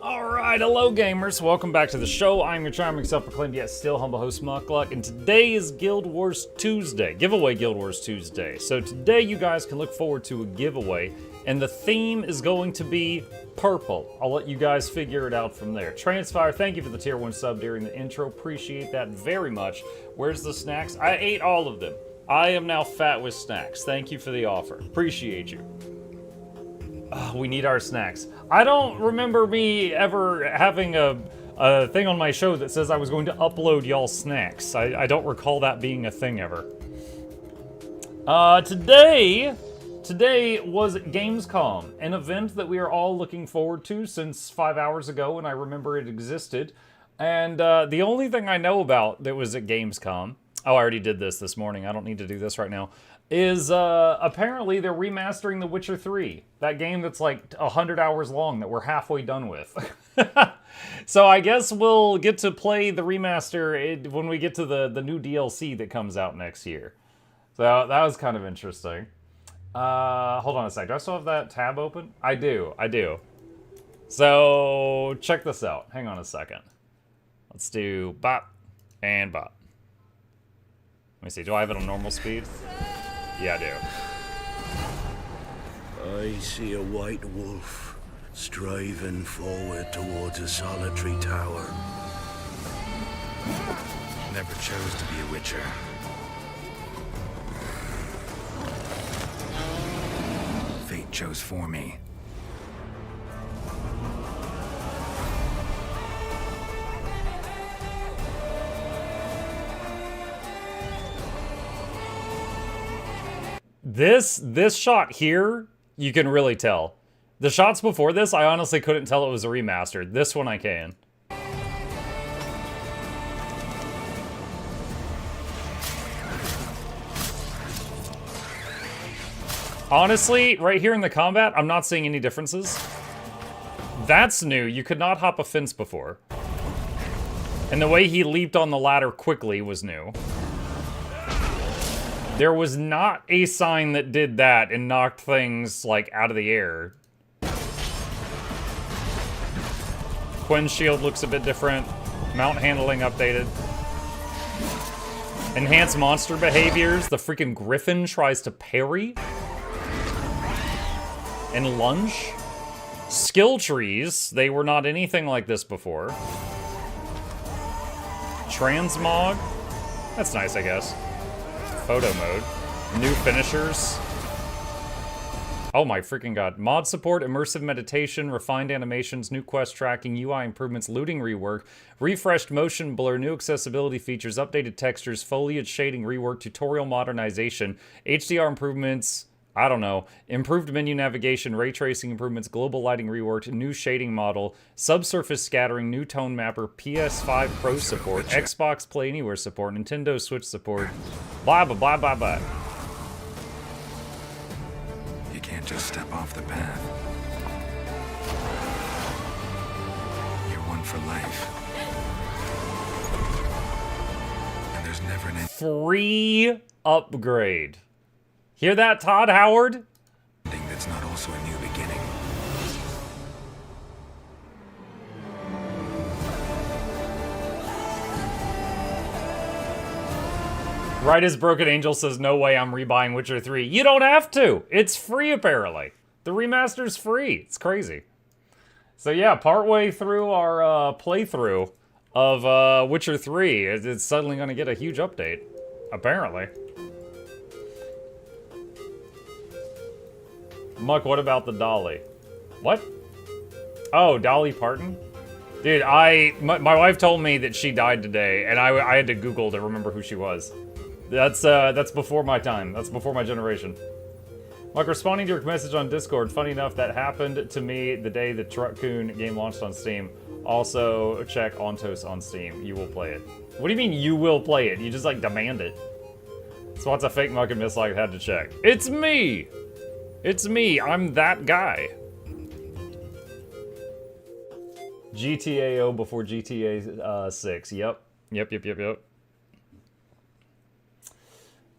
Alright, hello gamers, welcome back to the show. I'm your charming, self-proclaimed, yet still humble host, Mukluk, and today is Guild Wars Tuesday, giveaway Guild Wars Tuesday. So today you guys can look forward to a giveaway, and the theme is going to be purple. I'll let you guys figure it out from there. Transfire, thank you for the tier 1 sub during the intro, appreciate that very much. Where's the snacks? I ate all of them. I am now fat with snacks. Thank you for the offer, appreciate you. We need our snacks. I don't remember me ever having a thing on my show that says I was going to upload y'all's snacks. I don't recall that being a thing ever. Today was Gamescom, an event that we are all looking forward to since 5 hours ago when I remember it existed. And the only thing I know about that was at Gamescom, oh, I already did this morning, I don't need to do this right now, is apparently they're remastering The Witcher 3. That game that's like 100 hours long that we're halfway done with. So I guess we'll get to play the remaster when we get to the new DLC that comes out next year. So that was kind of interesting. Hold on a sec. Do I still have that tab open? I do. So check this out. Hang on a second. Let's do bot and bot. Let me see. Do I have it on normal speed? Yeah, I do. I see a white wolf striving forward towards a solitary tower. Never chose to be a witcher. Fate chose for me. This shot here, you can really tell. The shots before this, I honestly couldn't tell it was a remaster. This one I can. Honestly, right here in the combat, I'm not seeing any differences. That's new. You could not hop a fence before. And the way he leaped on the ladder quickly was new. There was not a sign that did that and knocked things, like, out of the air. Quinn's shield looks a bit different. Mount handling updated. Enhanced monster behaviors. The freaking griffin tries to parry. And lunge. Skill trees. They were not anything like this before. Transmog. That's nice, I guess. Photo mode. New finishers. Oh my freaking god. Mod support, immersive meditation, refined animations, new quest tracking, UI improvements, looting rework, refreshed motion blur, new accessibility features, updated textures, foliage shading rework, tutorial modernization, HDR improvements, I don't know, improved menu navigation, ray tracing improvements, global lighting reworked, new shading model, subsurface scattering, new tone mapper, PS5 Pro support, Xbox Play Anywhere support, Nintendo Switch support, blah blah blah blah blah. You can't just step off the path. You're one for life. And there's never an end. Free upgrade. Hear that, Todd Howard? That's not also a new beginning. Right as Broken Angel says, no way I'm rebuying Witcher 3. You don't have to. It's free, apparently. The remaster's free. It's crazy. So yeah, partway through our playthrough of Witcher 3, it's suddenly going to get a huge update. Apparently. Muck, what about the Dolly? What? Oh, Dolly Parton? Dude, my wife told me that she died today, and I had to Google to remember who she was. That's before my time. That's before my generation. Muck, responding to your message on Discord, funny enough, that happened to me the day the Truckcoon game launched on Steam. Also, check Ontos on Steam. You will play it. What do you mean you will play it? You just, like, demand it. So what's a fake Muck and Miss like had to check? It's me! It's me, I'm that guy. GTAO before GTA 6, yep.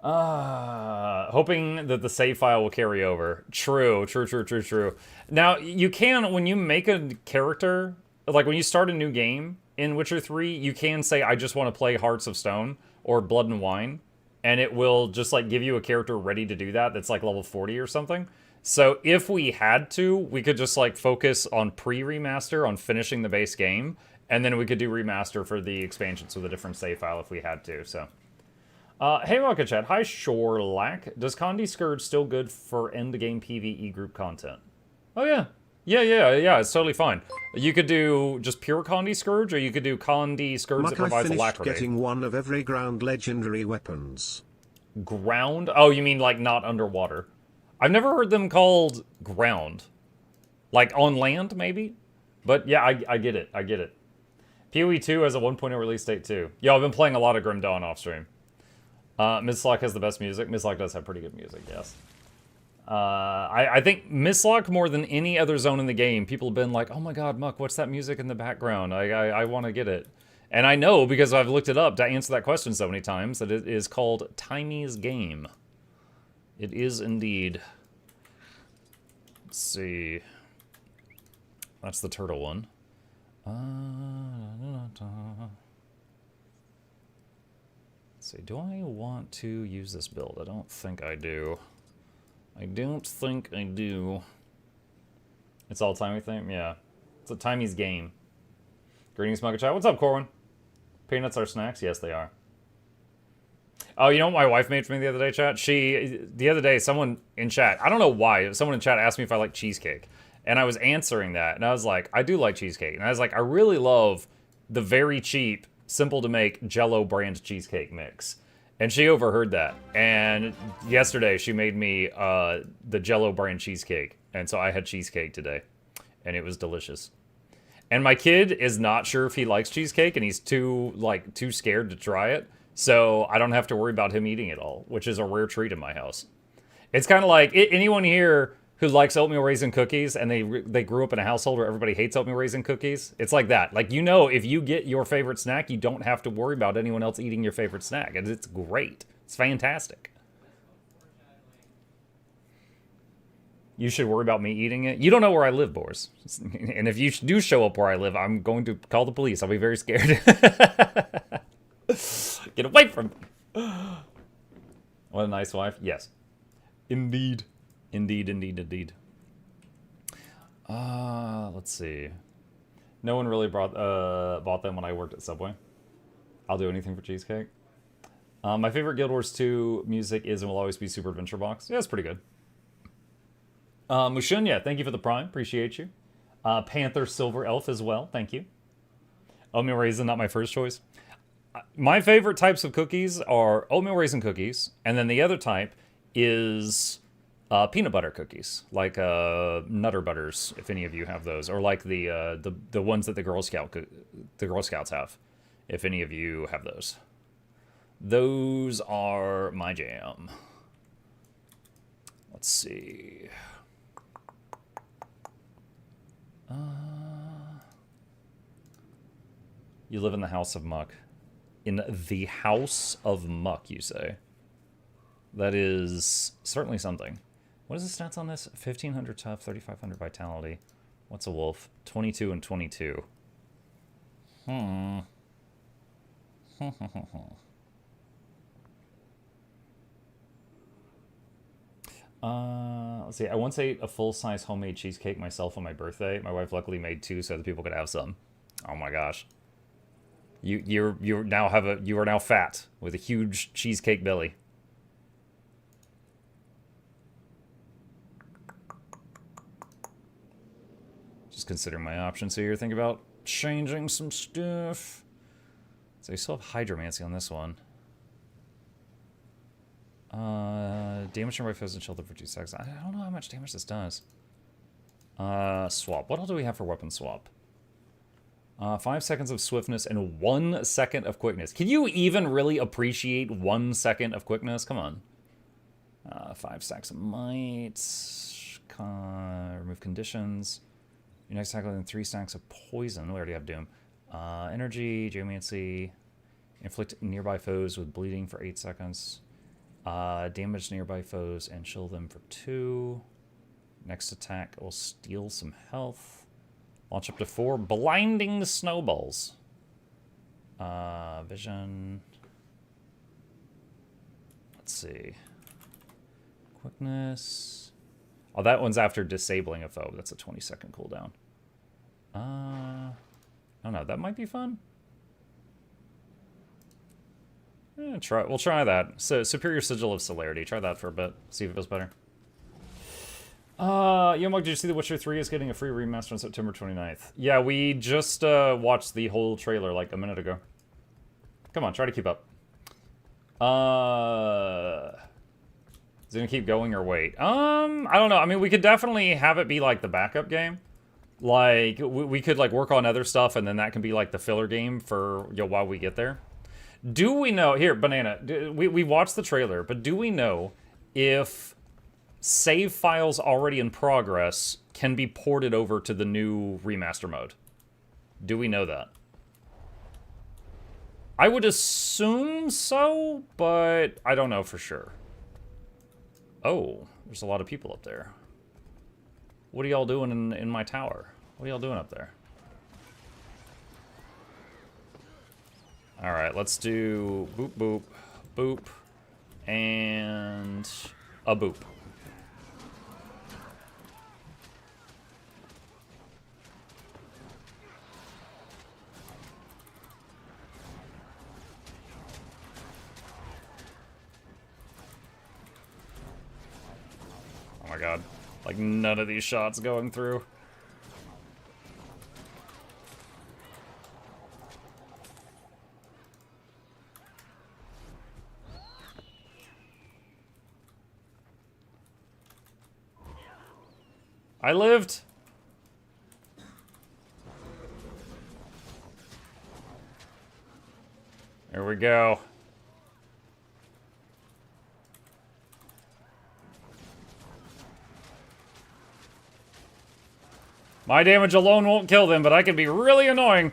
Hoping that the save file will carry over. True. Now, you can, when you make a character, like when you start a new game in Witcher 3, you can say, I just want to play Hearts of Stone or Blood and Wine, and it will just like give you a character ready to do that that's like level 40 or something. So if we had to, we could just like focus on pre-remaster, on finishing the base game, and then we could do remaster for the expansions with a different save file if we had to, so. Hey Rocket Chat, hi Shorelack. Does Condi Scourge still good for endgame PvE group content? Oh yeah. Yeah, it's totally fine. You could do just pure Condi Scourge, or you could do Condi Scourge that provides alacrity. Getting one of every ground legendary weapons. Ground? Oh, you mean like not underwater? I've never heard them called ground. Like on land, maybe? But yeah, I get it. PoE 2 has a 1.0 release date too. Yeah, I've been playing a lot of Grim Dawn off stream. Mistlock has the best music. Mistlock does have pretty good music, yes. I think Mistlock, more than any other zone in the game, people have been like, oh my god, Muck, what's that music in the background? I want to get it. And I know, because I've looked it up to answer that question so many times, that it is called Timy's Game. It is indeed. Let's see. That's the turtle one. Let's see, do I want to use this build? I don't think I do. I don't think I do. It's all Timey thing? Yeah. It's a Timy's Game. Greetings, Mugga Chat. What's up, Corwin? Peanuts are snacks? Yes, they are. Oh, you know what my wife made for me the other day, chat? The other day, someone in chat, I don't know why, someone in chat asked me if I like cheesecake. And I was answering that, and I was like, I do like cheesecake. And I was like, I really love the very cheap, simple to make Jell-O brand cheesecake mix. And she overheard that. And yesterday, she made me the Jell-O brand cheesecake. And so I had cheesecake today. And it was delicious. And my kid is not sure if he likes cheesecake, and he's too scared to try it. So I don't have to worry about him eating it all, which is a rare treat in my house. It's kind of like anyone here who likes oatmeal raisin cookies, and they grew up in a household where everybody hates oatmeal raisin cookies. It's like that. Like, you know, if you get your favorite snack, you don't have to worry about anyone else eating your favorite snack. And it's great. It's fantastic. You should worry about me eating it. You don't know where I live, Boris. And if you do show up where I live, I'm going to call the police. I'll be very scared. Get away from me. What a nice wife. Yes. Indeed. Indeed. Let's see. No one really bought them when I worked at Subway. I'll do anything for cheesecake. My favorite Guild Wars 2 music is and will always be Super Adventure Box. Yeah, it's pretty good. Mushunya, thank you for the Prime. Appreciate you. Panther Silver Elf as well. Thank you. Oatmeal Raisin, not my first choice. My favorite types of cookies are oatmeal raisin cookies, and then the other type is peanut butter cookies, like Nutter Butters, if any of you have those, or like the ones that the Girl Scouts have, if any of you have those. Those are my jam. Let's see. You live in the House of Muck. In the House of Muck, you say? That is certainly something. What is the stats on this? 1,500 tough, 3,500 vitality. What's a wolf? 22 and 22. Let's see. I once ate a full-size homemade cheesecake myself on my birthday. My wife luckily made 2 so that people could have some. Oh my gosh. You are now fat with a huge cheesecake belly. Just considering my options here. Think about changing some stuff. So you still have Hydromancy on this one. Damage from my foes and shelter for 2 seconds. I don't know how much damage this does. Swap. What else do we have for weapon swap? 5 seconds of swiftness and 1 second of quickness. Can you even really appreciate 1 second of quickness? Come on. 5 stacks of might. Remove conditions. Your next tackle, then 3 stacks of poison. We already have Doom. Energy, Geomancy. Inflict nearby foes with bleeding for 8 seconds. Damage nearby foes and chill them for 2. Next attack will steal some health. Launch up to 4. Blinding snowballs. Vision. Let's see. Quickness. Oh, that one's after disabling a foe. That's a 20-second cooldown. Oh no, that might be fun. We'll try that. So, Superior Sigil of Celerity. Try that for a bit. See if it feels better. Yo, Mug, did you see The Witcher 3 is getting a free remaster on September 29th? Yeah, we just watched the whole trailer like a minute ago. Come on, try to keep up. Is it gonna keep going or wait? I don't know. I mean, we could definitely have it be like the backup game. Like, we could like work on other stuff, and then that can be like the filler game for, you know, while we get there. Do we know, here, Banana, we watched the trailer, but do we know if save files already in progress can be ported over to the new remaster mode? Do we know that? I would assume so, but I don't know for sure. Oh, there's a lot of people up there. What are y'all doing in my tower? What are y'all doing up there? Alright, let's do boop, boop, boop, and a boop. Oh my god. Like, none of these shots going through. I lived. There we go. My damage alone won't kill them, but I can be really annoying.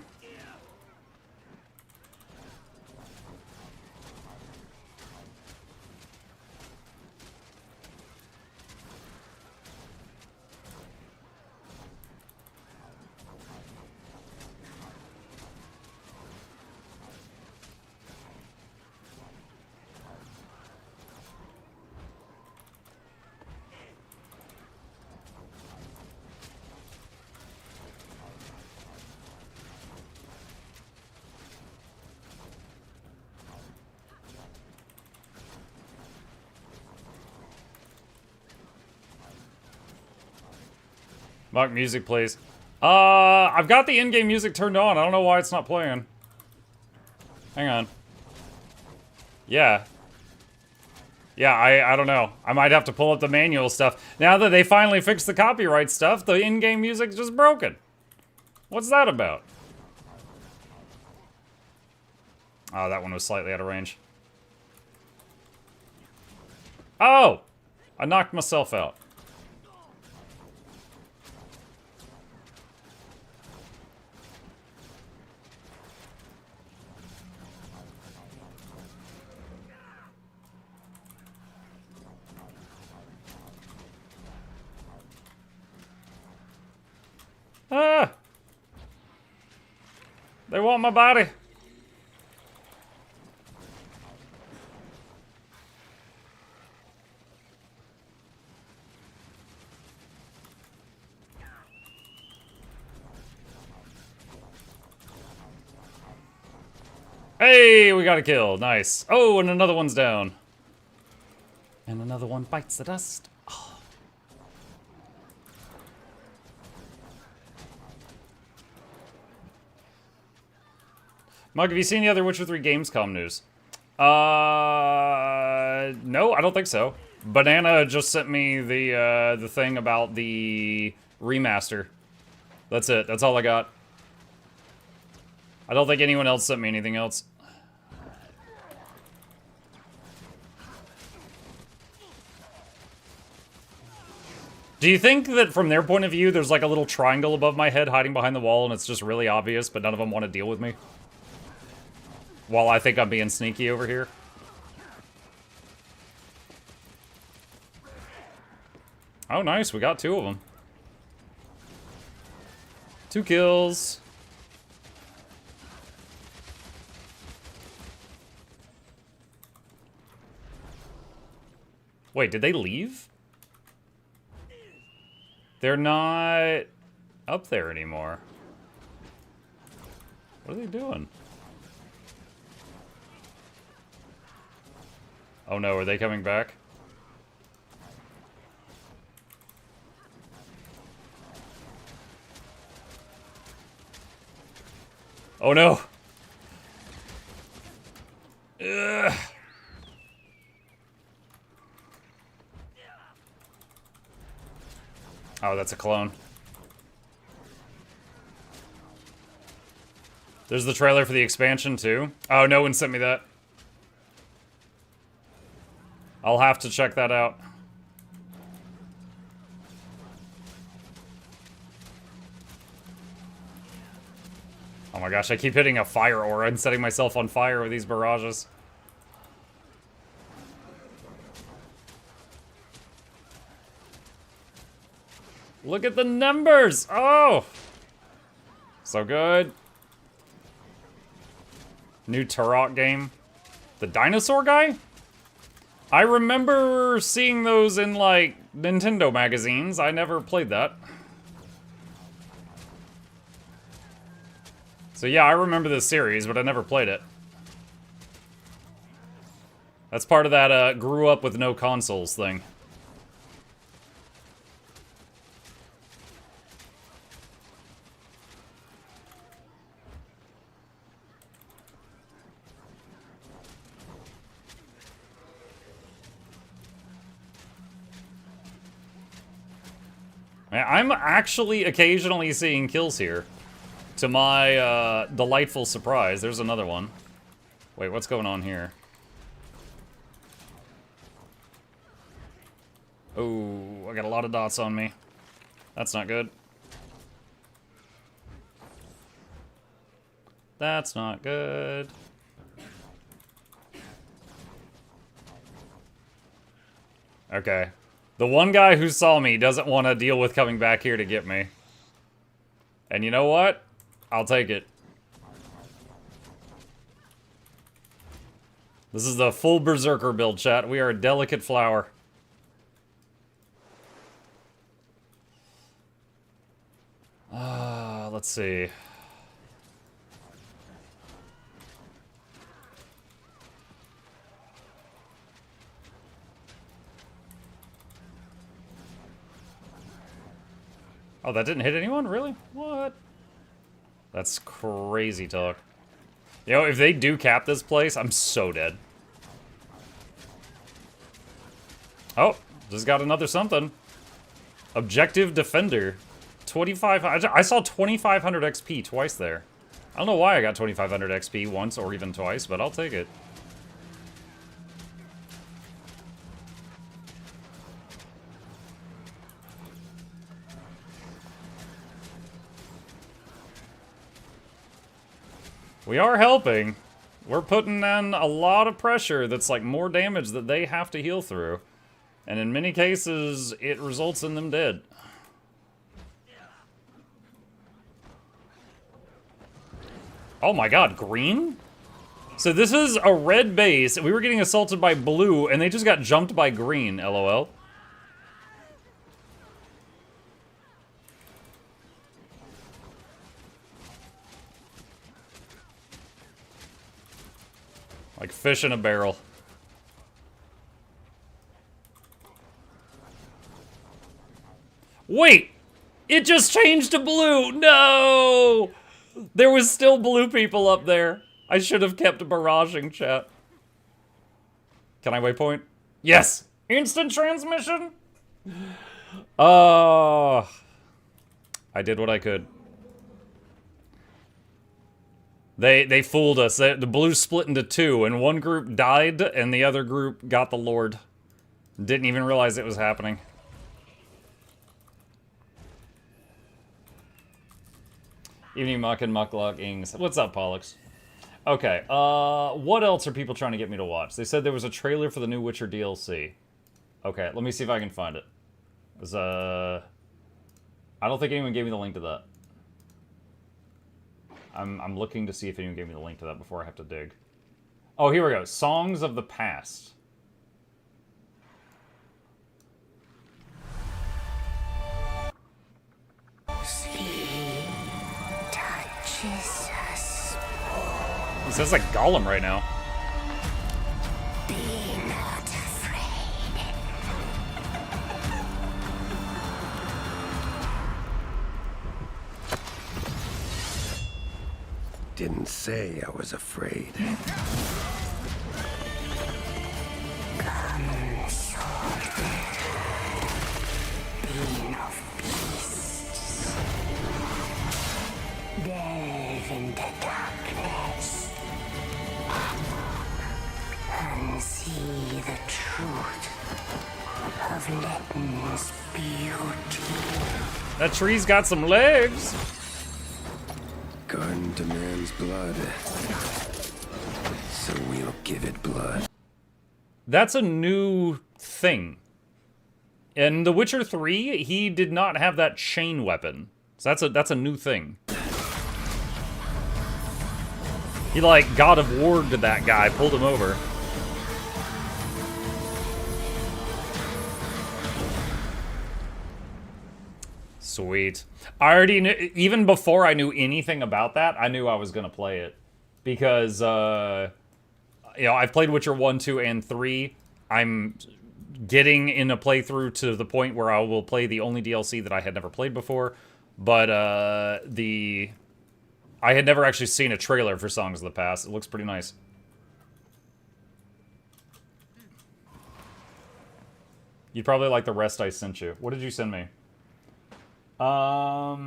Mock music, please. I've got the in-game music turned on. I don't know why it's not playing. Hang on. Yeah. Yeah, I don't know. I might have to pull up the manual stuff. Now that they finally fixed the copyright stuff, the in-game music's just broken. What's that about? Oh, that one was slightly out of range. Oh! I knocked myself out. Ah! They want my body. Hey, we got a kill. Nice. Oh, and another one's down. And another one bites the dust. Oh. Mug, have you seen the other Witcher 3 Gamescom news? No, I don't think so. Banana just sent me the thing about the remaster. That's it. That's all I got. I don't think anyone else sent me anything else. Do you think that from their point of view, there's like a little triangle above my head hiding behind the wall and it's just really obvious, but none of them want to deal with me? While I think I'm being sneaky over here. Oh, nice. We got two of them. 2 kills. Wait, did they leave? They're not up there anymore. What are they doing? Oh no, are they coming back? Oh no! Ugh. Oh, that's a clone. There's the trailer for the expansion, too. Oh, no one sent me that. I'll have to check that out. Oh my gosh, I keep hitting a fire aura and setting myself on fire with these barrages. Look at the numbers! Oh! So good. New Turok game. The dinosaur guy? I remember seeing those in, like, Nintendo magazines. I never played that. So yeah, I remember this series, but I never played it. That's part of that, grew up with no consoles thing. I'm actually occasionally seeing kills here. To my delightful surprise. There's another one. Wait, what's going on here? Oh, I got a lot of dots on me. That's not good. That's not good. Okay. The one guy who saw me doesn't want to deal with coming back here to get me. And you know what? I'll take it. This is the full Berserker build, chat. We are a delicate flower. Let's see. Oh, that didn't hit anyone? Really? What? That's crazy talk. You know, if they do cap this place, I'm so dead. Oh, just got another something. Objective Defender. 2500. I saw 2500 XP twice there. I don't know why I got 2500 XP once or even twice, but I'll take it. We are helping. We're putting in a lot of pressure that's like more damage that they have to heal through. And in many cases, it results in them dead. Oh my god, green? So this is a red base, we were getting assaulted by blue, and they just got jumped by green, LOL. Like fish in a barrel. Wait! It just changed to blue! No! There was still blue people up there. I should have kept barraging, chat. Can I waypoint? Yes! Instant transmission? Oh. I did what I could. They fooled us. The blue split into two, and one group died, and the other group got the Lord. Didn't even realize it was happening. Evening Muck and MuklukYoutube. What's up, Pollux? Okay, what else are people trying to get me to watch? They said there was a trailer for the new Witcher DLC. Okay, let me see if I can find it. I don't think anyone gave me the link to that. I'm looking to see if anyone gave me the link to that before I have to dig. Oh, here we go. Songs of the Past. It sounds like Gollum right now. Be not afraid. Didn't say I was afraid. Come, sword. Being of beasts. Delve into darkness. And see the truth of Letton's beauty. That tree's got some legs. Garden demands blood, so we'll give it blood. That's a new thing. In The Witcher 3, he did not have that chain weapon. So that's a new thing. He like God of War to that guy, pulled him over. Sweet. I already knew, even before I knew anything about that, I knew I was going to play it. Because, you know, I've played Witcher 1, 2, and 3. I'm getting in a playthrough to the point where I will play the only DLC that I had never played before. But, I had never actually seen a trailer for Songs of the Past. It looks pretty nice. You'd probably like the rest I sent you. What did you send me? Oh,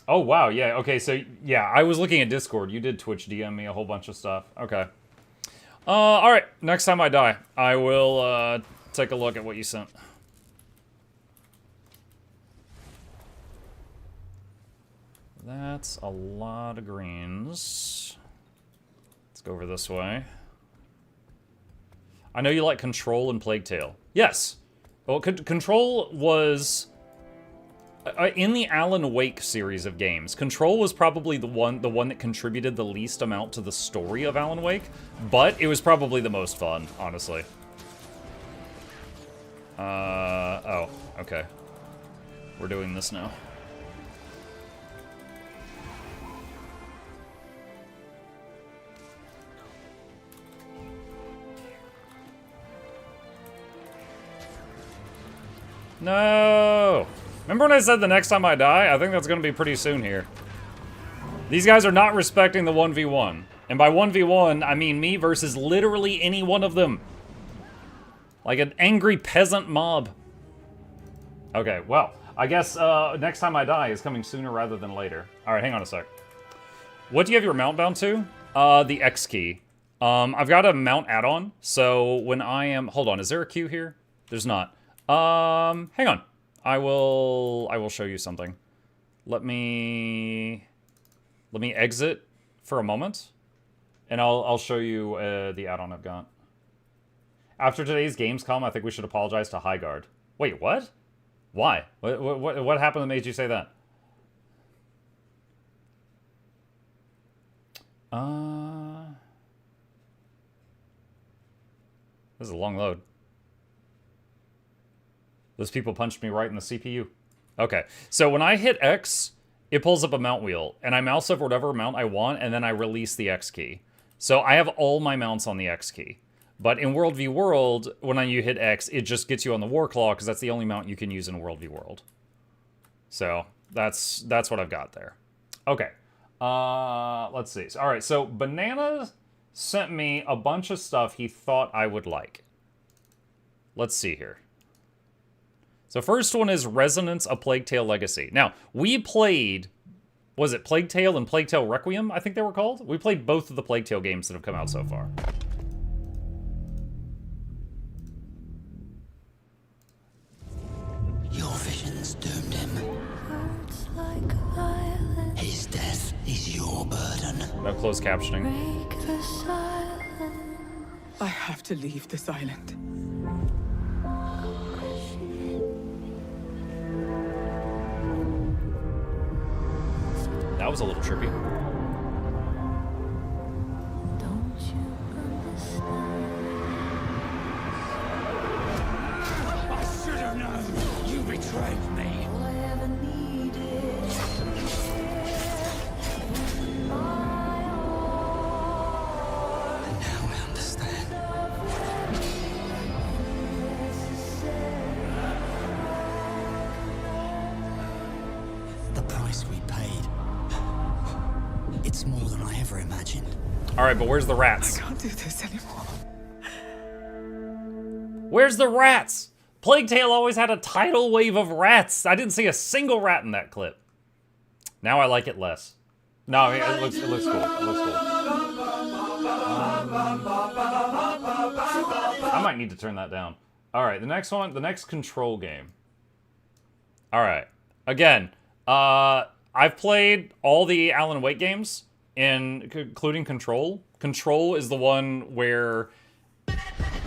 wow, yeah, okay, so, yeah, I was looking at Discord. You did Twitch DM me a whole bunch of stuff. Okay. Alright, next time I die, I will, take a look at what you sent. That's a lot of greens. Let's go over this way. I know you like Control and Plague Tale. Yes! Well, Control was... in the Alan Wake series of games, Control was probably the one that contributed the least amount to the story of Alan Wake, but it was probably the most fun, honestly. Oh, okay. We're doing this now. No! Remember when I said the next time I die? I think that's gonna be pretty soon here. These guys are not respecting the 1v1. And by 1v1, I mean me versus literally any one of them. Like an angry peasant mob. Okay, well, I guess next time I die is coming sooner rather than later. Alright, hang on a sec. What do you have your mount bound to? The X key. I've got a mount add-on, so when I am... Hold on, is there a queue here? There's not. Hang on. I will show you something. Let me exit for a moment, and I'll show you the add-on I've got. After today's Gamescom, I think we should apologize to Highguard. Wait, what? Why? What happened that made you say that? This is a long load. Those people punched me right in the CPU. Okay, so when I hit X, it pulls up a mount wheel, and I mouse over whatever mount I want, and then I release the X key. So I have all my mounts on the X key. But in World v World, when you hit X, it just gets you on the War Claw, because that's the only mount you can use in World v World. So that's what I've got there. Okay, let's see. All right, so Banana sent me a bunch of stuff he thought I would like. Let's see here. So first one is Resonance, A Plague Tale Legacy. Now, we played, was it Plague Tale and Plague Tale Requiem, I think they were called? We played both of the Plague Tale games that have come out so far. Your visions doomed him. Words like violence His death is your burden. No closed captioning. break the silence. I have to leave this island. was a little trippy. Don't you understand? I should have known. You betrayed me. All I ever needed my all. And now I understand. The price we paid. It's more than I ever imagined. All right, but where's the rats? I can't do this anymore. Where's the rats? Plague Tale always had a tidal wave of rats. I didn't see a single rat in that clip. Now I like it less. No, it looks cool. It looks cool. I might need to turn that down. All right, the next one, the next Control game. All right, again, I've played all the Alan Wake games, including Control. Control is the one where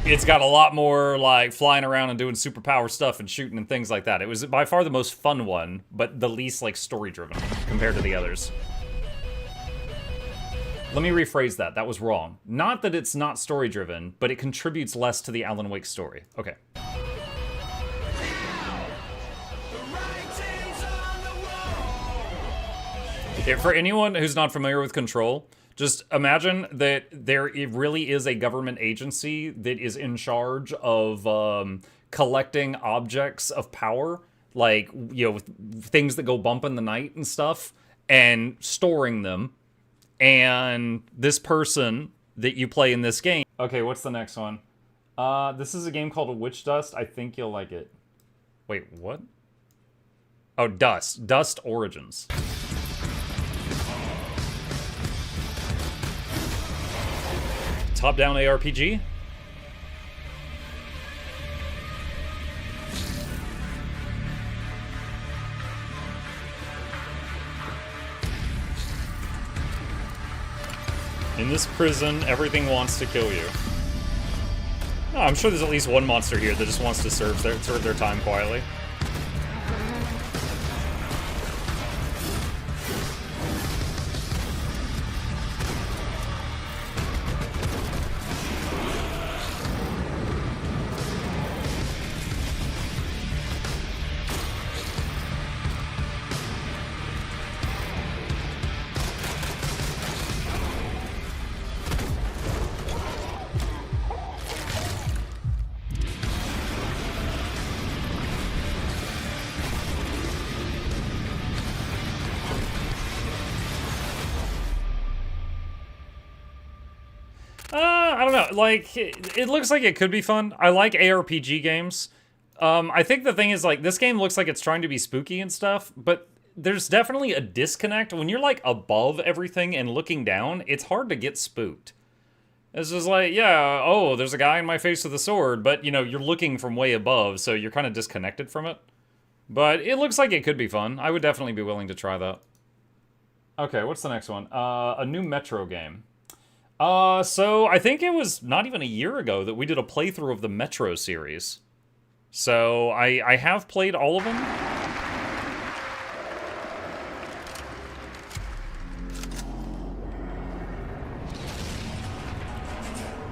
it's got a lot more like flying around and doing superpower stuff and shooting and things like that. It was by far the most fun one, but the least like story-driven compared to the others. Let me rephrase that. That was wrong. Not that it's not story-driven, but it contributes less to the Alan Wake story. Okay. Yeah, for anyone who's not familiar with Control, just imagine that there really is a government agency that is in charge of collecting objects of power, like, you know, things that go bump in the night and stuff, and storing them. And this person that you play in this game... Okay, what's the next one? This is a game called Witch Dust. I think you'll like it. Wait, what? Oh, Dust. Dust Origins. Top-down ARPG. In this prison, everything wants to kill you. Oh, I'm sure there's at least one monster here that just wants to serve their time quietly. I don't know, like, it looks like it could be fun. I like ARPG games. I think the thing is, like, this game looks like it's trying to be spooky and stuff, but there's definitely a disconnect. When you're, like, above everything and looking down, it's hard to get spooked. It's just like, yeah, oh, there's a guy in my face with a sword, but, you know, you're looking from way above, so you're kind of disconnected from it. But it looks like it could be fun. I would definitely be willing to try that. Okay, what's the next one? A new Metro game. So I think it was not even a year ago that we did a playthrough of the Metro series. So I have played all of them.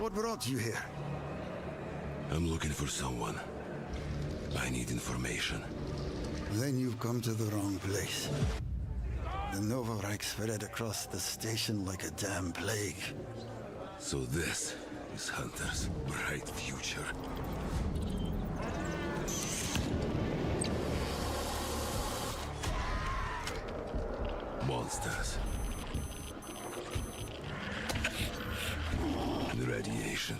What brought you here? I'm looking for someone. I need information. Then you've come to the wrong place. The Nova Reich spread across the station like a damn plague. So this is Hunter's bright future. Monsters. And radiation.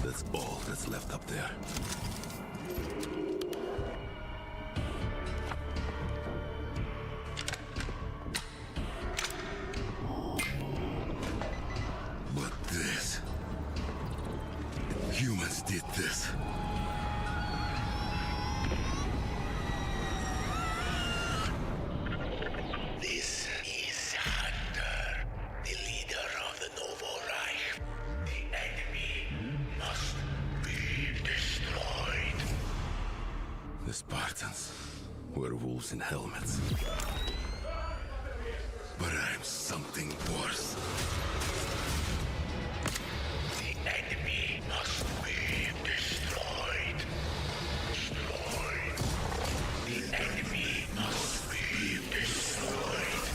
That's all that's left up there. Humans did this. This is Hunter, the leader of the Novo Reich. The enemy must be destroyed. Spartans were wolves in helmets. But I'm something worse. The enemy must be destroyed. Destroyed. The enemy must be destroyed.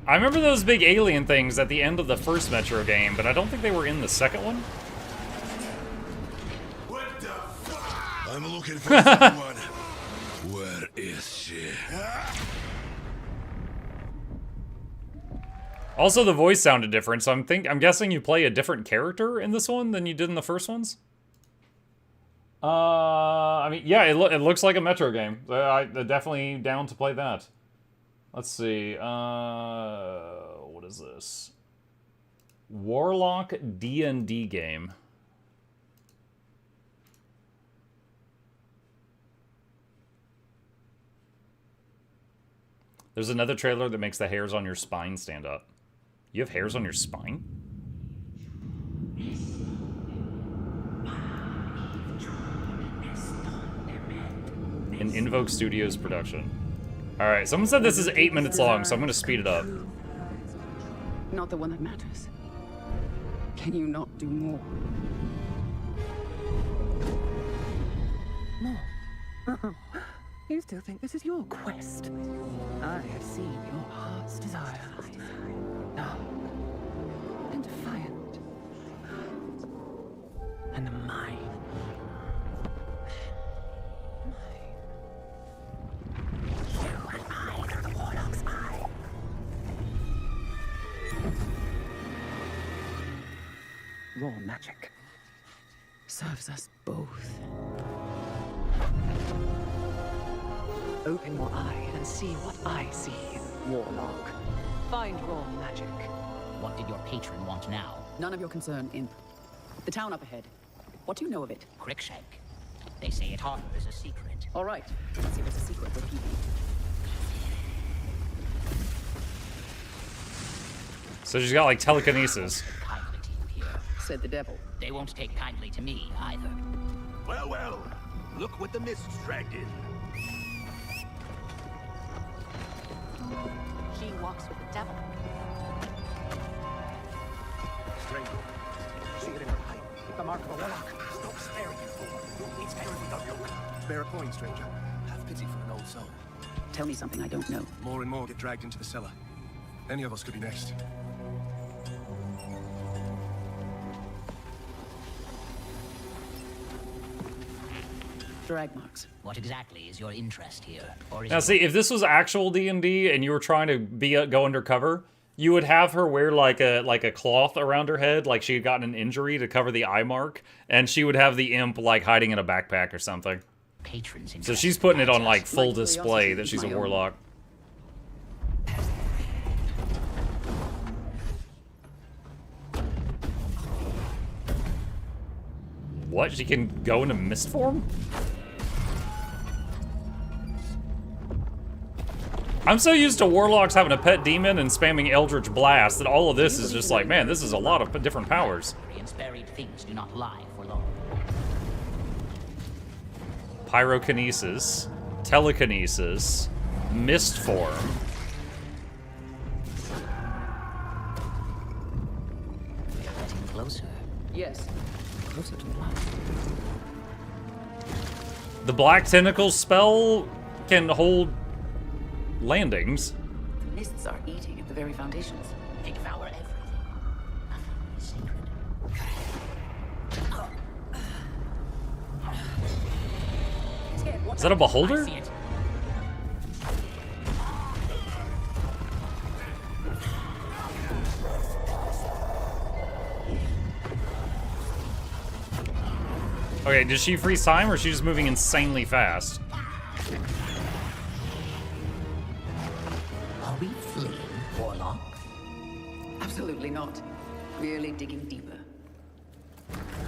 I remember those big alien things at the end of the first Metro game, but I don't think they were in the second one. What the fuck? I'm looking for someone. Where is she? Also, the voice sounded different, so I'm guessing you play a different character in this one than you did in the first ones. I mean, yeah, it looks like a Metro game. I'm definitely down to play that. Let's see. What is this? Warlock D&D game. There's another trailer that makes the hairs on your spine stand up. You have hairs on your spine? An Invoke Studios production. Alright, someone said this is 8 minutes long, so I'm gonna speed it up. Not the one that matters. Can you not do more? More? You still think this is your quest? I have seen your heart's desire. Dark and defiant. And mine. You and I are the Warlock's eye. Raw magic serves us both. Open your eye and see what I see, Warlock. Find raw magic. What did your patron want now? None of your concern, Imp. The town up ahead. What do you know of it? Crickshank. They say it harbors a secret. All right. Let's see if it's a secret we're keeping. So she's got like telekinesis. Kindly to you here. Said the devil. They won't take kindly to me either. Well, well. Look what the mist's dragged in. She walks with the devil. Stranger. See it in her pipe. The mark of a warlock. Stop staring, you fool. It's better if we don't look. Spare a point, stranger. Have pity for an old soul. Tell me something I don't know. More and more get dragged into the cellar. Any of us could be next. Drag marks. What exactly is your interest here? Or is Now, see, if this was actual D&D and you were trying to go undercover, you would have her wear like a cloth around her head, like she had gotten an injury to cover the eye mark, and she would have the imp like hiding in a backpack or something. patrons? So she's putting it on like full display that she's a warlock. What? She can go into mist form? I'm so used to warlocks having a pet demon and spamming Eldritch Blast that all of this is just like, man, this is a lot of different powers. Buried things do not lie for long. Pyrokinesis, telekinesis, mist form. We are getting closer. Yes. Closer to the light. The Black Tentacle spell can hold landings. The mists are eating at the very foundations. They devour everything. Nothing is sacred. Is that a beholder? I see it. Okay, does she freeze time or is she just moving insanely fast? Are we fleeing, Warlock? Absolutely not. Really digging deeper.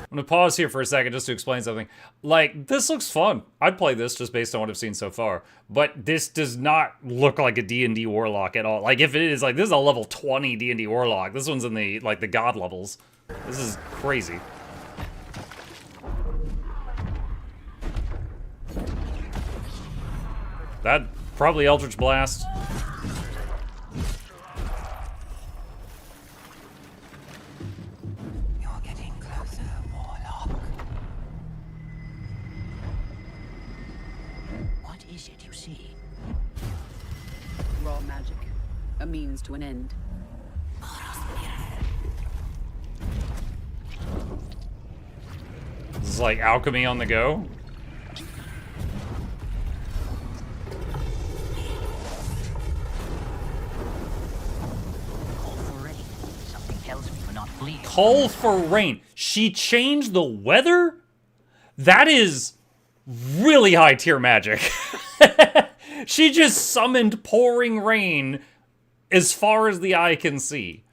I'm gonna pause here for a second just to explain something. Like, this looks fun. I'd play this just based on what I've seen so far. But this does not look like a D&D Warlock at all. Like, if it is, like, this is a level 20 D&D Warlock. This one's in the, like, the God levels. This is crazy. That probably Eldritch Blast. You're getting closer, Warlock. What is it you see? Raw magic. A means to an end. This is like alchemy on the go. Call for rain. Something tells me we're not bleeding. Call for rain. She changed the weather? That is really high tier magic. She just summoned pouring rain as far as the eye can see.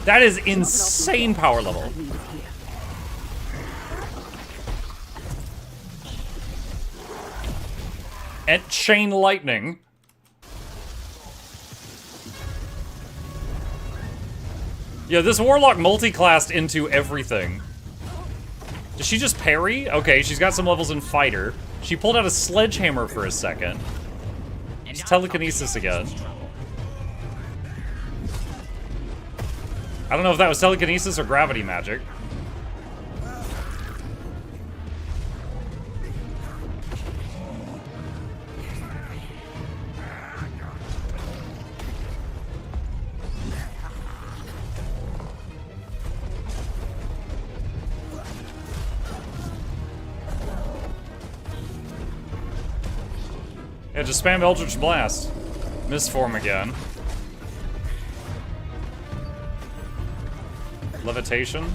That is insane power level. And chain lightning. Yeah, this warlock multi-classed into everything. Does she just parry? Okay, she's got some levels in fighter. She pulled out a sledgehammer for a second. It's telekinesis again. I don't know if that was telekinesis or gravity magic. Yeah, just spam Eldritch Blast. Misform again. Levitation?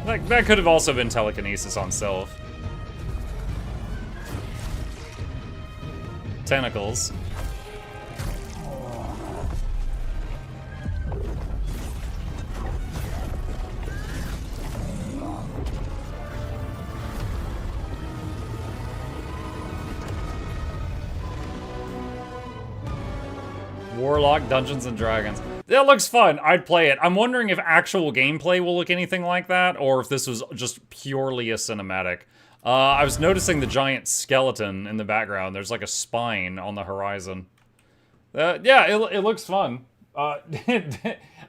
That could have also been telekinesis on self. Tentacles. Warlock, Dungeons and Dragons. That looks fun. I'd play it. I'm wondering if actual gameplay will look anything like that, or if this was just purely a cinematic. I was noticing the giant skeleton in the background. There's like a spine on the horizon. Yeah, it looks fun. I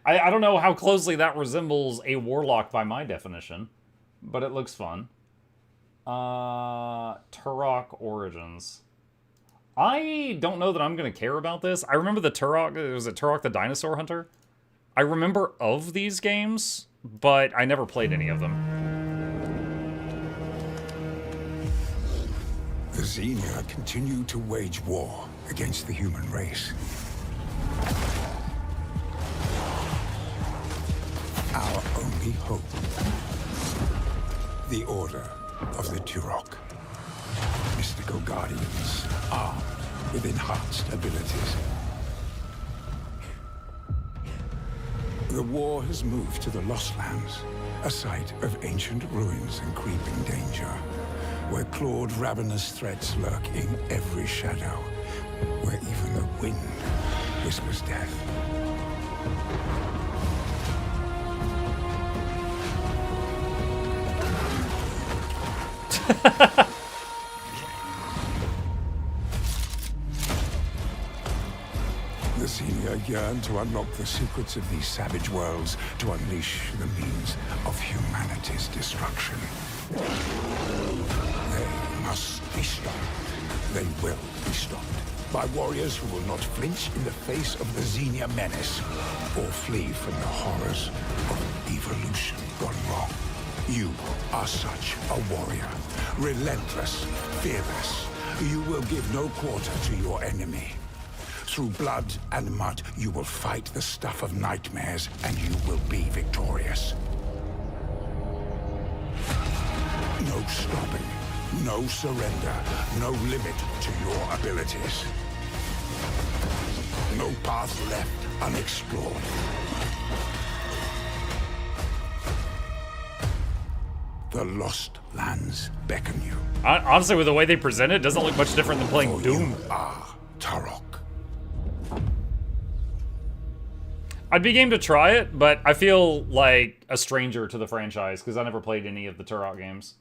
don't know how closely that resembles a warlock by my definition, but it looks fun. Turok Origins. I don't know that I'm going to care about this. I remember the Turok, was it Turok the Dinosaur Hunter? I remember of these games, but I never played any of them. The Xenia continue to wage war against the human race. Our only hope, the Order of the Turok. Mystical guardians armed with enhanced abilities. The war has moved to the Lost Lands, a site of ancient ruins and creeping danger, where clawed ravenous threats lurk in every shadow, where even the wind whispers death. The Xenia yearn to unlock the secrets of these savage worlds, to unleash the means of humanity's destruction. They must be stopped. They will be stopped by warriors who will not flinch in the face of the Xenia menace, or flee from the horrors of evolution gone wrong. You are such a warrior, relentless, fearless. You will give no quarter to your enemy. Through blood and mud, you will fight the stuff of nightmares, and you will be victorious. No stopping, no surrender, no limit to your abilities. No path left unexplored. The Lost Lands beckon you. Honestly, with the way they present it, doesn't look much different than playing Doom. You are Turok. I'd be game to try it, but I feel like a stranger to the franchise because I never played any of the Turok games.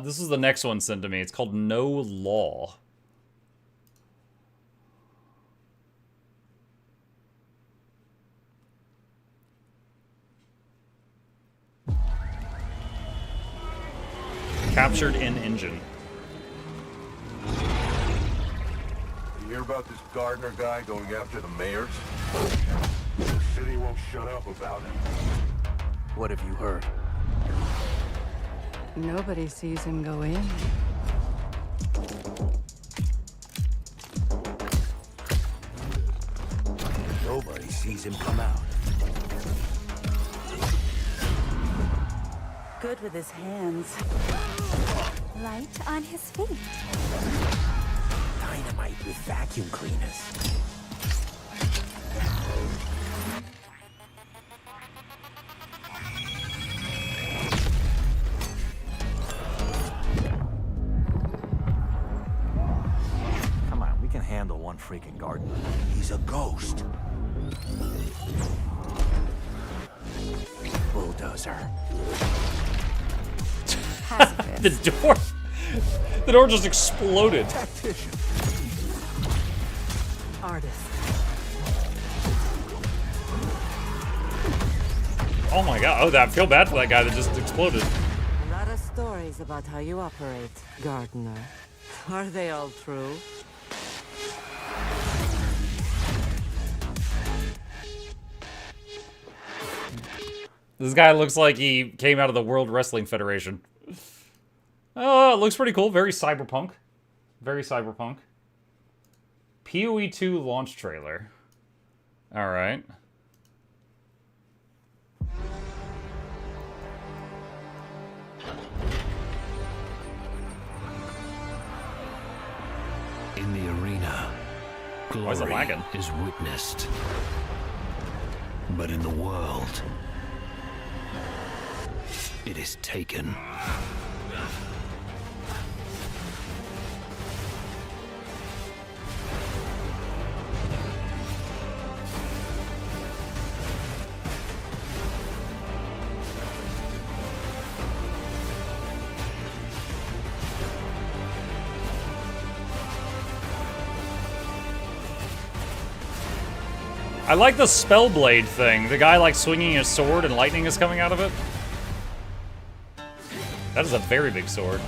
This is the next one sent to me. It's called No Law. Captured in engine. You hear about this Gardner guy going after the mayors? The city won't shut up about it. What have you heard? Nobody sees him go in. Nobody sees him come out. Good with his hands. Light on his feet. Dynamite with vacuum cleaners. Come on, we can handle one freaking gardener. He's a ghost. Bulldozer. The door just exploded. Tactician. Artist. Oh my god. Oh, I feel bad for that guy that just exploded. A lot of stories about how you operate, Gardener. Are they all true? This guy looks like he came out of the World Wrestling Federation. Oh, it looks pretty cool. Very cyberpunk. Very cyberpunk. PoE 2 launch trailer. Alright. In the arena, Why is it glory lagging? is witnessed. But in the world, it is taken. I like the Spellblade thing. The guy like swinging his sword and lightning is coming out of it. That is a very big sword.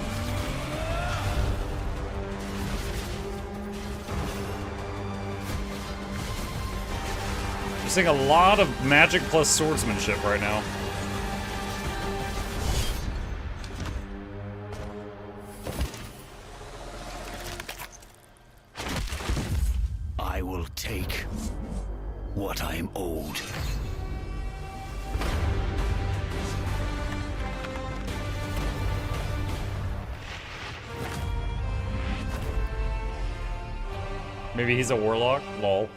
You're seeing a lot of magic plus swordsmanship right now. I will take what I am owed. Maybe he's a warlock? Lol.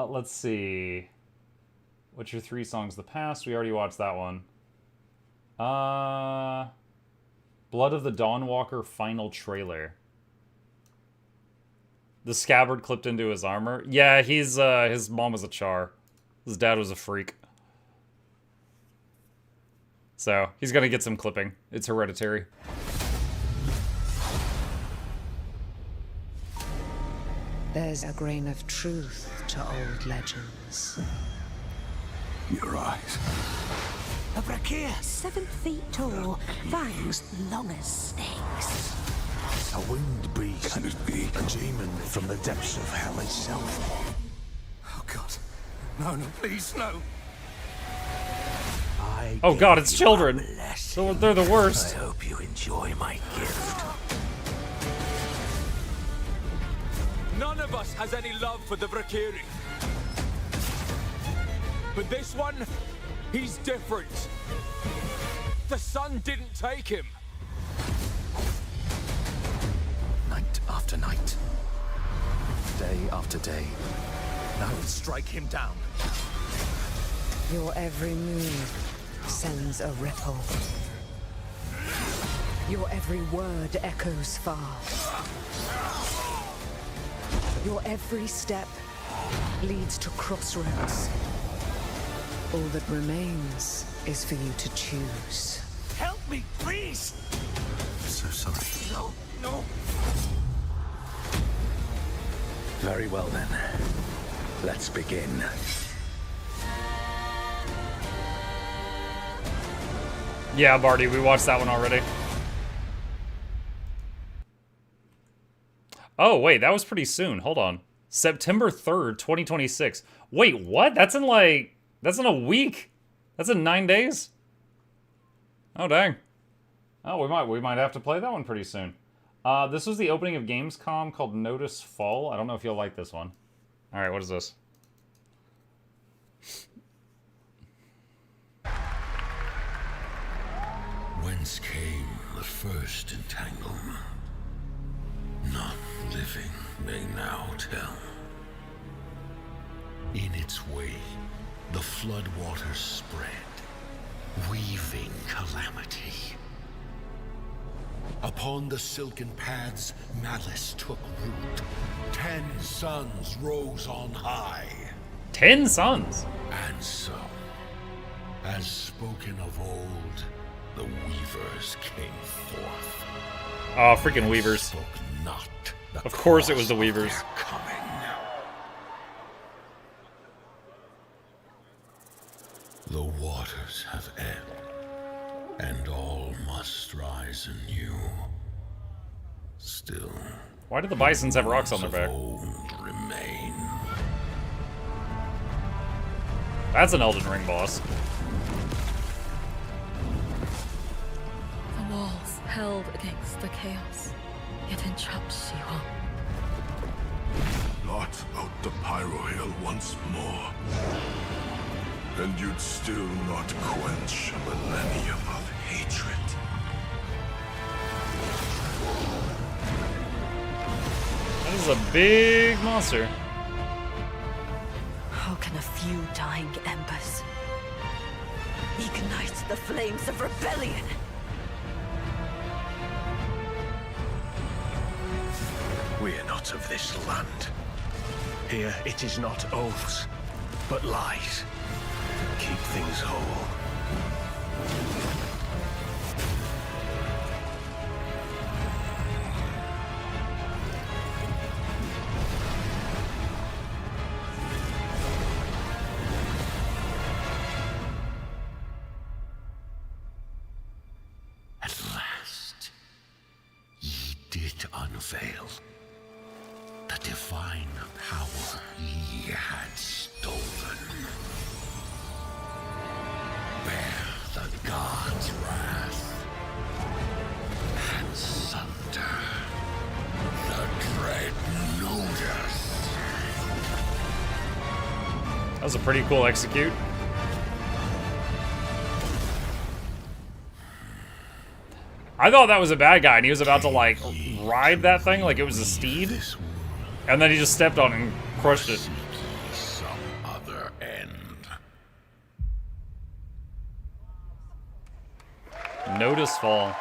Let's see. What's your 3 songs of the past? We already watched that one. Blood of the Dawnwalker final trailer. The scabbard clipped into his armor. Yeah, he's his mom was a char. His dad was a freak. So, he's gonna get some clipping. It's hereditary. There's a grain of truth to old legends. Your eyes. A brachier, 7 feet tall, fangs long as snakes. A winged beast. Can it be a demon from the depths of hell itself? Oh God. No, no, please, no. Oh god, it's children. So they're the worst. I hope you enjoy my gift. None of us has any love for the Brakiri. But this one, he's different. The sun didn't take him. Night after night. Day after day. I will strike him down. Your every move sends a ripple. Your every word echoes far. Your every step leads to crossroads. All that remains is for you to choose. me, please! I'm so sorry. No, no. Very well then. Let's begin. Yeah, Barty, we watched that one already. Oh, wait, that was pretty soon. Hold on. September 3rd, 2026. Wait, what? That's in a week. That's in 9 days? Oh, dang. Oh, we might have to play that one pretty soon. This was the opening of Gamescom called Notice Fall. I don't know if you'll like this one. All right, what is this? Whence came the first entanglement? None living may now tell. In its way, the floodwaters spread, weaving calamity. Upon the silken paths, malice took root. 10 suns rose on high. 10 suns? And so, as spoken of old, the weavers came forth. Oh, freaking weavers. Spoke not the of course it was the cause of weavers. their coming. The waters have ebbed, and all must rise anew. Still, why do the bisons have rocks on their back? old remain. That's an Elden Ring boss. The walls held against the chaos, yet entrapped Shiwan. Blot out the Pyro Hill once more, and you'd still not quench a millennium of hatred. That is a big monster. How can a few dying embers ignite the flames of rebellion? We are not of this land. Here it is not oaths, but lies. Keep things whole. At last, ye did unveil the divine power ye had stolen. Bear the god's wrath, and sunder the dread Notice. That was a pretty cool execute. I thought that was a bad guy, and he was about to, like, ride that thing like it was a steed. And then he just stepped on it and crushed it. Some other end. Notice Fall.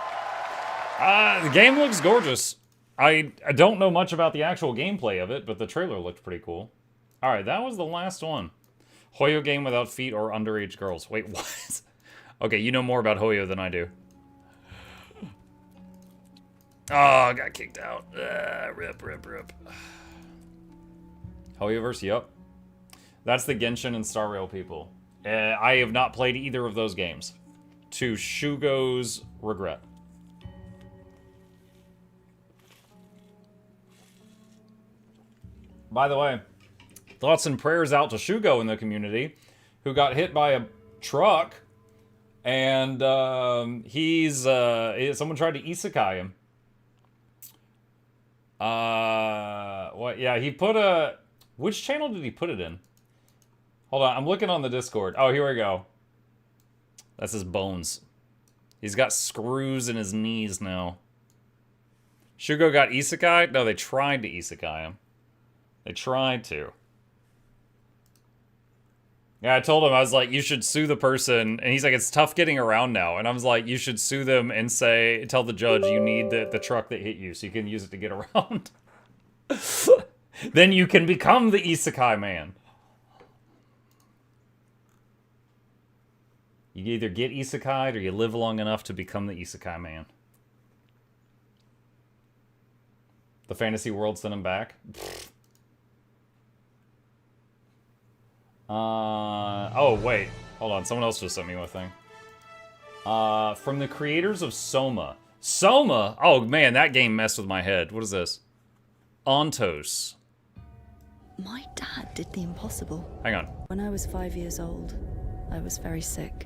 The game looks gorgeous. I don't know much about the actual gameplay of it, but the trailer looked pretty cool. Alright, that was the last one. Hoyo game without feet or underage girls. Wait, what? Okay, you know more about Hoyo than I do. Oh, I got kicked out. Rip. Hoyoverse, yep. That's the Genshin and Star Rail people. I have not played either of those games. To Shugo's regret. By the way, thoughts and prayers out to Shugo in the community, who got hit by a truck, and someone tried to isekai him. What? Yeah, he put a... Which channel did he put it in? Hold on, I'm looking on the Discord. Oh, here we go. That's his bones. He's got screws in his knees now. Shugo got isekai? No, they tried to isekai him. They tried to. Yeah, I told him, I was like, you should sue the person. And he's like, it's tough getting around now. And I was like, you should sue them and tell the judge you need the truck that hit you so you can use it to get around. Then you can become the isekai man. You either get isekai'd or you live long enough to become the isekai man. The fantasy world sent him back. Oh, wait. Hold on. Someone else just sent me one thing. From the creators of Soma. Soma? Oh, man, that game messed with my head. What is this? Ontos. My dad did the impossible. Hang on. When I was 5 years old, I was very sick.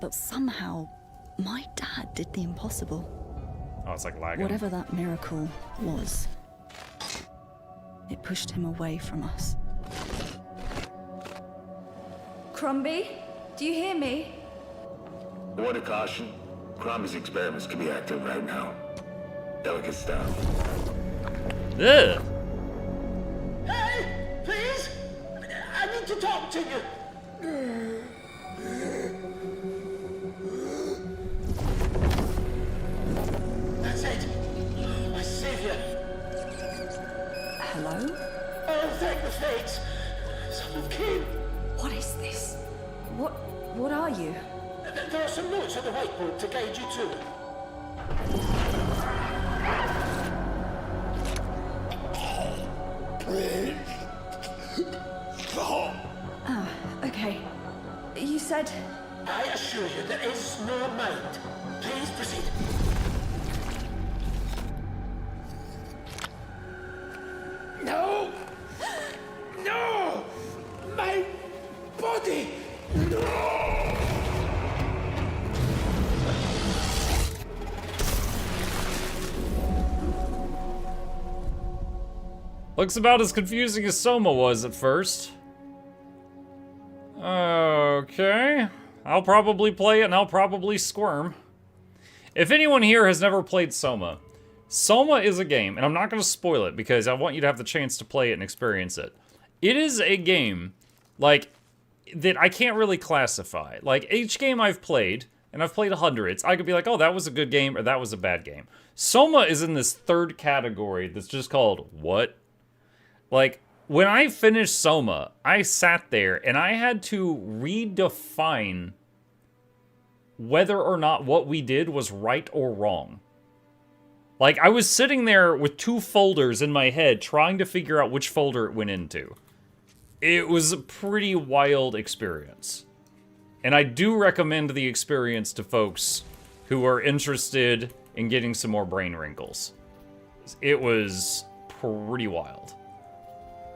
But somehow, my dad did the impossible. Oh, it's like lagging. Whatever that miracle was, it pushed him away from us. Crombie, do you hear me? Word of caution. Crombie's experiments can be active right now. Delicate stuff. Ugh. Hey, please! I need to talk to you. That's it. My savior. Hello? Oh, thank the fates. Someone came. What is this? What are you? There are some notes on the whiteboard to guide you to it. Ah, okay. You said... I assure you there is no mind. Please proceed. No! No! My body! No! Looks about as confusing as Soma was at first. Okay. I'll probably play it and I'll probably squirm. If anyone here has never played Soma, Soma is a game, and I'm not going to spoil it because I want you to have the chance to play it and experience it. It is a game, like, that I can't really classify. Like, each game I've played, and I've played hundreds, I could be like, oh, that was a good game, or that was a bad game. Soma is in this third category that's just called, what? Like, when I finished Soma, I sat there, and I had to redefine whether or not what we did was right or wrong. Like, I was sitting there with two folders in my head trying to figure out which folder it went into. It was a pretty wild experience. And I do recommend the experience to folks who are interested in getting some more brain wrinkles. It was pretty wild.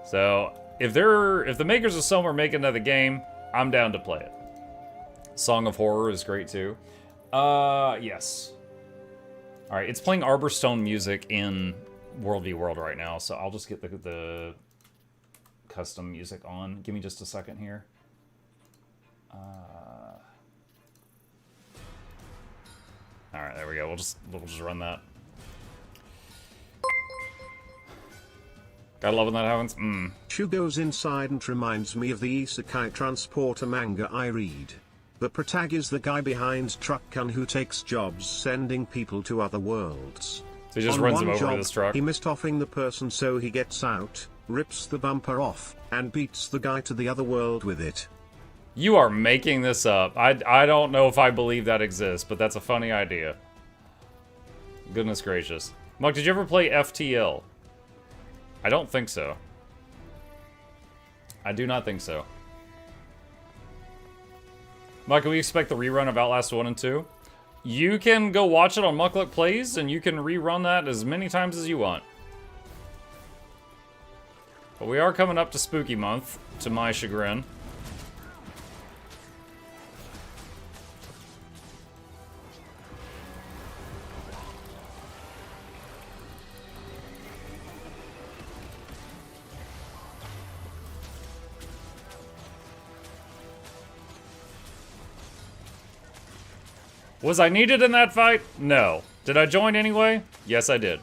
So, if the makers of Soma are making another game, I'm down to play it. Song of Horror is great too. Yes. Alright, it's playing Arborstone music in World v World right now, so I'll just get the custom music on. Give me just a second here. Alright, there we go. We'll just run that. Gotta love when that happens. Shu goes inside and reminds me of the Isekai Transporter manga I read. The protag is the guy behind Truckan who takes jobs sending people to other worlds. So he just On runs one him over job, with his truck. He missed offing the person, so he gets out, rips the bumper off, and beats the guy to the other world with it. You are making this up. I don't know if I believe that exists, but that's a funny idea. Goodness gracious. Muk, did you ever play FTL? I don't think so. I do not think so. Muk, can we expect the rerun of Outlast 1 and 2? You can go watch it on Mukluk Plays, and you can rerun that as many times as you want. But we are coming up to Spooky Month, to my chagrin. Was I needed in that fight? No. Did I join anyway? Yes, I did.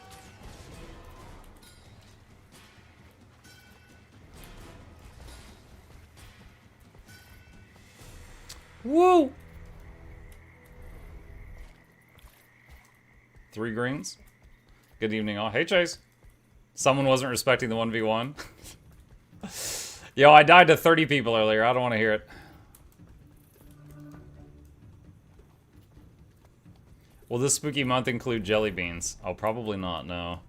Woo! 3 greens. Good evening all. Hey, Chase. Someone wasn't respecting the 1v1. Yo, I died to 30 people earlier. I don't want to hear it. Will this spooky month include jelly beans? Oh, probably not, no.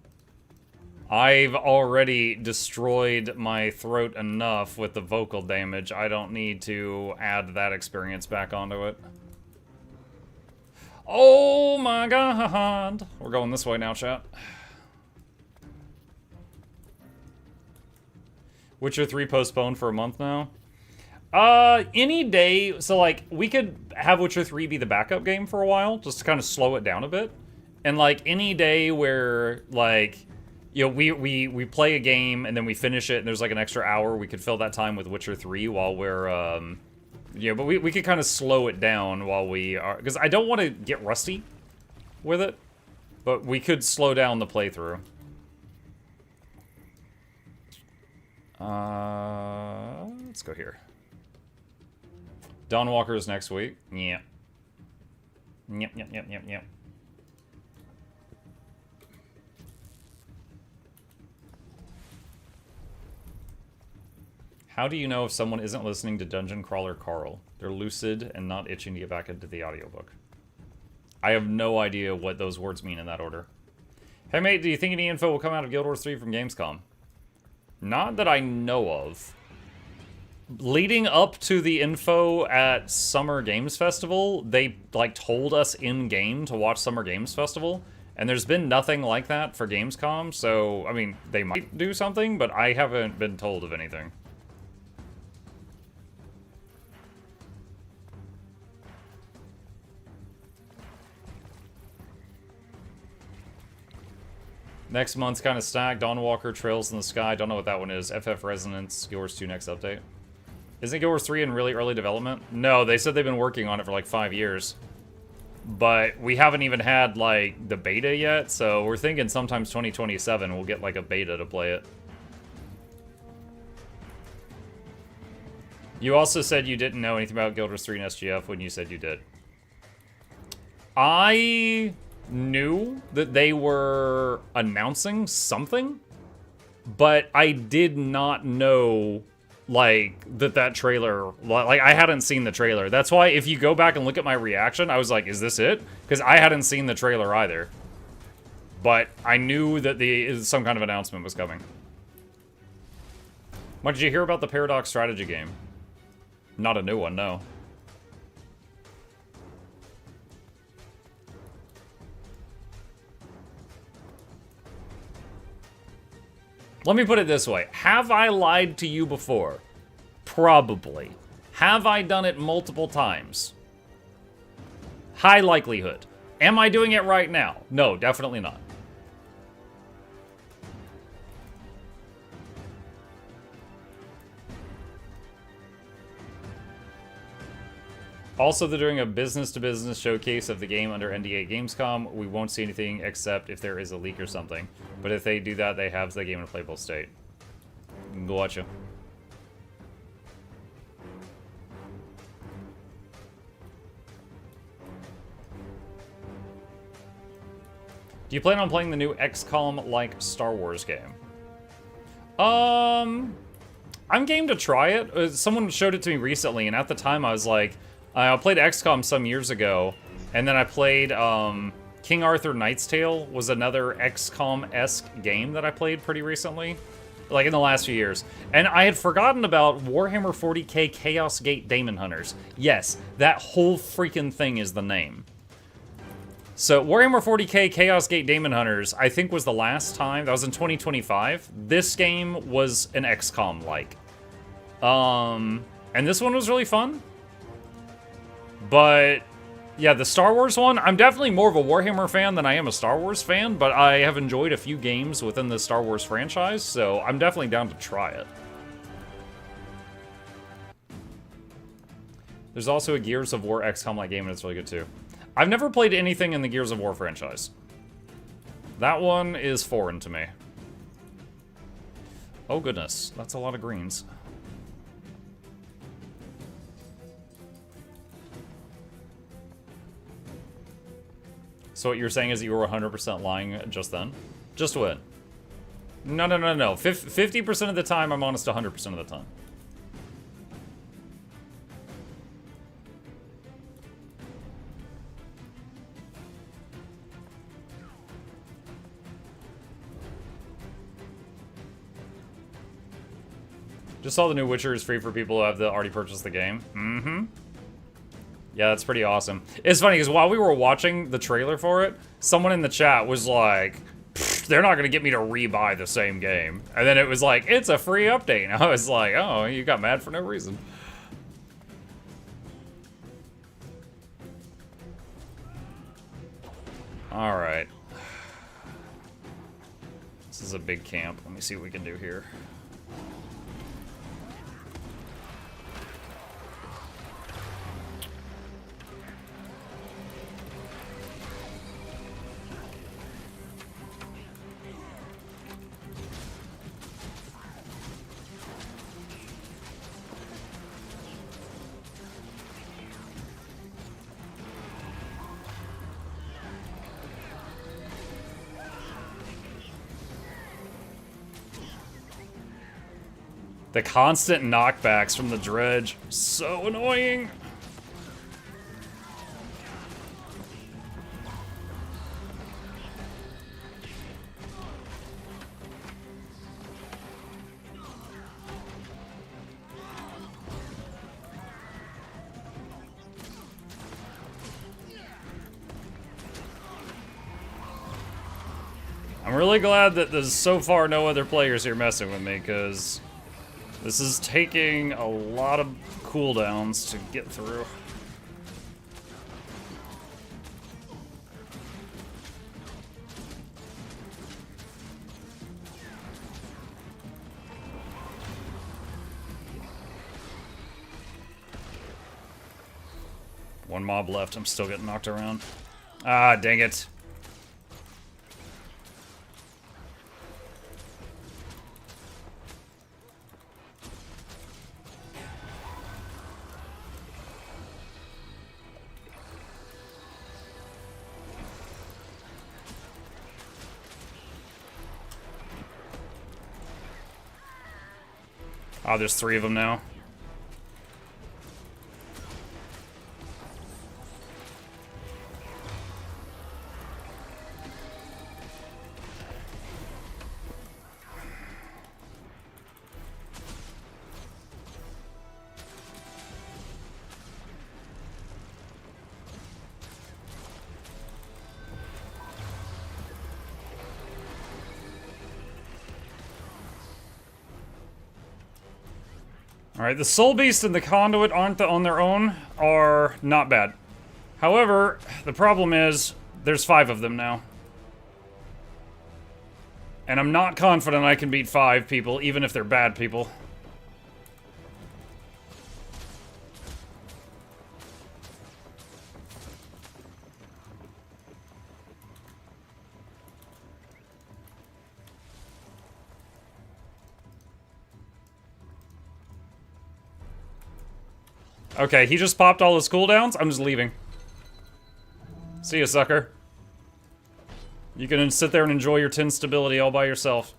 I've already destroyed my throat enough with the vocal damage. I don't need to add that experience back onto it. Oh my god. We're going this way now, chat. Witcher 3 postponed for a month now? Any day. So, like, we could have Witcher 3 be the backup game for a while, just to kind of slow it down a bit. And, like, any day where, like, you know, we play a game and then we finish it and there's, like, an extra hour, we could fill that time with Witcher 3 while we're, yeah, but we could kind of slow it down while we are... Because I don't want to get rusty with it, but we could slow down the playthrough. Let's go here. Dawn Walker's next week. Yeah. Yep. How do you know if someone isn't listening to Dungeon Crawler Carl? They're lucid and not itching to get back into the audiobook. I have no idea what those words mean in that order. Hey mate, do you think any info will come out of Guild Wars 3 from Gamescom? Not that I know of. Leading up to the info at Summer Games Festival, they, like, told us in-game to watch Summer Games Festival, and there's been nothing like that for Gamescom, so, I mean, they might do something, but I haven't been told of anything. Next month's kind of stacked. Dawnwalker, Trails in the Sky. Don't know what that one is. FF Resonance, Guild Wars 2 next update. Isn't Guild Wars 3 in really early development? No, they said they've been working on it for like 5 years. But we haven't even had, like, the beta yet, so we're thinking sometimes 2027 we'll get, like, a beta to play it. You also said you didn't know anything about Guild Wars 3 and SGF when you said you did. I knew that they were announcing something, but I did not know, like, that trailer, like, I hadn't seen the trailer. That's why if you go back and look at my reaction, I was like, is this it? Because I hadn't seen the trailer either. But I knew that some kind of announcement was coming. What, did you hear about the Paradox strategy game? Not a new one, no. Let me put it this way. Have I lied to you before? Probably. Have I done it multiple times? High likelihood. Am I doing it right now? No, definitely not. Also, they're doing a business-to-business showcase of the game under NDA Gamescom. We won't see anything except if there is a leak or something. But if they do that, they have the game in a playable state. Gotcha. Do you plan on playing the new XCOM-like Star Wars game? I'm game to try it. Someone showed it to me recently, and at the time I was like, I played XCOM some years ago, and then I played King Arthur Knight's Tale was another XCOM-esque game that I played pretty recently, like in the last few years. And I had forgotten about Warhammer 40k Chaos Gate Daemon Hunters. Yes, that whole freaking thing is the name. So Warhammer 40k Chaos Gate Daemon Hunters, I think, was the last time. That was in 2025. This game was an XCOM-like. And this one was really fun. But, yeah, the Star Wars one, I'm definitely more of a Warhammer fan than I am a Star Wars fan, but I have enjoyed a few games within the Star Wars franchise, so I'm definitely down to try it. There's also a Gears of War XCOM-like game, and it's really good too. I've never played anything in the Gears of War franchise. That one is foreign to me. Oh goodness, that's a lot of greens. So what you're saying is that you were 100% lying just then? Just when? No. 50% of the time, I'm honest 100% of the time. Just saw the new Witcher is free for people who have already purchased the game. Mm-hmm. Yeah, that's pretty awesome. It's funny, because while we were watching the trailer for it, someone in the chat was like, they're not going to get me to rebuy the same game. And then it was like, it's a free update. And I was like, oh, you got mad for no reason. Alright. This is a big camp. Let me see what we can do here. The constant knockbacks from the dredge, so annoying. I'm really glad that there's so far no other players here messing with me, because this is taking a lot of cooldowns to get through. One mob left, I'm still getting knocked around. Ah, dang it. Oh, there's 3 of them now. Alright, the Soul Beast and the Conduit on their own are not bad. However, the problem is, there's 5 of them now. And I'm not confident I can beat 5 people, even if they're bad people. Okay, he just popped all his cooldowns. I'm just leaving. See ya, sucker. You can sit there and enjoy your 10 stability all by yourself.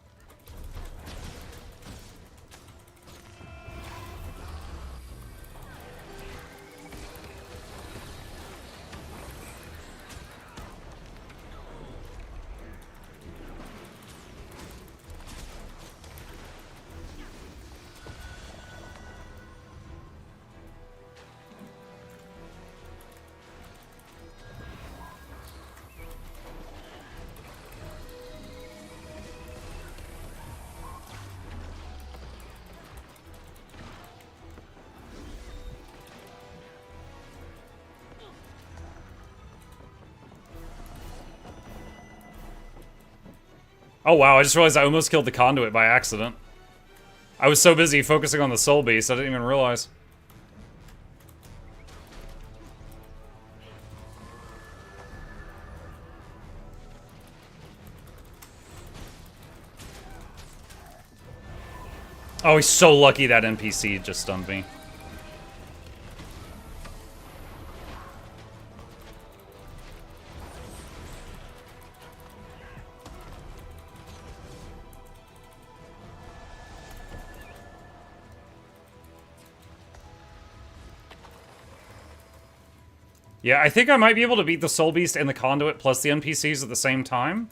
Oh wow, I just realized I almost killed the Conduit by accident. I was so busy focusing on the Soul Beast, I didn't even realize. Oh, he's so lucky that NPC just stunned me. Yeah, I think I might be able to beat the Soul Beast and the Conduit plus the NPCs at the same time.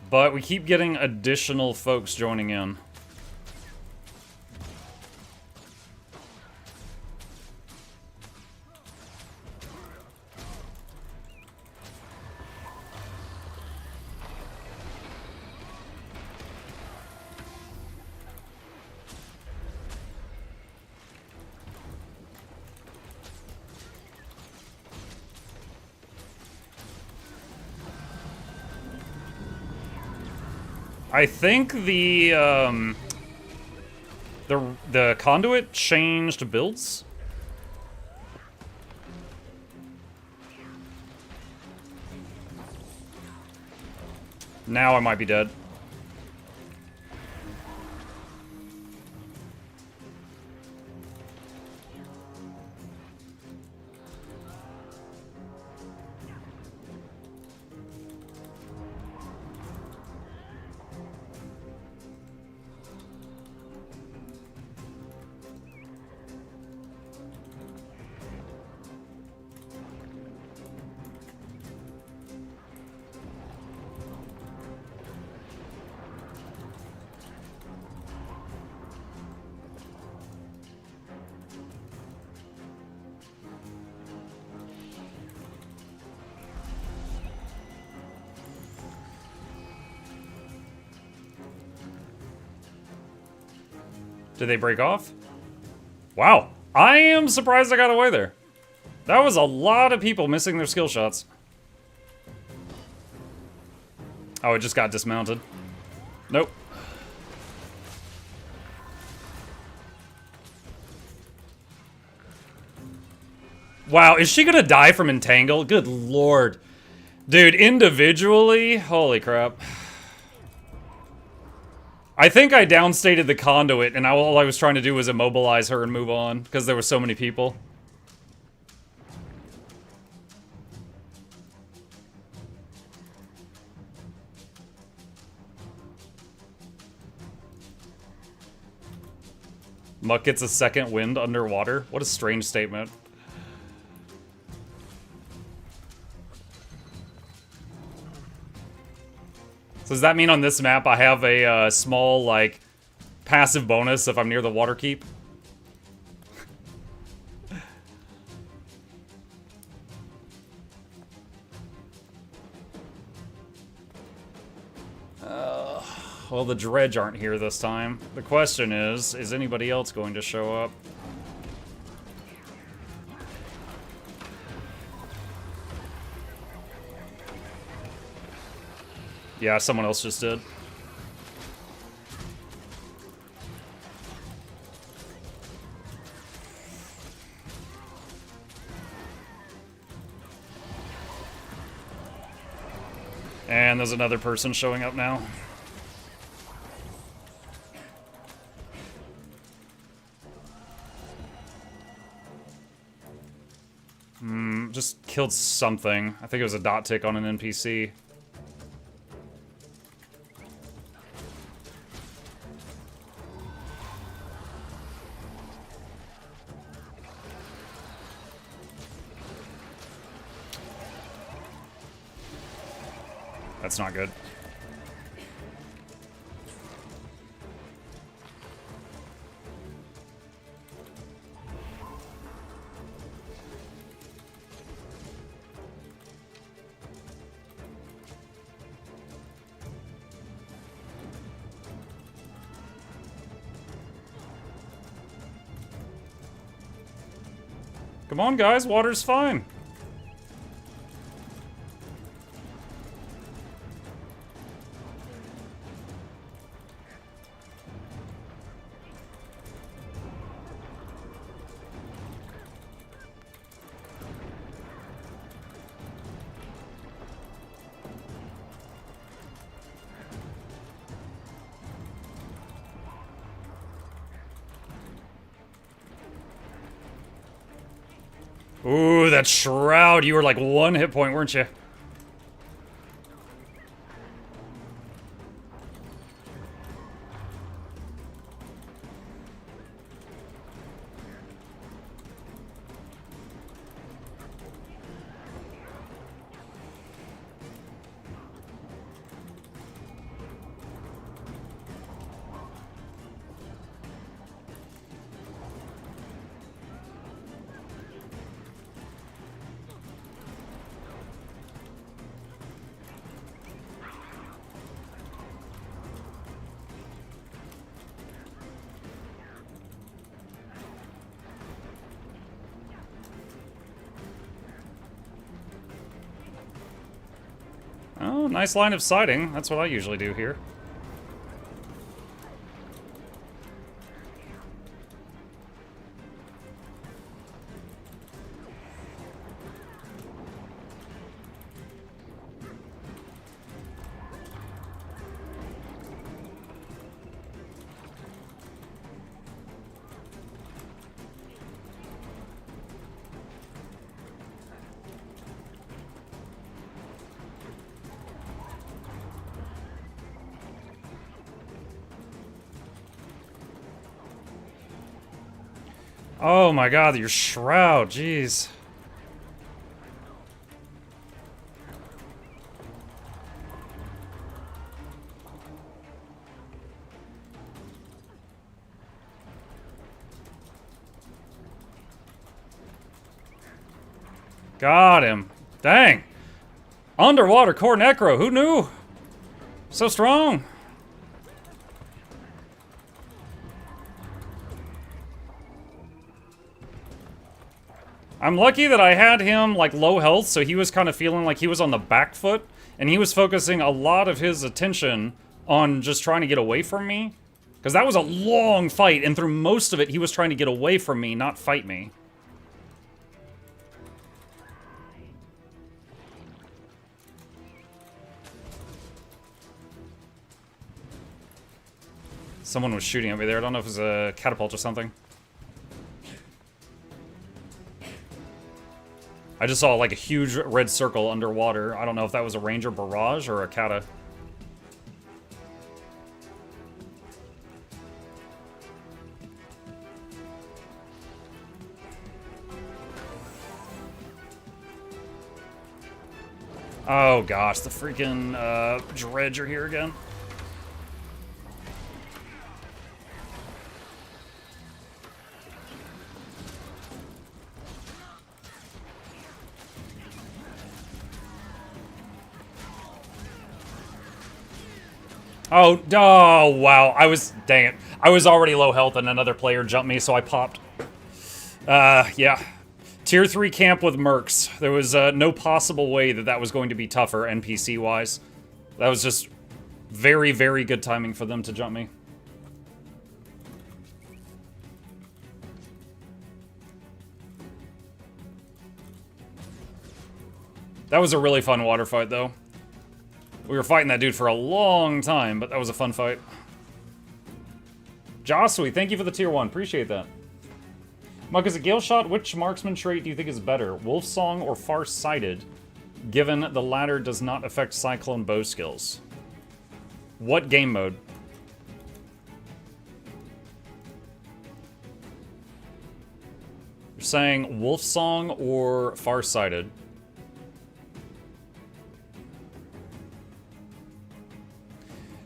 But we keep getting additional folks joining in. I think the conduit changed builds. Now I might be dead. Did they break off? Wow. I am surprised I got away there. That was a lot of people missing their skill shots. Oh, it just got dismounted. Nope. Wow, is she gonna die from Entangle? Good lord. Dude, individually? Holy crap. I think I downstated the conduit, and all I was trying to do was immobilize her and move on, because there were so many people. Muck gets a second wind underwater? What a strange statement. So does that mean on this map I have a small, like, passive bonus if I'm near the water keep? Well, the dredge aren't here this time. The question is anybody else going to show up? Yeah, someone else just did. And there's another person showing up now. Just killed something. I think it was a dot tick on an NPC. That's not good. Come on, guys, water's fine. Ooh, that shroud. You were like 1 hit point, weren't you? Oh, nice line of sighting. That's what I usually do here. Oh my god, your shroud, jeez. Got him. Dang. Underwater core necro, who knew? So strong. I'm lucky that I had him like low health, so he was kind of feeling like he was on the back foot, and he was focusing a lot of his attention on just trying to get away from me. Because that was a long fight, and through most of it, he was trying to get away from me, not fight me. Someone was shooting at me there. I don't know if it was a catapult or something. I just saw like a huge red circle underwater. I don't know if that was a ranger barrage or a cata. Oh gosh, the freaking dredge are here again. Oh, wow. Dang it. I was already low health and another player jumped me, so I popped. Yeah. Tier 3 camp with mercs. There was no possible way that that was going to be tougher NPC-wise. That was just very, very good timing for them to jump me. That was a really fun water fight, though. We were fighting that dude for a long time, but that was a fun fight. Josui, thank you for the tier 1. Appreciate that. Muck, is a Gale Shot, which marksman trait do you think is better? Wolf Song or Far-Sighted, given the latter does not affect Cyclone bow skills? What game mode? You're saying Wolf Song or Far-Sighted?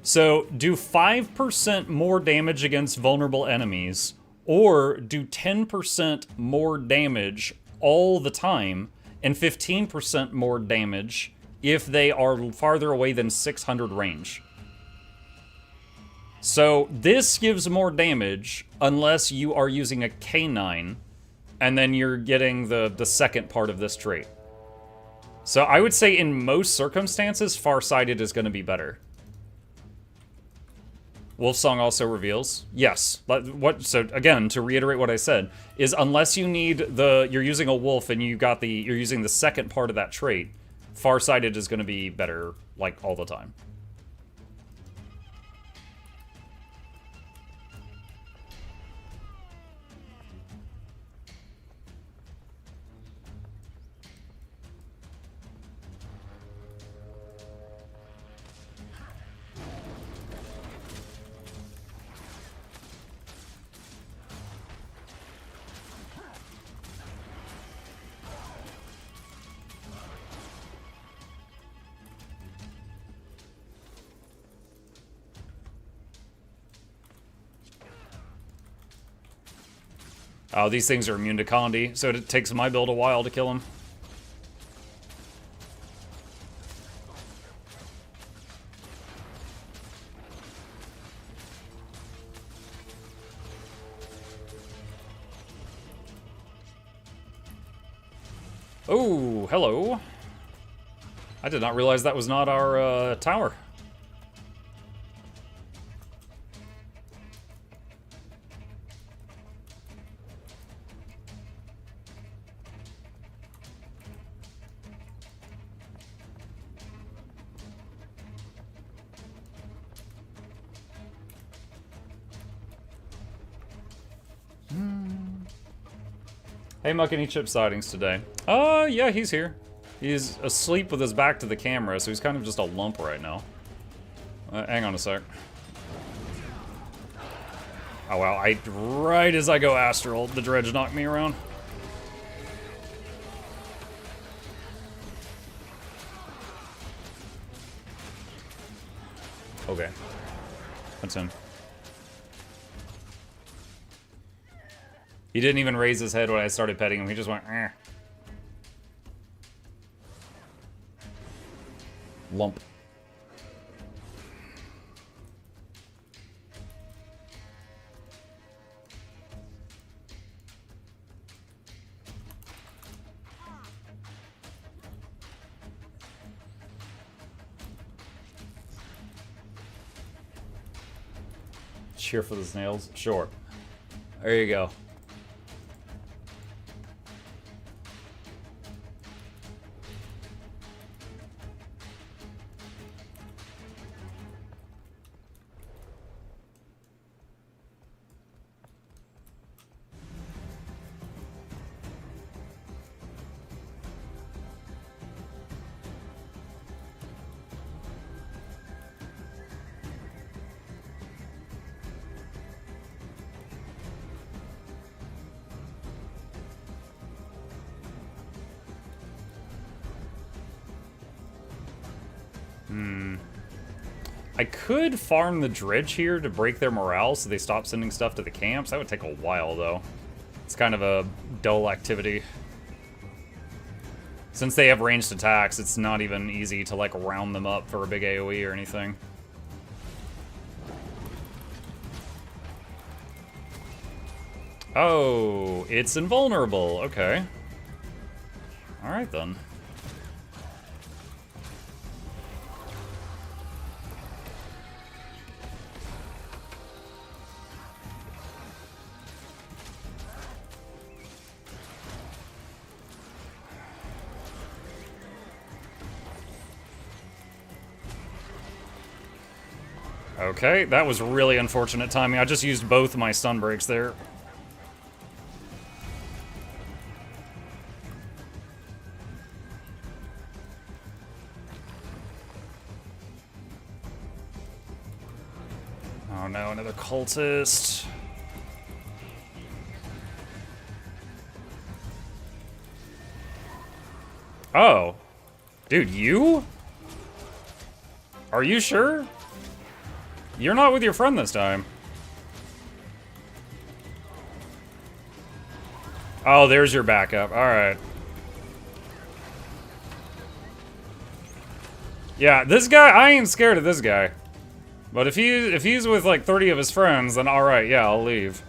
So, do 5% more damage against vulnerable enemies, or do 10% more damage all the time, and 15% more damage if they are farther away than 600 range. So, this gives more damage unless you are using a K9, and then you're getting the second part of this trait. So, I would say in most circumstances, Far-Sighted is going to be better. Wolfsong also reveals, yes. So again, to reiterate what I said, is unless you need you're using a wolf and you're using the second part of that trait, Far-Sighted is going to be better, like, all the time. Oh, these things are immune to Condi, so it takes my build a while to kill them. Oh, hello. I did not realize that was not our tower. Hey, Muck, any chip sightings today? Yeah, he's here. He's asleep with his back to the camera, so he's kind of just a lump right now. Hang on a sec. Oh wow, right as I go astral, the dredge knocked me around. Okay. That's him. He didn't even raise his head when I started petting him. He just went, eh. Lump. Cheer for the snails? Sure. There you go. I could farm the dredge here to break their morale so they stop sending stuff to the camps. That would take a while, though. It's kind of a dull activity. Since they have ranged attacks, it's not even easy to, like, round them up for a big AoE or anything. Oh, it's invulnerable. Okay. Alright, then. Okay, that was really unfortunate timing. I just used both my stun breaks there. Oh no, another cultist. Oh. Dude, you? Are you sure? You're not with your friend this time. Oh, there's your backup. Alright. Yeah, this guy, I ain't scared of this guy. But if he's with like 30 of his friends, then alright, yeah, I'll leave.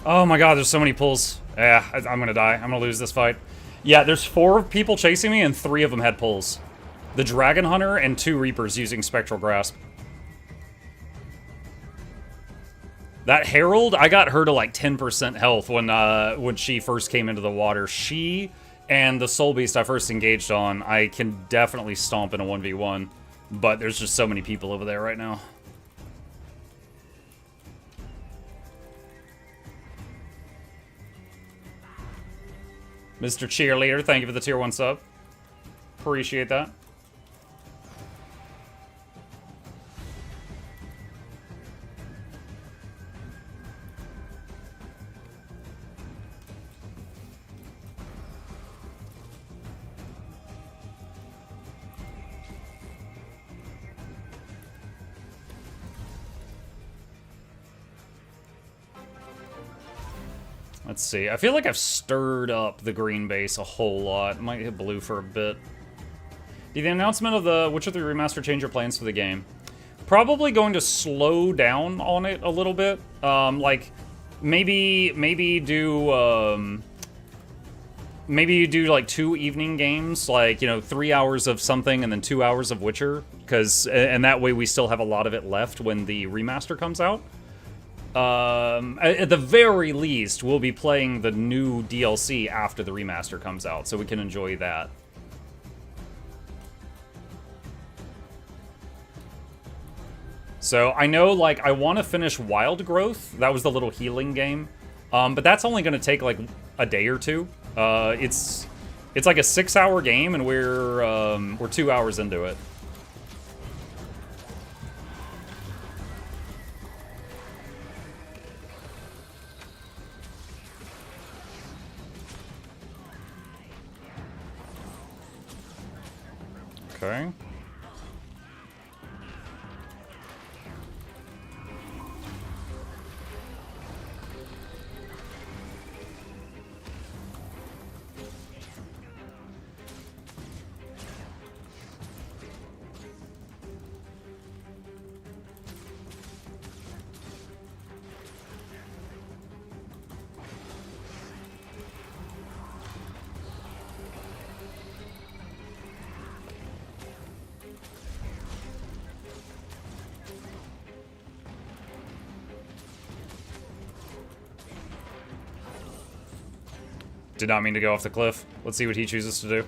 Oh my god, there's so many pulls. Yeah, I'm gonna die. I'm gonna lose this fight. Yeah, there's 4 people chasing me and 3 of them had pulls. The Dragon Hunter and 2 Reapers using Spectral Grasp. That Herald, I got her to like 10% health when she first came into the water. She and the Soul Beast I first engaged on, I can definitely stomp in a 1v1. But there's just so many people over there right now. Mr. Cheerleader, thank you for the tier 1 sub. Appreciate that. Let's see. I feel like I've stirred up the green base a whole lot. Might hit blue for a bit. Did the announcement of the Witcher 3 Remaster change your plans for the game? Probably going to slow down on it a little bit. Like, maybe do maybe you do like 2 evening games, like, you know, 3 hours of something and then 2 hours of Witcher, and that way we still have a lot of it left when the remaster comes out. At the very least, we'll be playing the new DLC after the remaster comes out, so we can enjoy that. So I know, like, I want to finish Wild Growth. That was the little healing game, but that's only going to take like a day or two. It's like a 6-hour game, and we're 2 hours into it. Okay. Did not mean to go off the cliff. Let's see what he chooses to do.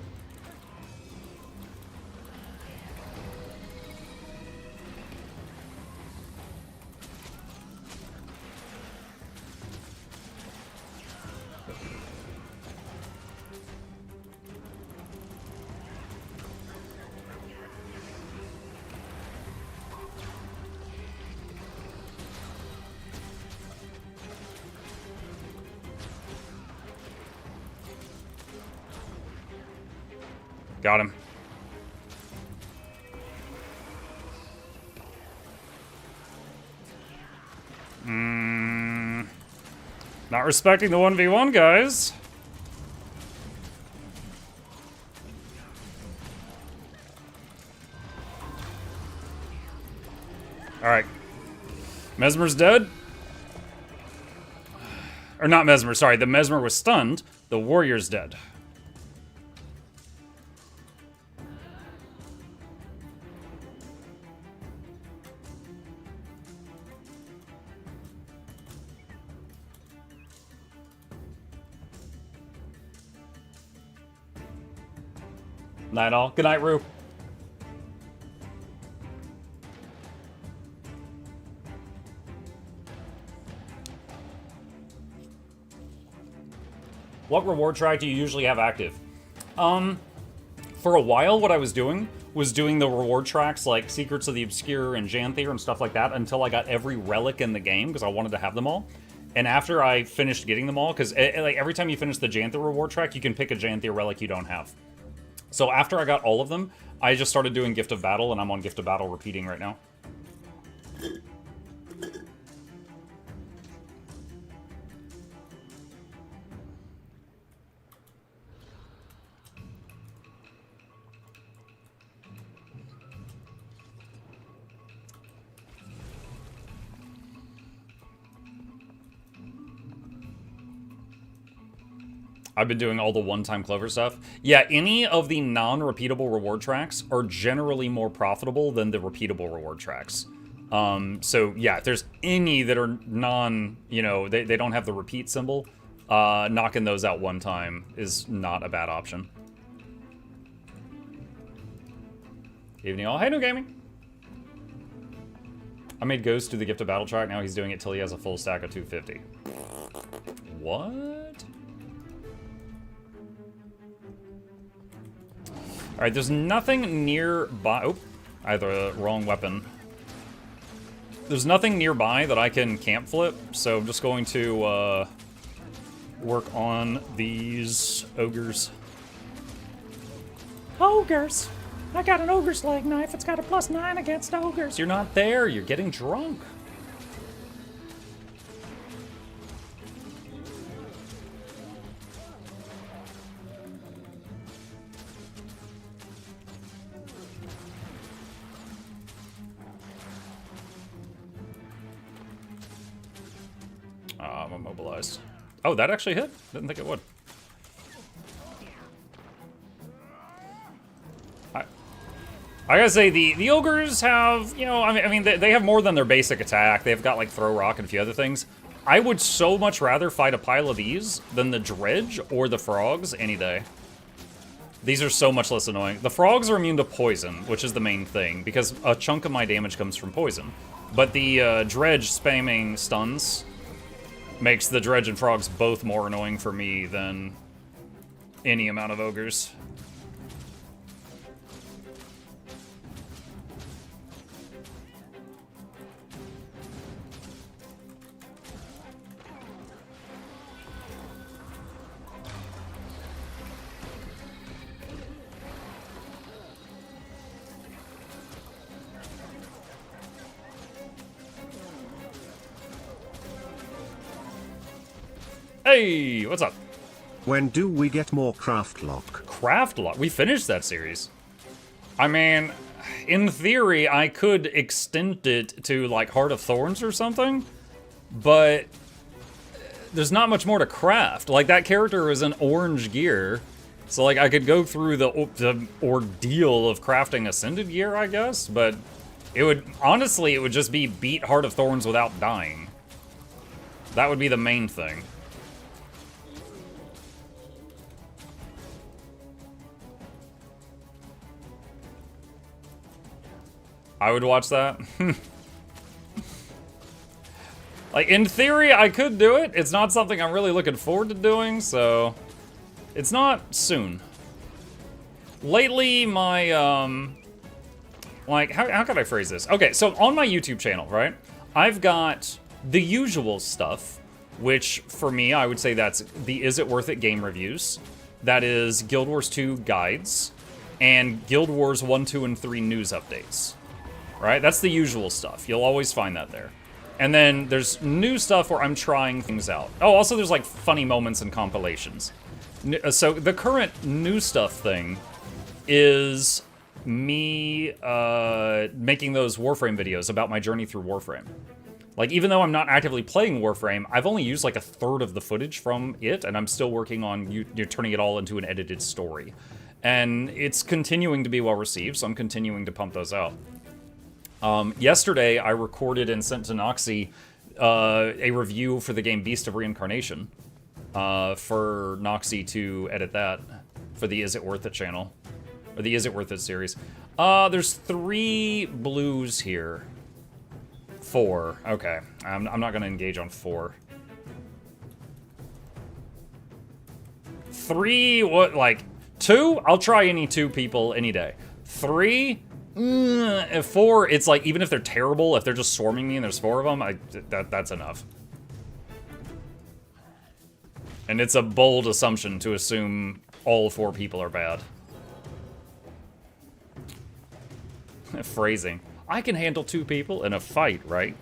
Got him. Not respecting the 1v1, guys. Alright. Mesmer's dead. Or not Mesmer, sorry. The Mesmer was stunned. The warrior's dead. Night all. Good night, Rue. What reward track do you usually have active? For a while, what I was doing the reward tracks like Secrets of the Obscure and Xanthier and stuff like that until I got every relic in the game because I wanted to have them all. And after I finished getting them all, because like every time you finish the Xanthier reward track, you can pick a Xanthier relic you don't have. So after I got all of them, I just started doing Gift of Battle, and I'm on Gift of Battle repeating right now. I've been doing all the one-time Clover stuff. Yeah, any of the non-repeatable reward tracks are generally more profitable than the repeatable reward tracks. So yeah, if there's any that are non, you know, they don't have the repeat symbol, knocking those out one time is not a bad option. Evening all. Hey, no gaming. I made Ghost do the Gift of Battle track. Now he's doing it till he has a full stack of 250. What? Alright, there's nothing nearby. Oh, I had the wrong weapon. There's nothing nearby that I can camp flip, so I'm just going to work on these ogres. Ogres! I got an ogre's leg knife. It's got a +9 against ogres. You're not there. You're getting drunk. I'm immobilized. Oh, that actually hit? Didn't think it would. I gotta say, the ogres have, you know, I mean, they have more than their basic attack. They've got, like, throw rock and a few other things. I would so much rather fight a pile of these than the dredge or the frogs any day. These are so much less annoying. The frogs are immune to poison, which is the main thing, because a chunk of my damage comes from poison. But the dredge spamming stuns makes the dredge and frogs both more annoying for me than any amount of ogres. Hey, what's up? When do we get more Craft Lock? Craft Lock? We finished that series. I mean, in theory, I could extend it to, like, Heart of Thorns or something, but there's not much more to craft. Like, that character is in orange gear, so, like, I could go through the ordeal of crafting Ascended gear, I guess, but it would, honestly, it would just be beat Heart of Thorns without dying. That would be the main thing. I would watch that. Like, in theory, I could do it. It's not something I'm really looking forward to doing, so... It's not soon. Lately, my, like, how can I phrase this? Okay, so on my YouTube channel, right? I've got the usual stuff, which, for me, I would say that's the Is It Worth It game reviews. That is Guild Wars 2 guides, and Guild Wars 1, 2, and 3 news updates. Right? That's the usual stuff. You'll always find that there. And then there's new stuff where I'm trying things out. Oh, also there's like funny moments and compilations. So the current new stuff thing is me making those Warframe videos about my journey through Warframe. Like, even though I'm not actively playing Warframe, I've only used like a third of the footage from it, and I'm still working on you're turning it all into an edited story. And it's continuing to be well received, so I'm continuing to pump those out. Yesterday, I recorded and sent to Noxxi a review for the game Beast of Reincarnation for Noxxi to edit that for the Is It Worth It channel, or the Is It Worth It series. There's 3 blues here. 4. Okay, I'm not going to engage on 4. 3, what, like, 2? I'll try any 2 people any day. 3? 4, it's like, even if they're terrible, if they're just swarming me and there's 4 of them, that's enough. And it's a bold assumption to assume all 4 people are bad. Phrasing. I can handle 2 people in a fight, right?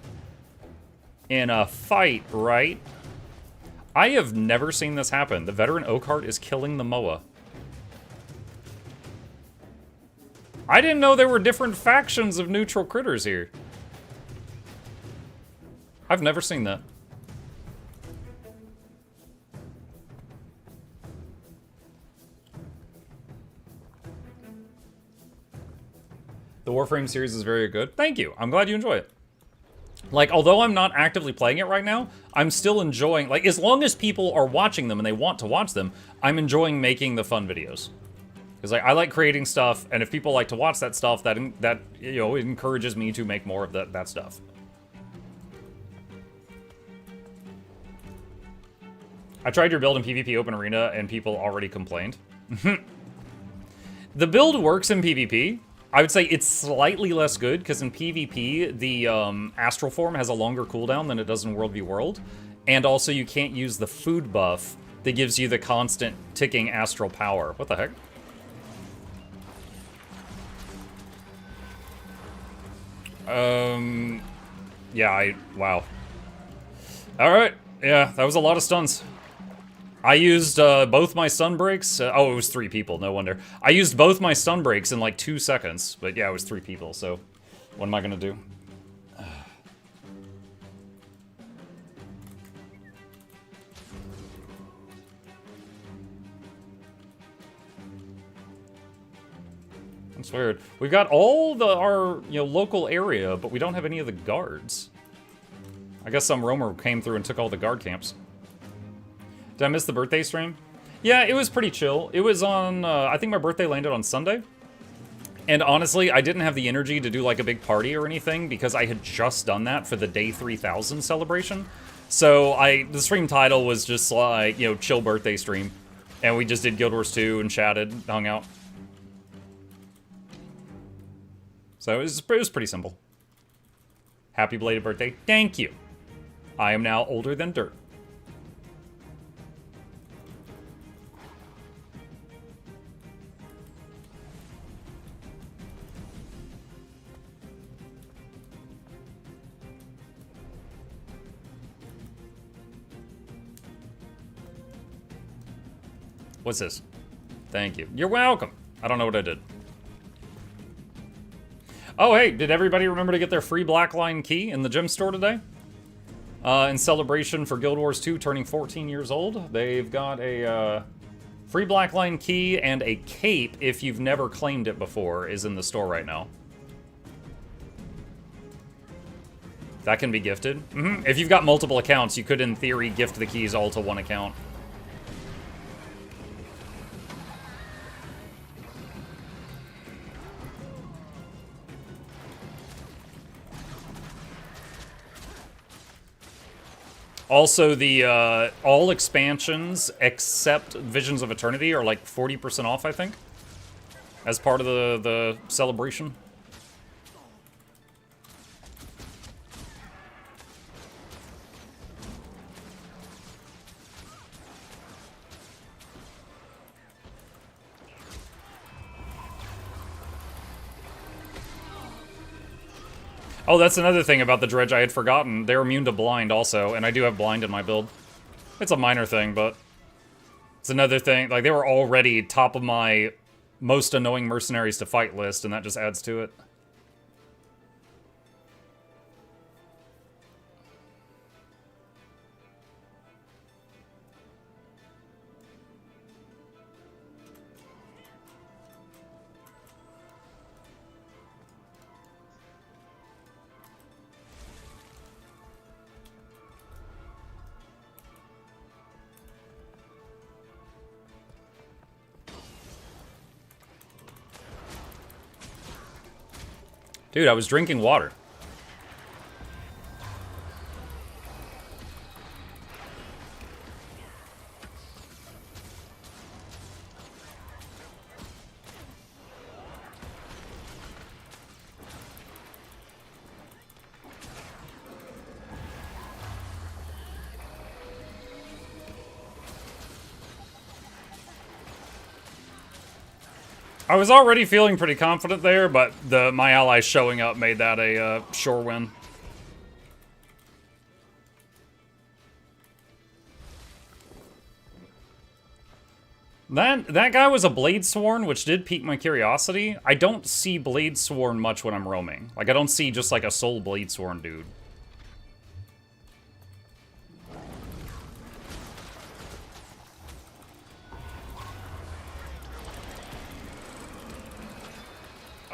In a fight, right? I have never seen this happen. The veteran Oakheart is killing the Moa. I didn't know there were different factions of neutral critters here. I've never seen that. The Warframe series is very good. Thank you. I'm glad you enjoy it. Like, although I'm not actively playing it right now, I'm still enjoying, like, as long as people are watching them and they want to watch them, I'm enjoying making the fun videos. Because I like creating stuff, and if people like to watch that stuff, that you know, it encourages me to make more of that stuff. I tried your build in PvP Open Arena, and people already complained. The build works in PvP. I would say it's slightly less good, because in PvP, the Astral Form has a longer cooldown than it does in World v World. And also, you can't use the food buff that gives you the constant ticking astral power. What the heck? Yeah, wow. Alright, yeah, that was a lot of stuns. I used both my stun breaks. Oh, it was 3 people, no wonder. I used both my stun breaks in like 2 seconds, but yeah, it was 3 people, so what am I gonna do? It's weird. We've got all our local area, but we don't have any of the guards. I guess some roamer came through and took all the guard camps. Did I miss the birthday stream? Yeah, it was pretty chill. It was on, I think my birthday landed on Sunday. And honestly, I didn't have the energy to do like a big party or anything because I had just done that for the day 3000 celebration. So the stream title was just like, chill birthday stream. And we just did Guild Wars 2 and chatted, hung out. So it was pretty simple. Happy belated birthday. Thank you. I am now older than dirt. What's this? Thank you. You're welcome. I don't know what I did. Oh, hey, did everybody remember to get their free Blackline key in the gem store today? In celebration for Guild Wars 2 turning 14 years old, they've got a free Blackline key and a cape, if you've never claimed it before, is in the store right now. That can be gifted. If you've got multiple accounts, you could, in theory, gift the keys all to one account. Also, the all expansions except Visions of Eternity are like 40% off, I think, as part of the celebration. Oh, that's another thing about the Dredge I had forgotten. They're immune to blind also, and I do have blind in my build. It's a minor thing, but it's another thing. Like, they were already top of my most annoying mercenaries to fight list, and that just adds to it. Dude, I was drinking water. I was already feeling pretty confident there, but my allies showing up made that a sure win. That guy was a Bladesworn, which did pique my curiosity. I don't see Bladesworn much when I'm roaming. Like, I don't see just like a soul Bladesworn dude.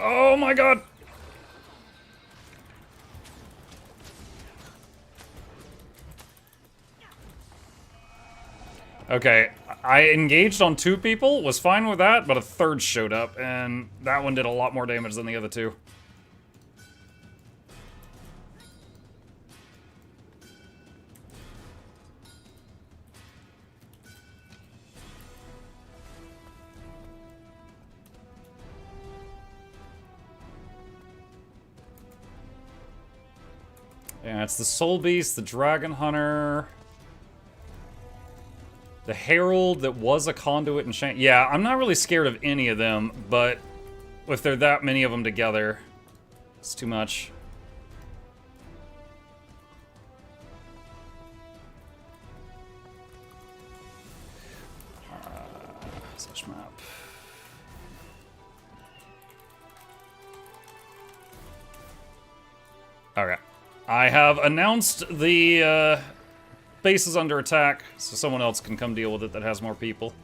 Oh my god! Okay, I engaged on 2 people, was fine with that, but a third showed up, and that one did a lot more damage than the other 2. Yeah, it's the Soul Beast, the Dragon Hunter, the Herald that was a Conduit and Shank. Yeah, I'm not really scared of any of them, but if there are that many of them together, it's too much. Such map. Okay. I have announced the base is under attack, so someone else can come deal with it that has more people.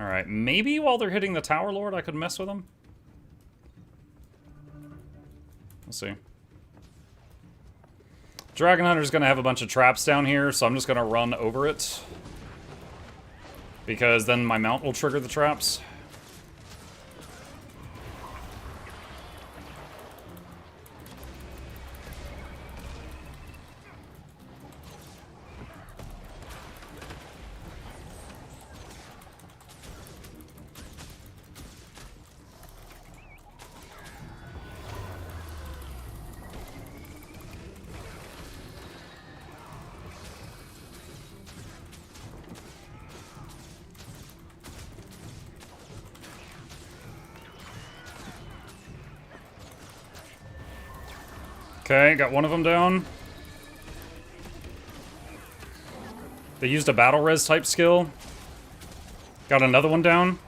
Alright, maybe while they're hitting the Tower Lord, I could mess with them? We'll see. Dragon Hunter's gonna have a bunch of traps down here, so I'm just gonna run over it. Because then my mount will trigger the traps. Okay, got one of them down. They used a battle res type skill. Got another one down.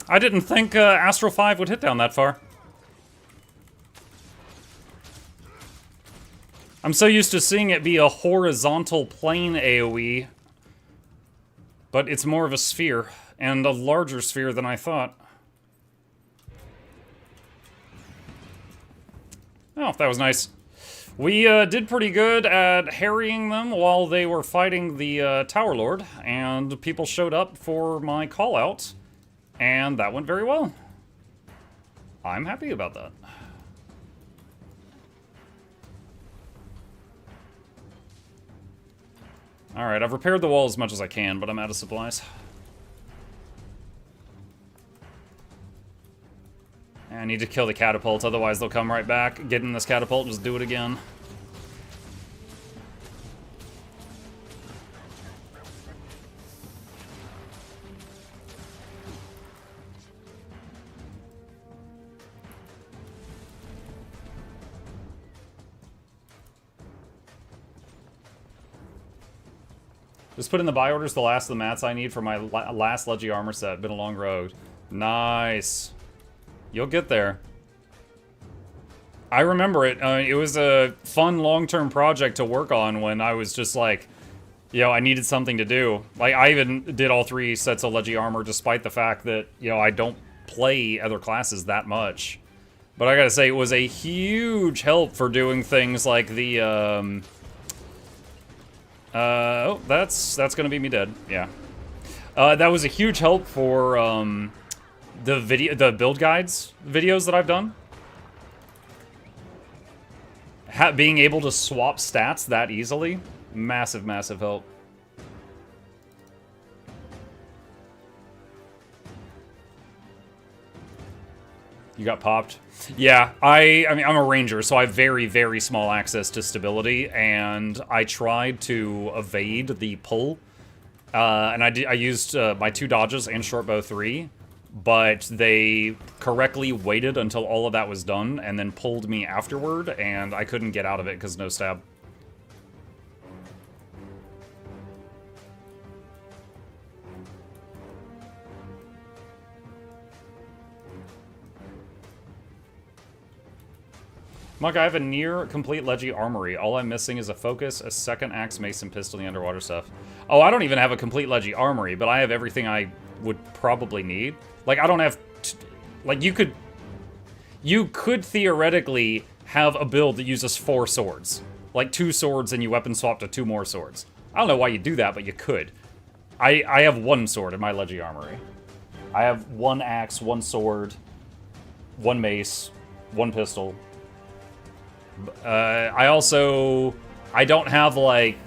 I didn't think Astral 5 would hit down that far. I'm so used to seeing it be a horizontal plane AoE, but it's more of a sphere, and a larger sphere than I thought. Oh, that was nice. We did pretty good at harrying them while they were fighting the Tower Lord, and people showed up for my call-out, and that went very well. I'm happy about that. Alright, I've repaired the wall as much as I can, but I'm out of supplies. I need to kill the catapult, otherwise they'll come right back, get in this catapult, and just do it again. Just put in the buy orders the last of the mats I need for my last Leggy armor set. Been a long road. Nice. You'll get there. I remember it. It was a fun long-term project to work on when I was just like, you know, I needed something to do. Like, I even did all 3 sets of Leggy armor despite the fact that, you know, I don't play other classes that much. But I gotta say, it was a huge help for doing things like the, oh, that's gonna be me dead. Yeah. That was a huge help for, the build guides videos that I've done. Being able to swap stats that easily, massive, massive help. You got popped? Yeah, I mean, I'm a ranger, so I have very, very small access to stability, and I tried to evade the pull. And I used my 2 dodges and shortbow 3, but they correctly waited until all of that was done, and then pulled me afterward, and I couldn't get out of it because no stab. Monk, I have a near complete Leggy armory. All I'm missing is a focus, a second axe, mace, and pistol, and the underwater stuff. Oh, I don't even have a complete Leggy armory, but I have everything I would probably need. Like, I don't have... like, you could theoretically have a build that uses 4 swords. Like, 2 swords and you weapon swap to 2 more swords. I don't know why you do that, but you could. I have 1 sword in my Leggy armory. I have 1 axe, 1 sword, 1 mace, 1 pistol. I don't have, like,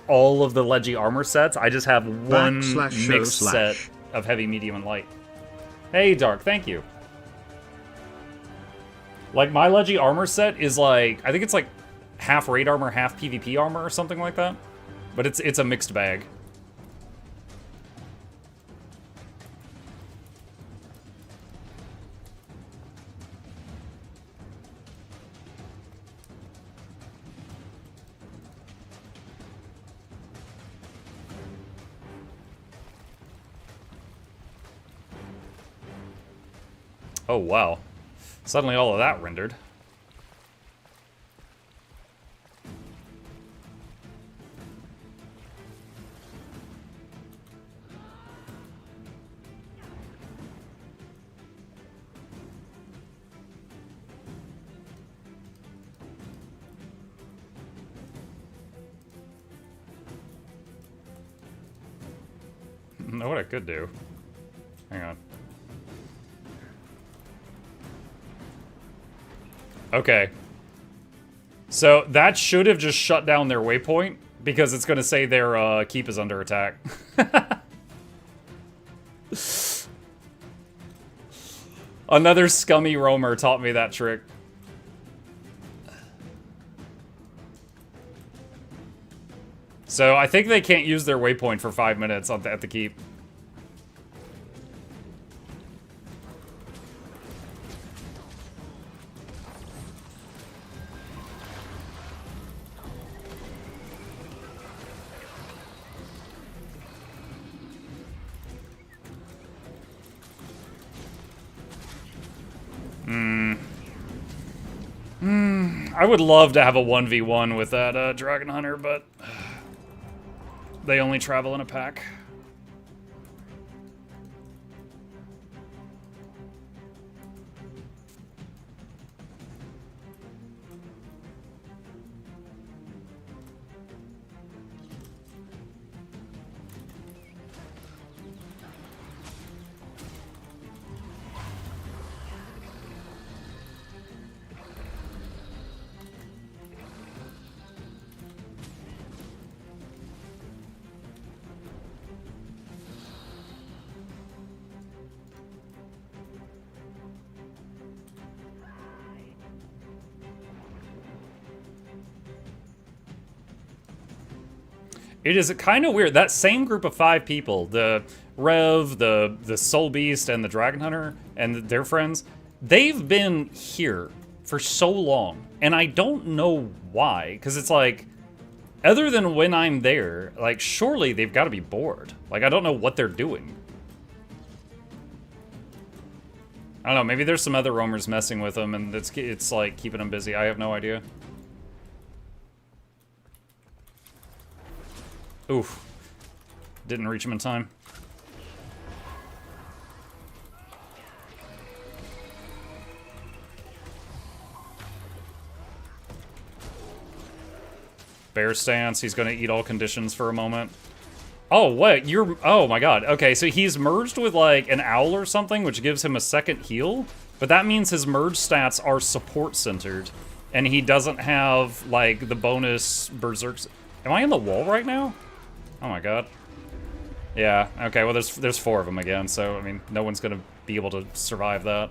all of the Leggy armor sets. I just have 1 mixed set of heavy, medium, and light. Hey, Dark, thank you. Like, my Leggy armor set is, like, I think it's, like, half raid armor, half PvP armor, or something like that. But it's a mixed bag. Oh, wow. Suddenly all of that rendered. Know what I could do? Hang on. Okay. So that should have just shut down their waypoint because it's going to say their keep is under attack. Another scummy roamer taught me that trick. So I think they can't use their waypoint for 5 minutes at the keep. I would love to have a 1v1 with that Dragon Hunter, but they only travel in a pack. It is kind of weird. That same group of 5 people, the Rev, the Soul Beast, and the Dragon Hunter, and their friends, they've been here for so long. And I don't know why, because it's like, other than when I'm there, like, surely they've got to be bored. Like, I don't know what they're doing. I don't know, maybe there's some other roamers messing with them, and it's like, keeping them busy. I have no idea. Oof. Didn't reach him in time. Bear stance, he's gonna eat all conditions for a moment. Oh, what? Oh my god. Okay, so he's merged with like an owl or something, which gives him a second heal. But that means his merge stats are support centered. And he doesn't have like the bonus berserks. Am I in the wall right now? Oh my god. Yeah, okay, well there's 4 of them again, so I mean, no one's gonna be able to survive that.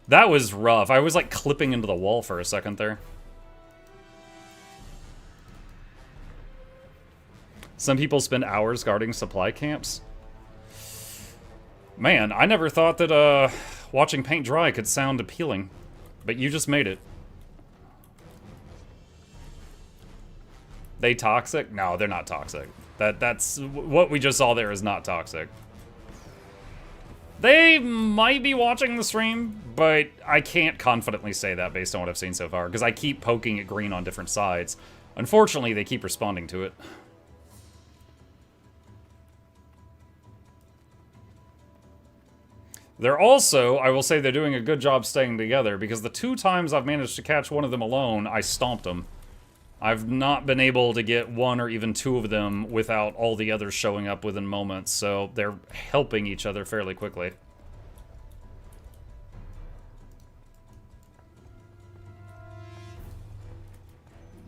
That was rough. I was like clipping into the wall for a second there. Some people spend hours guarding supply camps. Man, I never thought that watching paint dry could sound appealing, but you just made it. They toxic? No, they're not toxic. That's what we just saw there is not toxic. They might be watching the stream, but I can't confidently say that based on what I've seen so far, because I keep poking at green on different sides. Unfortunately, they keep responding to it. They're also, I will say they're doing a good job staying together, because the 2 times I've managed to catch one of them alone, I stomped them. I've not been able to get 1 or even 2 of them without all the others showing up within moments, so they're helping each other fairly quickly.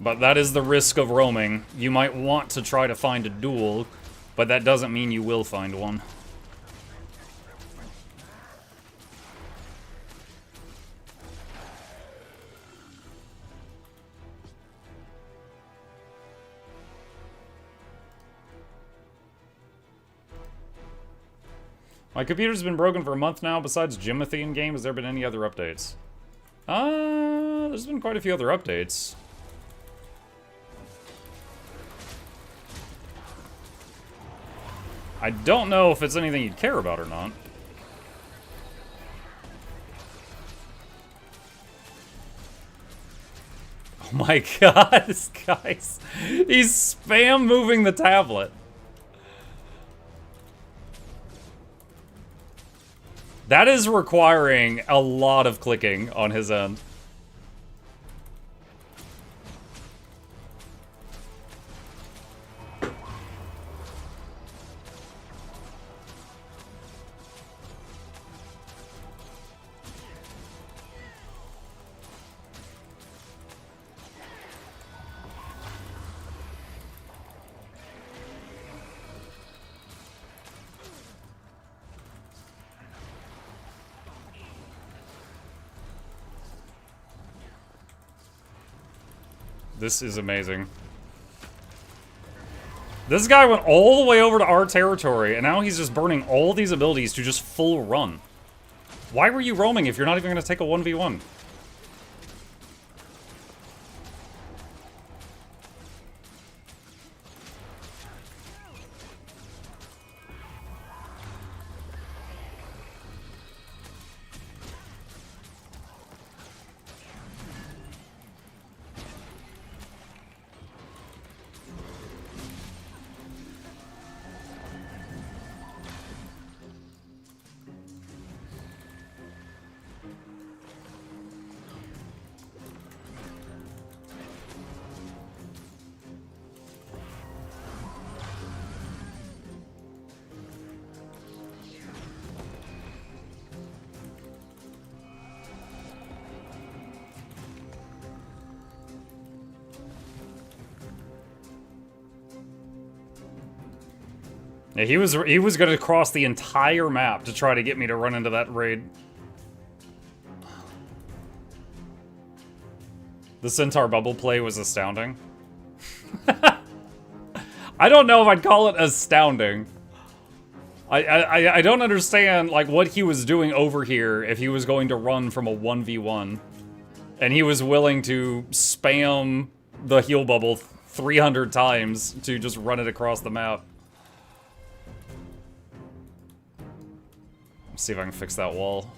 But that is the risk of roaming. You might want to try to find a duel, but that doesn't mean you will find one. My computer's been broken for a month now. Besides Jimothy in game, has there been any other updates? There's been quite a few other updates. I don't know if it's anything you'd care about or not. Oh my god, this guy's... He's spam moving the tablet. That is requiring a lot of clicking on his end. This is amazing. This guy went all the way over to our territory, and now he's just burning all these abilities to just full run. Why were you roaming if you're not even going to take a 1v1? Yeah, he was gonna cross the entire map to try to get me to run into that raid. The Centaur bubble play was astounding. I don't know if I'd call it astounding. I don't understand like what he was doing over here if he was going to run from a 1v1. And he was willing to spam the heal bubble 300 times to just run it across the map. Let's see if I can fix that wall.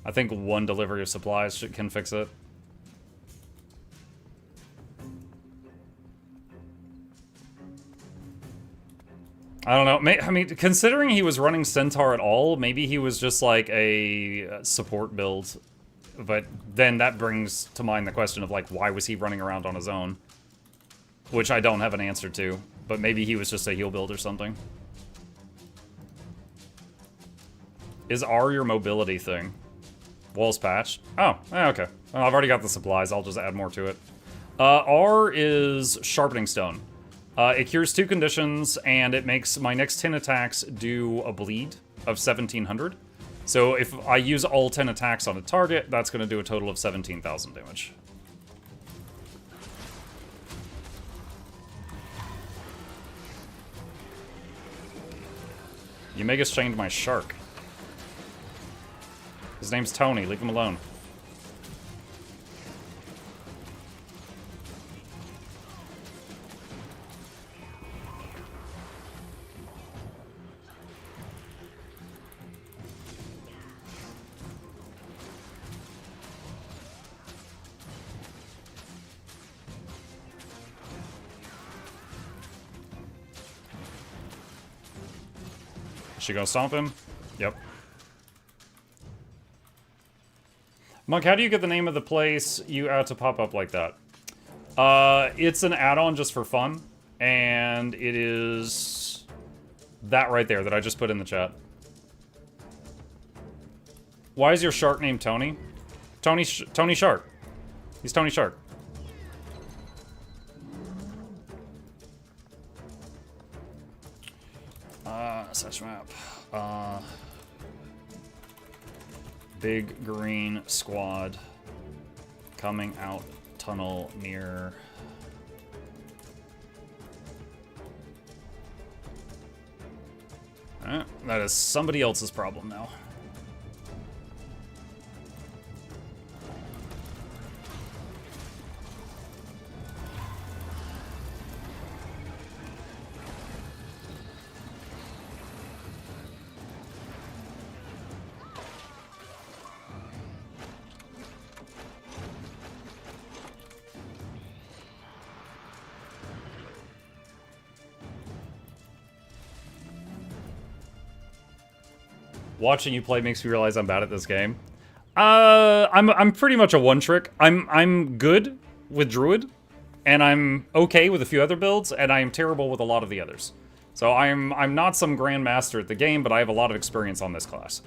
I think one delivery of supplies can fix it. I don't know. I mean, considering he was running Centaur at all, maybe he was just like a support build. But then that brings to mind the question of like, why was he running around on his own? Which I don't have an answer to. But maybe he was just a heal build or something. Is R your mobility thing? Walls patched? Oh, okay. Well, I've already got the supplies. I'll just add more to it. R is Sharpening Stone. It cures 2 conditions, and it makes my next 10 attacks do a bleed of 1,700. So if I use all 10 attacks on a target, that's going to do a total of 17,000 damage. You Megas chained my shark. His name's Tony, leave him alone. Is she gonna stomp him? Yep. Monk, how do you get the name of the place you add to pop up like that? It's an add-on just for fun, and it is that right there that I just put in the chat. Why is your shark named Tony? Tony Shark. He's Tony Shark. Such map. Big green squad coming out tunnel near. That is somebody else's problem now. Watching you play makes me realize I'm bad at this game. I'm pretty much a one-trick. I'm good with Druid, and I'm okay with a few other builds, and I am terrible with a lot of the others. So I'm not some grandmaster at the game, but I have a lot of experience on this class.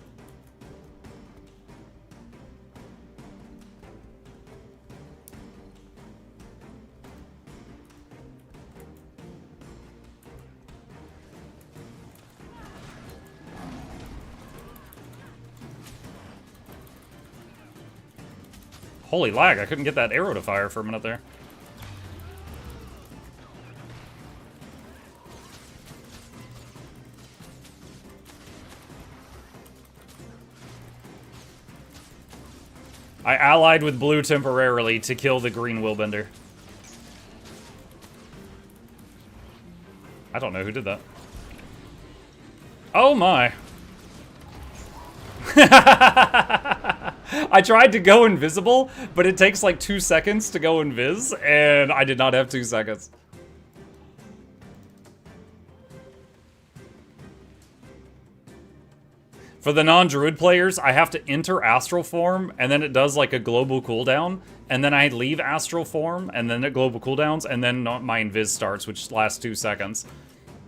Holy lag, I couldn't get that arrow to fire for a minute there. I allied with blue temporarily to kill the green willbender. I don't know who did that. Oh my. I tried to go invisible, but it takes like 2 seconds to go invis, and I did not have 2 seconds. For the non-druid players, I have to enter astral form, and then it does like a global cooldown, and then I leave astral form, and then it global cooldowns, and then my invis starts, which lasts 2 seconds.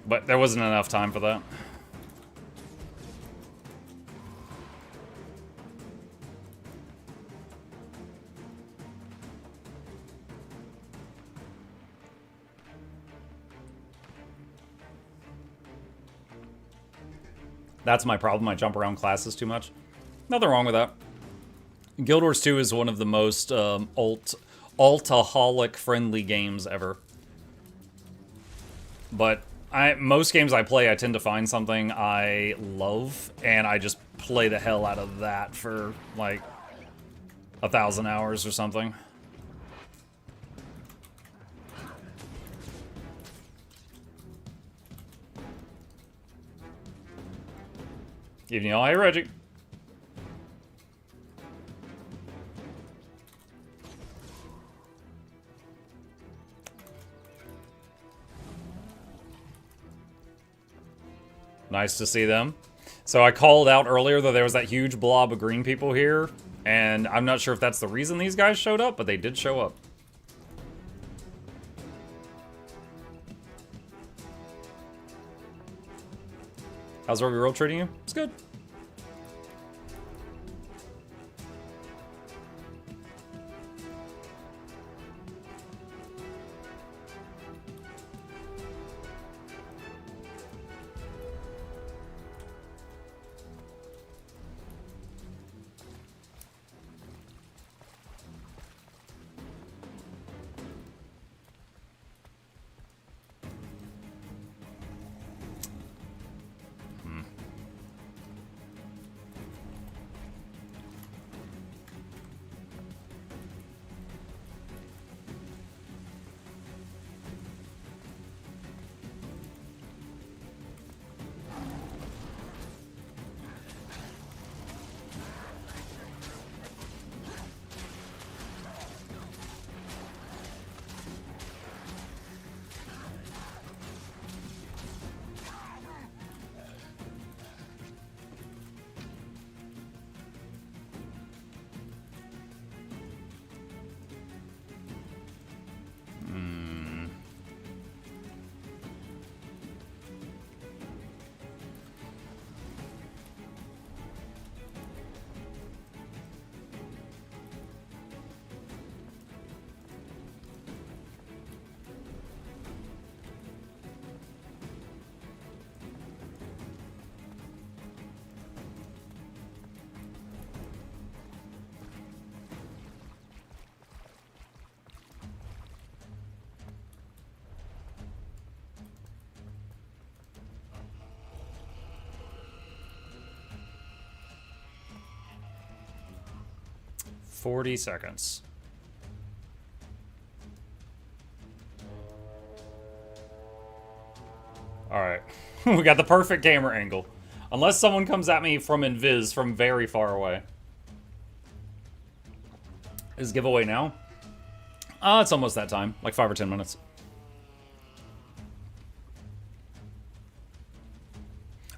But there wasn't enough time for that. That's my problem. I jump around classes too much. Nothing wrong with that. Guild Wars 2 is one of the most altaholic-friendly games ever. But most games I play, I tend to find something I love, and I just play the hell out of that for, like, 1,000 hours or something. Evening all, hey Reggie. Nice to see them. So I called out earlier that there was that huge blob of green people here, and I'm not sure if that's the reason these guys showed up, but they did show up. How's Ruby Road treating you? It's good. $40 seconds. Alright. We got the perfect camera angle. Unless someone comes at me from invis from very far away. Is giveaway now? It's almost that time. Like 5 or 10 minutes.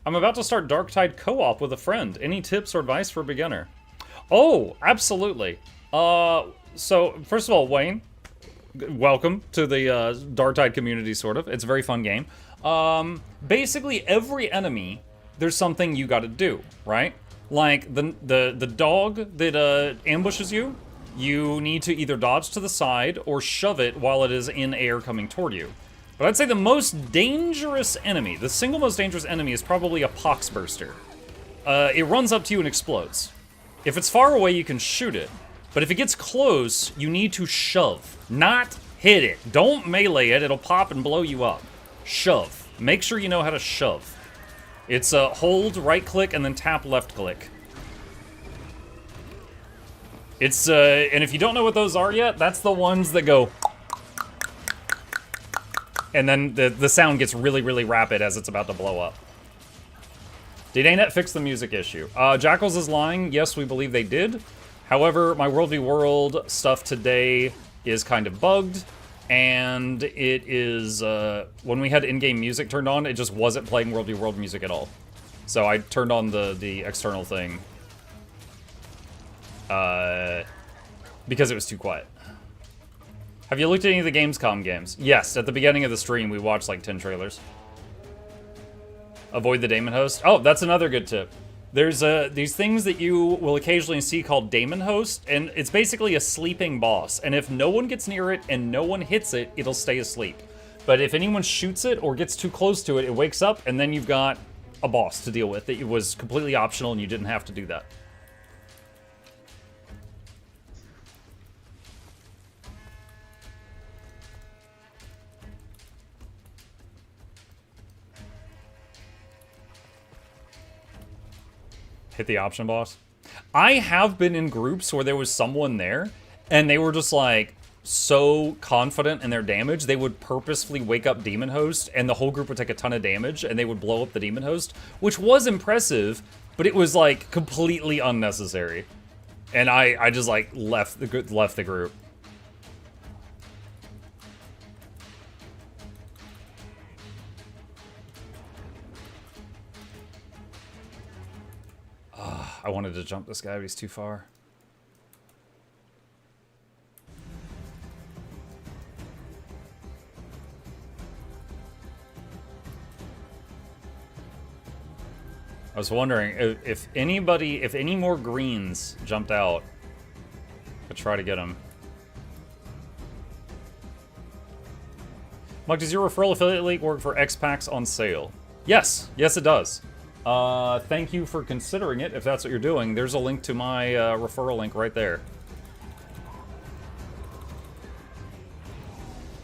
I'm about to start Darktide co-op with a friend. Any tips or advice for a beginner? Oh, absolutely. So, first of all, Wayne, welcome to the Darktide community, sort of. It's a very fun game. Basically, every enemy, there's something you gotta do, right? Like, the dog that ambushes you, you need to either dodge to the side or shove it while it is in air coming toward you. But I'd say the most dangerous enemy, the single most dangerous enemy, is probably a poxburster. It runs up to you and explodes. If it's far away, you can shoot it. But if it gets close, you need to shove, not hit it. Don't melee it, it'll pop and blow you up. Shove. Make sure you know how to shove. It's hold, right click, and then tap left click. It's, and if you don't know what those are yet, that's the ones that go... And then the sound gets really, really rapid as it's about to blow up. Did ANET fix the music issue? Jackals is lying. Yes, we believe they did. However, my World v World stuff today is kind of bugged. And it is, when we had in-game music turned on, it just wasn't playing World v World music at all. So I turned on the external thing. Because it was too quiet. Have you looked at any of the Gamescom games? Yes, at the beginning of the stream, we watched like 10 trailers. Avoid the Daemon Host. Oh, that's another good tip. There's these things that you will occasionally see called Daemon Host, and it's basically a sleeping boss. And if no one gets near it and no one hits it, it'll stay asleep. But if anyone shoots it or gets too close to it, it wakes up, and then you've got a boss to deal with. That was completely optional, and you didn't have to do that. Hit the option boss. I have been in groups where there was someone there, and they were just like so confident in their damage, they would purposefully wake up Demon Host, and the whole group would take a ton of damage, and they would blow up the Demon Host, which was impressive, but it was like completely unnecessary. And I just like left the group. I wanted to jump this guy, but he's too far. I was wondering if any more greens jumped out, I'd try to get them. Mike, does your referral affiliate link work for X-Packs on sale? Yes, yes it does. Thank you for considering it, if that's what you're doing. There's a link to my referral link right there.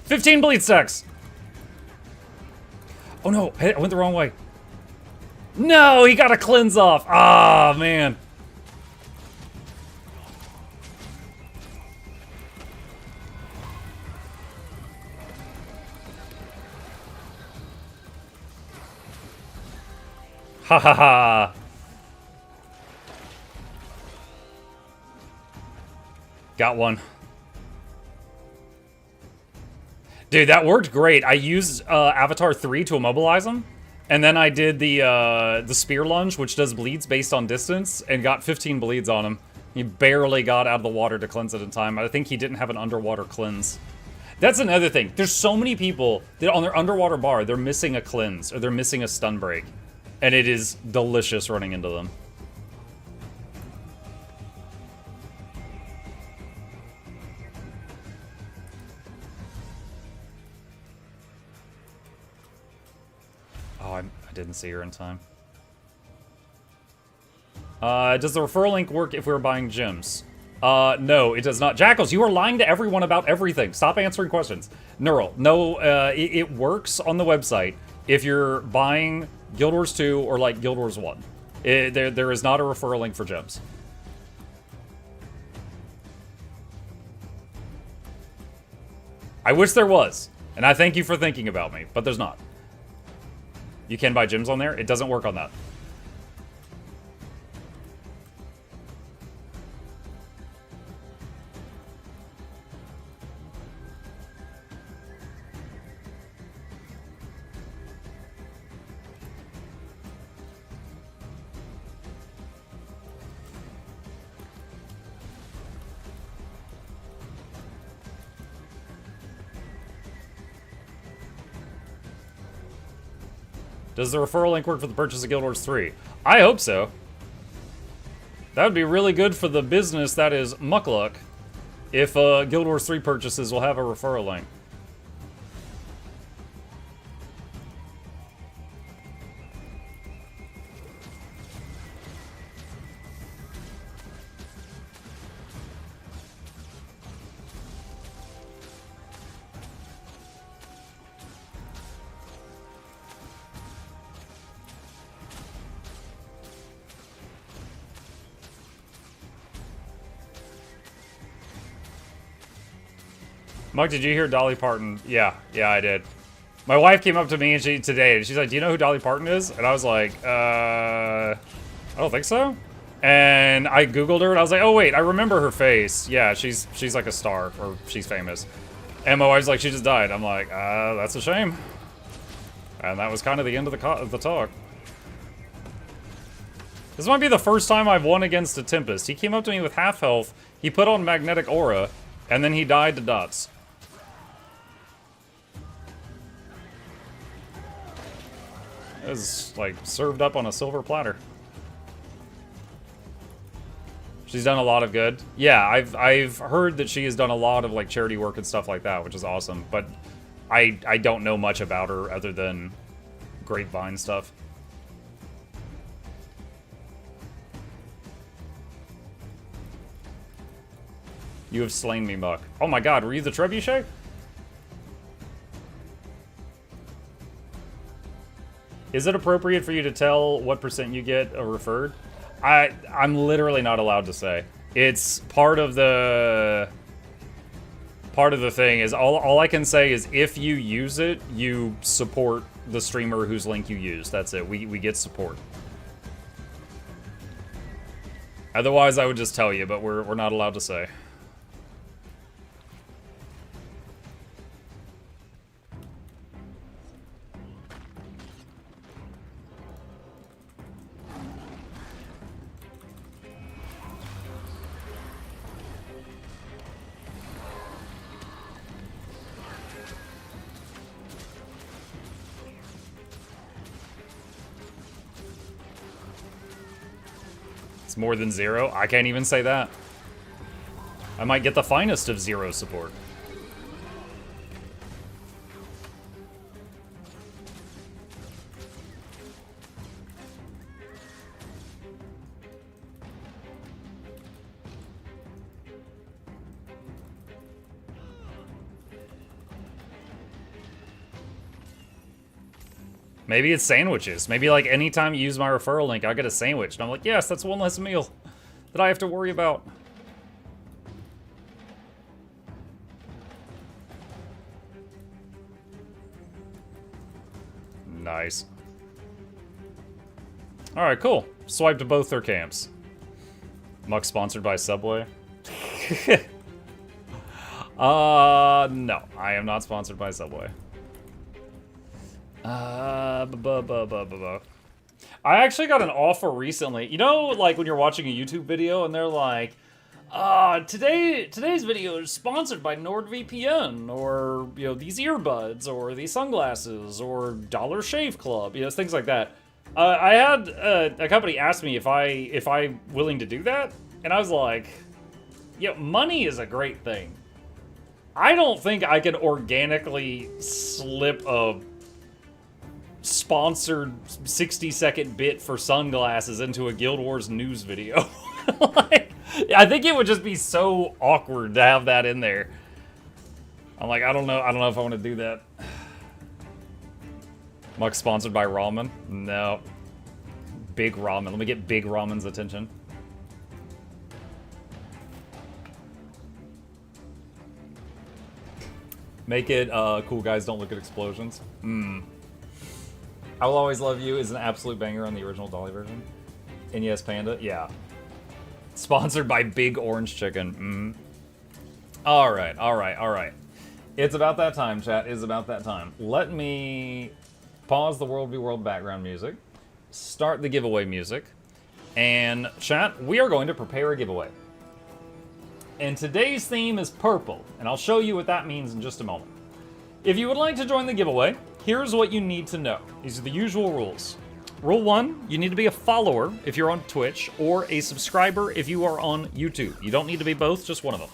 15 bleed stacks! Oh no, I went the wrong way. No, he got a cleanse off. Ah, man. Ha ha ha. Got one. Dude, that worked great. I used Avatar 3 to immobilize him. And then I did the spear lunge, which does bleeds based on distance, and got 15 bleeds on him. He barely got out of the water to cleanse it in time. I think he didn't have an underwater cleanse. That's another thing. There's so many people that on their underwater bar, they're missing a cleanse, or they're missing a stun break. And it is delicious running into them. Oh, I didn't see her in time. Does the referral link work if we're buying gems? No, it does not. Jackals, you are lying to everyone about everything. Stop answering questions. Neural, no, it works on the website if you're buying Guild Wars 2 or like Guild Wars 1. There is not a referral link for gems. I wish there was, and I thank you for thinking about me, but there's not. You can buy gems on there. It doesn't work on that. Does the referral link work for the purchase of Guild Wars 3? I hope so. That would be really good for the business that is Mukluk if Guild Wars 3 purchases will have a referral link. Mug, did you hear Dolly Parton? Yeah, I did. My wife came up to me today and she's like, "Do you know who Dolly Parton is?" And I was like, I don't think so. And I Googled her and I was like, "Oh wait, I remember her face. Yeah, she's like a star, or she's famous." And my wife's like, "She just died." I'm like, that's a shame. And that was kind of the end of the talk. This might be the first time I've won against a Tempest. He came up to me with half health, he put on Magnetic Aura, and then he died to dots. It was like served up on a silver platter. She's done a lot of good. Yeah, I've heard that she has done a lot of like charity work and stuff like that, which is awesome. But I don't know much about her other than grapevine stuff. You have slain me, Muck. Oh my god, were you the trebuchet? Is it appropriate for you to tell what % you get referred? I'm literally not allowed to say. It's part of the thing is all I can say is if you use it, you support the streamer whose link you use. That's it. We get support. Otherwise, I would just tell you, but we're not allowed to say. It's more than 0? I can't even say that. I might get the finest of 0 support. Maybe it's sandwiches. Maybe like anytime you use my referral link, I get a sandwich. And I'm like, yes, that's one less meal that I have to worry about. Nice. Alright, cool. Swipe to both their camps. Muck sponsored by Subway. No. I am not sponsored by Subway. I actually got an offer recently. You know, like when you're watching a YouTube video and they're like, today's video is sponsored by NordVPN, or, you know, these earbuds, or these sunglasses, or Dollar Shave Club, you know, things like that. I had a company ask me if I'm willing to do that, and I was like, yeah, money is a great thing. I don't think I can organically slip a sponsored 60-second bit for sunglasses into a Guild Wars news video. Like, I think it would just be so awkward to have that in there. I'm like, I don't know if I want to do that. Muck sponsored by ramen? No. Big Ramen. Let me get Big Ramen's attention. Make it cool guys don't look at explosions. I Will Always Love You is an absolute banger on the original Dolly version. NES Panda, yeah. Sponsored by Big Orange Chicken. Alright. It's about that time, chat. It's about that time. Let me pause the World v. World background music, start the giveaway music, and chat, we are going to prepare a giveaway. And today's theme is purple, and I'll show you what that means in just a moment. If you would like to join the giveaway, here's what you need to know. These are the usual rules. Rule 1, you need to be a follower if you're on Twitch, or a subscriber if you are on YouTube. You don't need to be both, just one of them.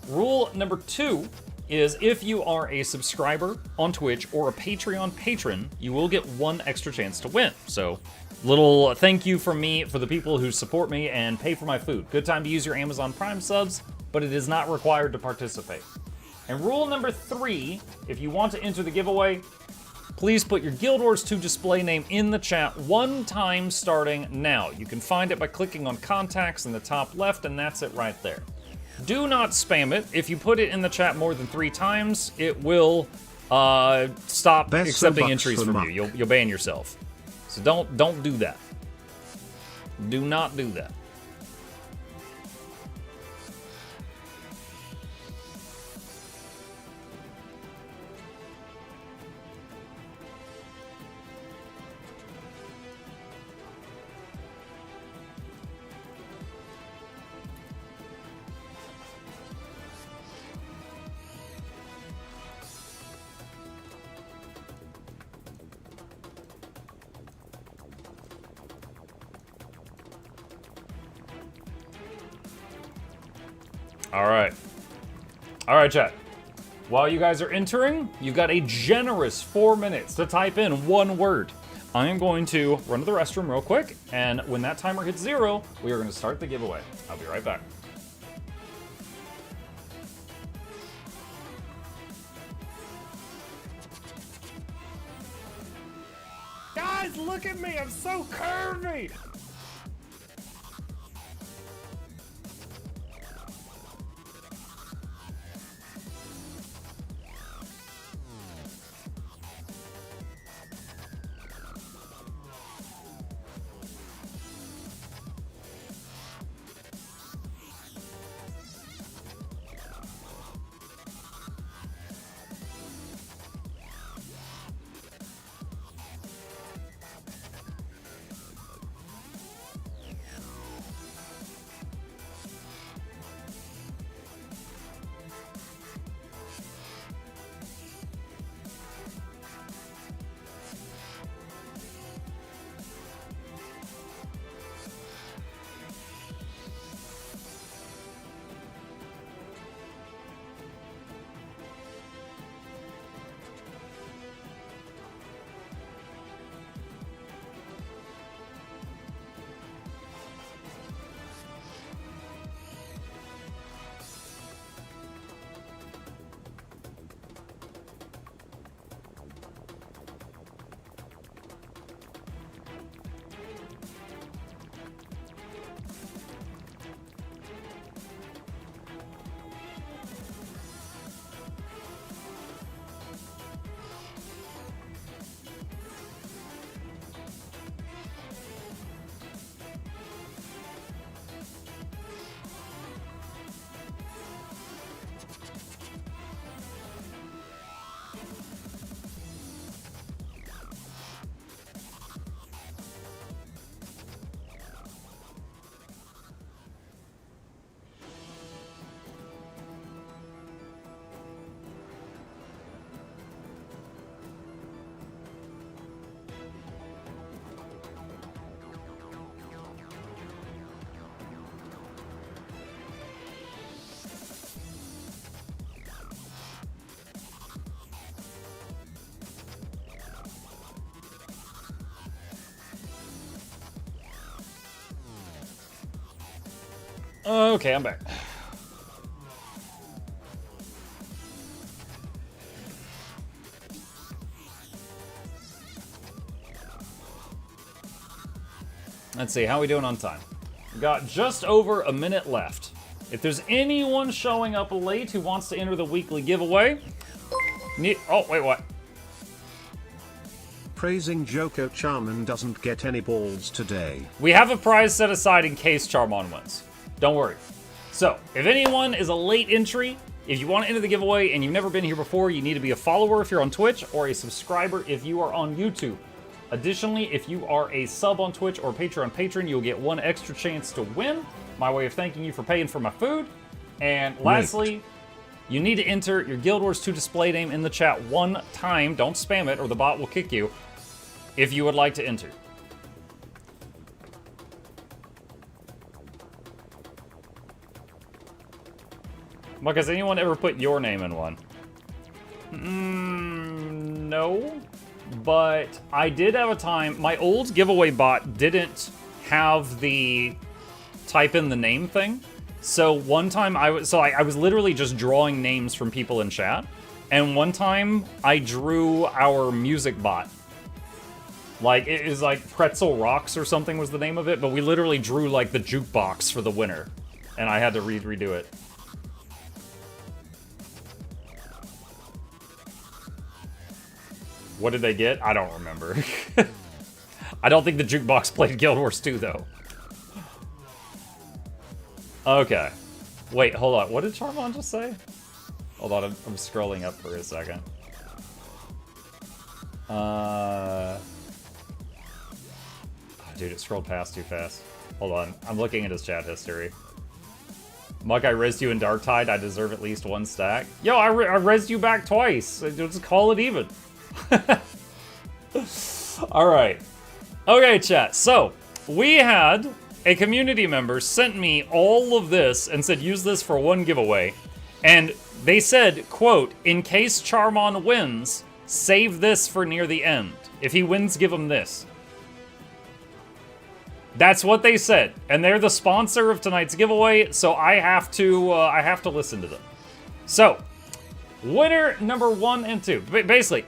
Rule number 2 is if you are a subscriber on Twitch or a Patreon patron, you will get one extra chance to win. So, little thank you from me for the people who support me and pay for my food. Good time to use your Amazon Prime subs, but it is not required to participate. And rule number 3, if you want to enter the giveaway, please put your Guild Wars 2 display name in the chat one time starting now. You can find it by clicking on contacts in the top left, and that's it right there. Do not spam it. If you put it in the chat more than 3 times, it will stop accepting entries from you. You'll ban yourself. So don't do that. Do not do that. All right, chat. While you guys are entering, you've got a generous 4 minutes to type in one word. I am going to run to the restroom real quick, and when that timer hits 0, we are going to start the giveaway. I'll be right back. Guys, look at me! I'm so curvy! Okay, I'm back. Let's see, how are we doing on time? We've got just over a minute left. If there's anyone showing up late who wants to enter the weekly giveaway, oh, wait, what? Praising Joko Charman doesn't get any balls today. We have a prize set aside in case Charman wins. Don't worry. So, if anyone is a late entry, if you want to enter the giveaway and you've never been here before, you need to be a follower if you're on Twitch or a subscriber if you are on YouTube. Additionally, if you are a sub on Twitch or Patreon patron, you'll get one extra chance to win. My way of thanking you for paying for my food. And lastly, You need to enter your Guild Wars 2 display name in the chat one time. Don't spam it or the bot will kick you if you would like to enter. Mark, has anyone ever put your name in one? No. But I did have a time, my old giveaway bot didn't have the type in the name thing. So one time I was literally just drawing names from people in chat. And one time I drew our music bot. Like, it is like Pretzel Rocks or something was the name of it, but we literally drew like the jukebox for the winner. And I had to redo it. What did they get? I don't remember. I don't think the jukebox played Guild Wars 2 though. Okay. Wait, hold on. What did Charmon just say? Hold on, I'm scrolling up for a second. Oh, dude, it scrolled past too fast. Hold on, I'm looking at his chat history. Muck, I rezzed you in Darktide. I deserve at least one stack. Yo, I rezzed you back twice. Just call it even. Alright. Okay, chat. So, we had a community member sent me all of this and said, use this for one giveaway. And they said, quote, in case Charmon wins, save this for near the end. If he wins, give him this. That's what they said. And they're the sponsor of tonight's giveaway, so I have to listen to them. So, winner number 1 and 2. Basically,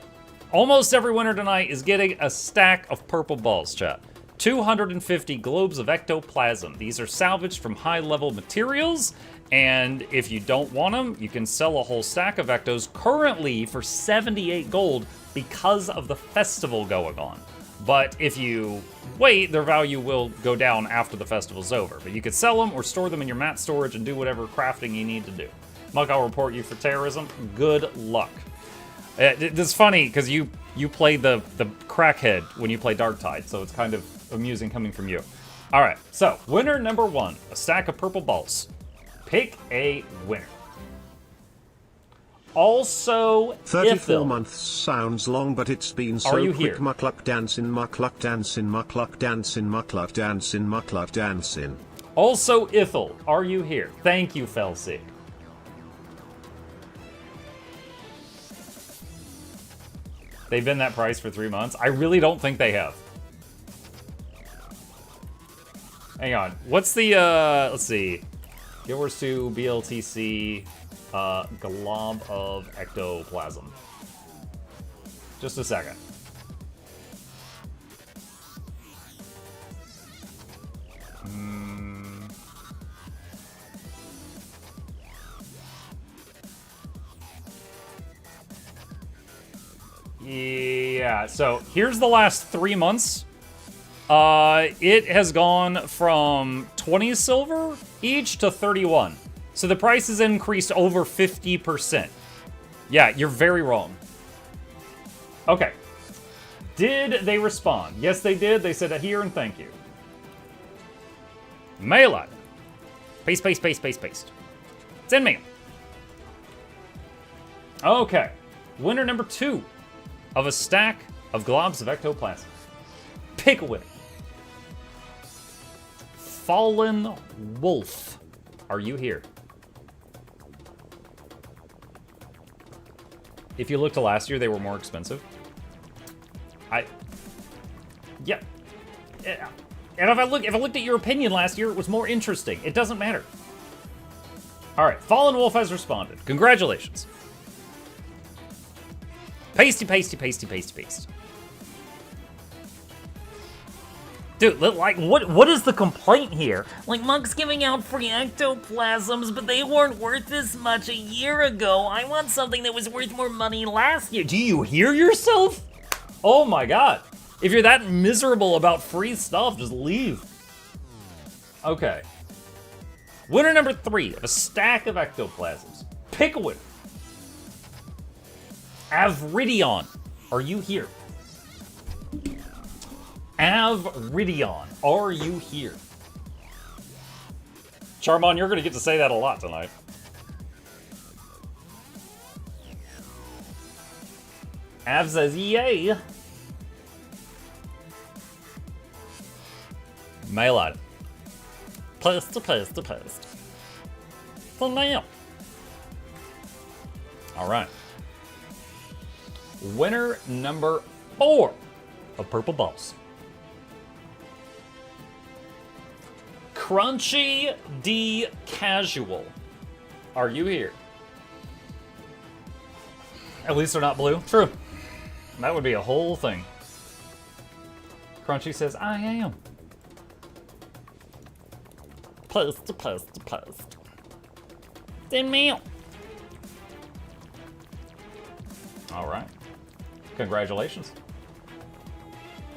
almost every winner tonight is getting a stack of purple balls, chat. 250 globes of ectoplasm. These are salvaged from high-level materials, and if you don't want them, you can sell a whole stack of ectos currently for 78 gold because of the festival going on. But if you wait, their value will go down after the festival's over. But you could sell them or store them in your mat storage and do whatever crafting you need to do. Muck, I'll report you for terrorism. Good luck. It's funny because you play the crackhead when you play Darktide, so it's kind of amusing coming from you. All right, so winner number 1, a stack of purple balls. Pick a winner. Also, 34 months sounds long, but it's been so quick. Here? Mukluk dancing, Mukluk dancing, Mukluk dancing, Mukluk dancing, Mukluk dancing. Also, Ithel, are you here? Thank you, Felsi. They've been that price for 3 months? I really don't think they have. Hang on. What's the, let's see. Guild Wars 2, BLTC, glob of ectoplasm. Just a second. Yeah, so here's the last 3 months. It has gone from 20 silver each to 31. So the price has increased over 50%. Yeah, you're very wrong. Okay. Did they respond? Yes, they did. They said here and thank you. Mail it. Paste. Send mail. Okay. Winner number 2 of a stack of globs of ectoplasm. Pick a winner. Fallen Wolf. Are you here? If you look to last year, they were more expensive. Yeah. And if I looked at your opinion last year, it was more interesting. It doesn't matter. All right, Fallen Wolf has responded. Congratulations. Pasty. Dude, like, what is the complaint here? Like, Monk's giving out free ectoplasms, but they weren't worth this much a year ago. I want something that was worth more money last year. Do you hear yourself? Oh my god. If you're that miserable about free stuff, just leave. Okay. Winner number 3 of a stack of ectoplasms. Pick a winner. Avridion, are you here? Avridion, are you here? Charmon, you're going to get to say that a lot tonight. Av says yay. Mail item. Post. For mail. Alright. Winner number 4 of Purple Balls. Crunchy D Casual. Are you here? At least they're not blue. True. That would be a whole thing. Crunchy says, I am. Post. Send mail. All right. Congratulations.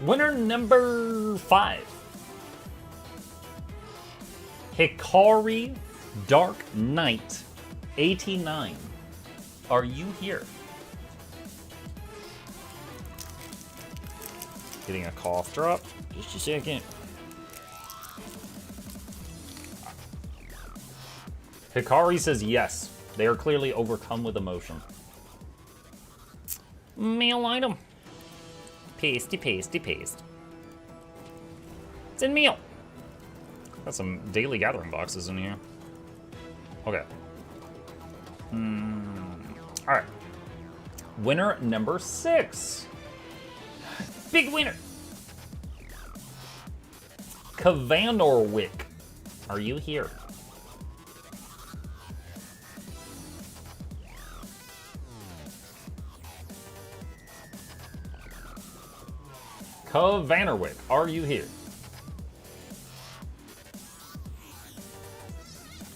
Winner number 5. Hikari Dark Knight 89. Are you here? Getting a cough drop. Just a second. Hikari says yes. They are clearly overcome with emotion. Mail item. Pasty. Send mail. Got some daily gathering boxes in here. Okay. Alright. Winner number 6. Big winner. Kavanorwick. Are you here? Kavanorwick, are you here?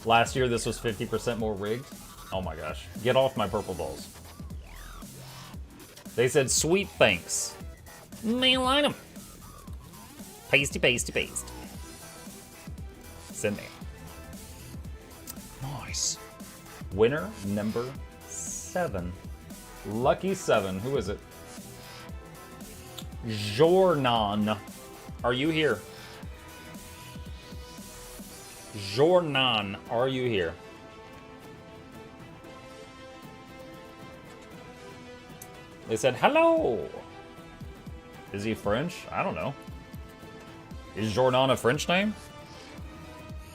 Last year this was 50% more rigged. Oh my gosh. Get off my purple balls. They said sweet thanks. Mail item. Pasty. Send mail. Nice. Winner number 7. Lucky 7. Who is it? Jornan. Are you here? Jornan, are you here? They said hello. Is he French? I don't know. Is Jornan a French name?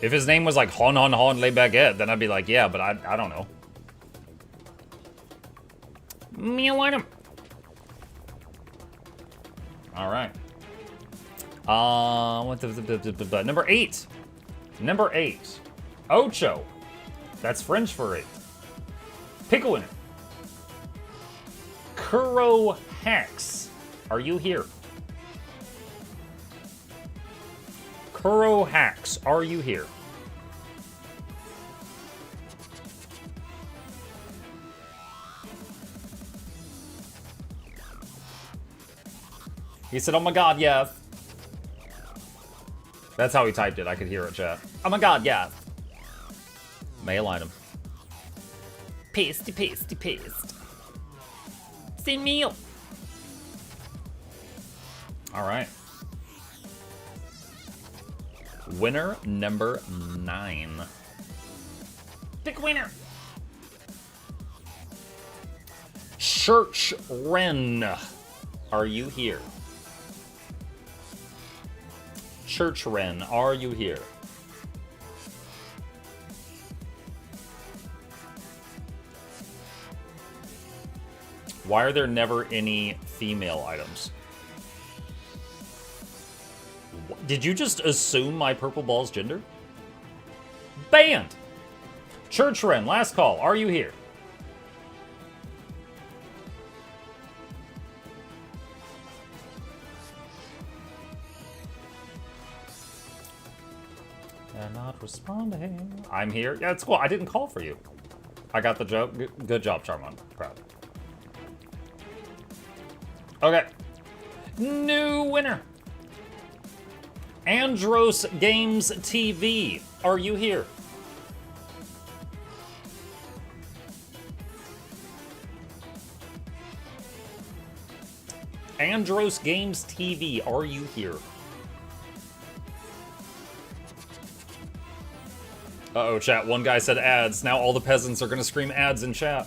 If his name was like Hon Le Baguette, then I'd be like, yeah, but I don't know. Meal item. All right. Number 8. Number 8. Ocho. That's French for 8. Pickle winner. Kuro Hacks. Are you here? Kuro Hacks. Are you here? He said, oh my god, yes. That's how he typed it. I could hear it, chat. Oh my god, yes. Mail item. Pasty. Send meal. All right. Winner number 9. Pick winner. Church Wren. Are you here? Church Wren, are you here? Why are there never any female items? Did you just assume my purple ball's gender? Banned! Church Wren, last call, are you here? They're not responding. I'm here. Yeah, it's cool. I didn't call for you. I got the joke. Good job, Charmon. Proud. Okay. New winner. Andros Games TV. Are you here? Andros Games TV. Are you here? Uh-oh, chat. One guy said ads. Now all the peasants are going to scream ads in chat.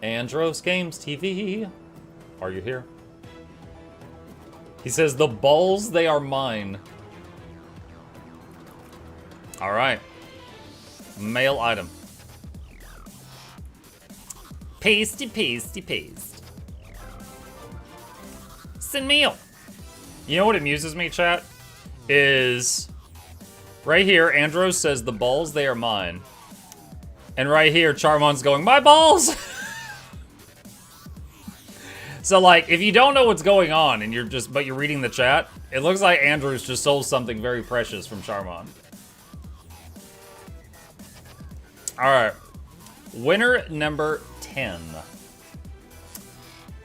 Andros Games TV. Are you here? He says, the balls, they are mine. Alright. Mail item. Pasty, pasty, paste. Send mail. You know what amuses me, chat? Is right here, Andros says, the balls, they are mine. And right here, Charmon's going, my balls! So, like, if you don't know what's going on and but you're reading the chat, it looks like Andrews just sold something very precious from Charmon. Alright. Winner number 10.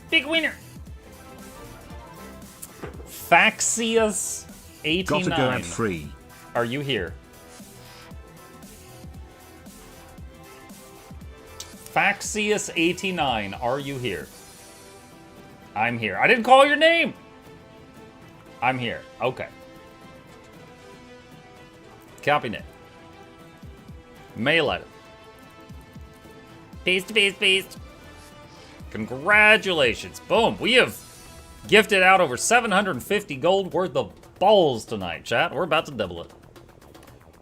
Big winner. Faxius89. Gotta go ad free. Are you here? Faxius89, are you here? I'm here. I didn't call your name! I'm here. Okay. Copy net. Mail item. Paste, paste, paste. Congratulations. Boom. We have gifted out over 750 gold worth of balls tonight, chat. We're about to double it.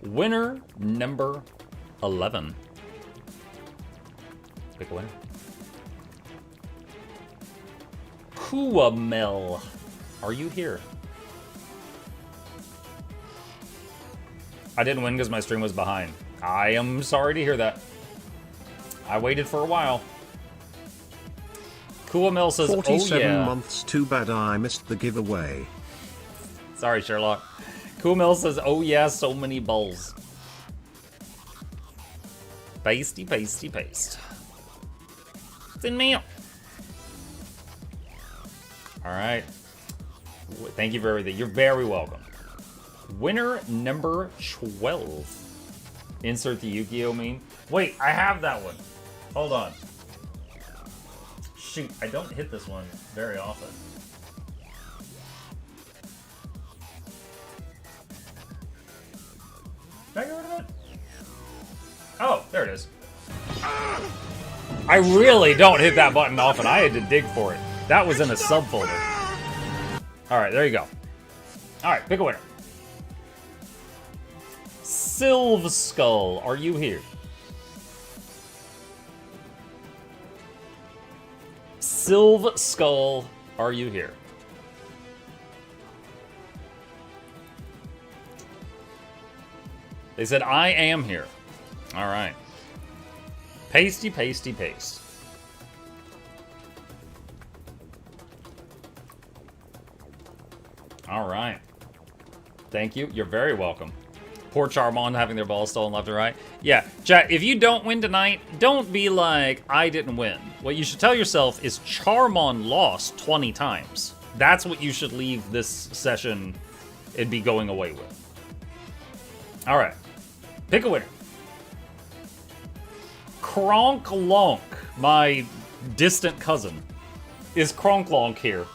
Winner number 11. Pick a winner. Kuamel. Are you here? I didn't win because my stream was behind. I am sorry to hear that. I waited for a while. Kuamel says, 47 oh yeah. months, too bad I missed the giveaway. Sorry, Sherlock. Kuamel says, oh yeah, so many balls. Pasty, pasty, paste. It's in mail. Alright. Thank you for everything. You're very welcome. Winner number 12. Insert the Yu-Gi-Oh meme. Wait, I have that one. Hold on. Shoot, I don't hit this one very often. Did I get rid of it? Oh, there it is. I really don't hit that button often. I had to dig for it. That was in a subfolder. Alright, there you go. Alright, pick a winner. Sylv Skull, are you here? Sylv Skull, are you here? They said, I am here. Alright. Pasty, pasty, paste. Alright. Thank you. You're very welcome. Poor Charmon having their balls stolen left and right. Yeah, chat, if you don't win tonight, don't be like, I didn't win. What you should tell yourself is Charmon lost 20 times. That's what you should leave this session and be going away with. Alright. Pick a winner. Kronklonk, my distant cousin. Is Kronklonk here?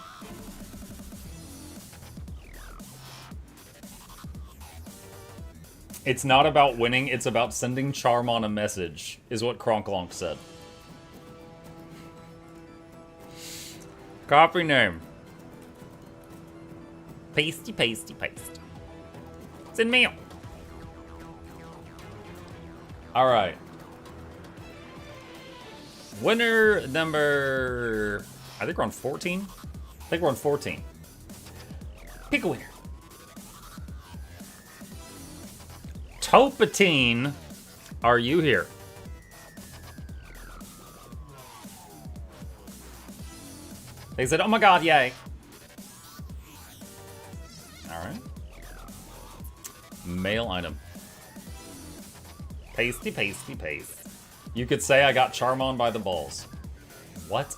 It's not about winning, it's about sending Charmon a message, is what Kronklonk said. Copy name. Pasty, pasty, paste. It's in mail. Alright. Winner number... I think we're on 14? I think we're on 14. Pick a winner. Topatine, are you here? They said, oh my god, yay. Alright. Mail item. Pasty, pasty, paste. You could say I got Charmon by the balls. What?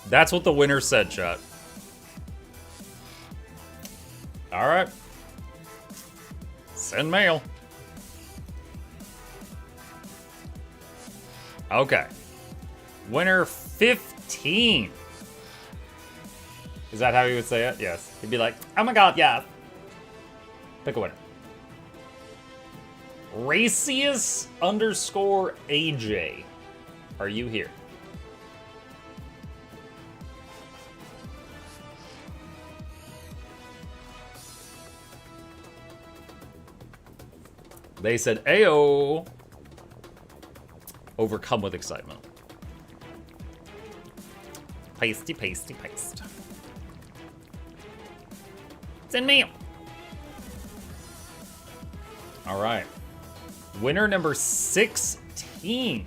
That's what the winner said, chat. Alright. Send mail. Okay. Winner 15. Is that how he would say it? Yes. He'd be like, oh my god, yeah. Pick a winner. Racius _ AJ. Are you here? They said, Ayo. Overcome with excitement. Pasty, pasty, paste. Send me. All right. Winner number 16.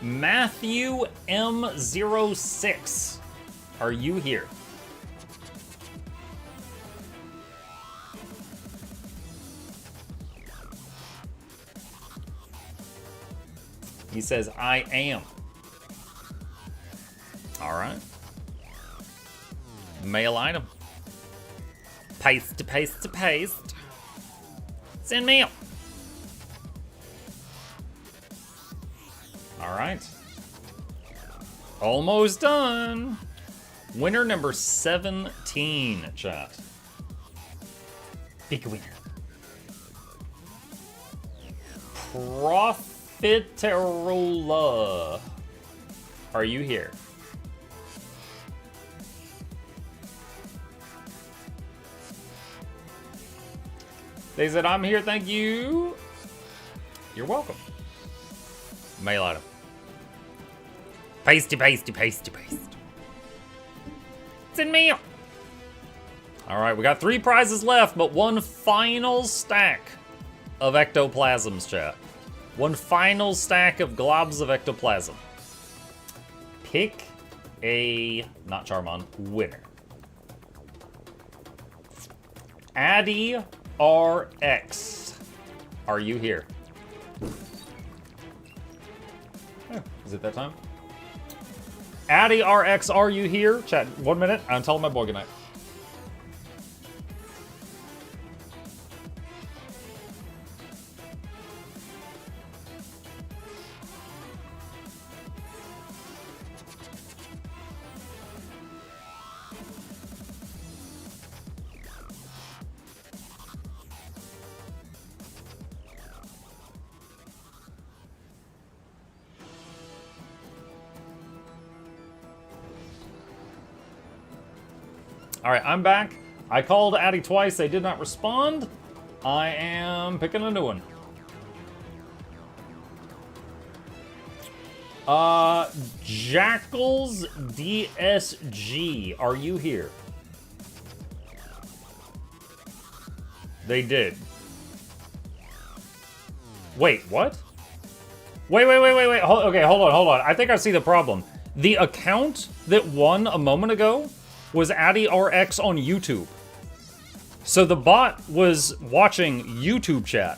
Matthew M06. Are you here? He says, I am. All right. Mail item. Paste to paste to paste. Send mail. All right. Almost done. Winner number 17, chat. Big winner. Profiterola. Are you here? They said, I'm here, thank you. You're welcome. Mail item. Pasty, pasty, pasty, paste. Send mail. All right, we got 3 prizes left, but one final stack of ectoplasms, chat. One final stack of globs of ectoplasm. Pick a, not Charmon, winner. Addy RX. Are you here? Oh, is it that time? Addy RX, are you here? Chat, 1 minute. I'm telling my boy goodnight. All right, I'm back. I called Addy twice. They did not respond. I am picking a new one. Jackals DSG. Are you here? They did. Wait, what? Wait. Okay, hold on. I think I see the problem. The account that won a moment ago was Addy RX on YouTube. So the bot was watching YouTube chat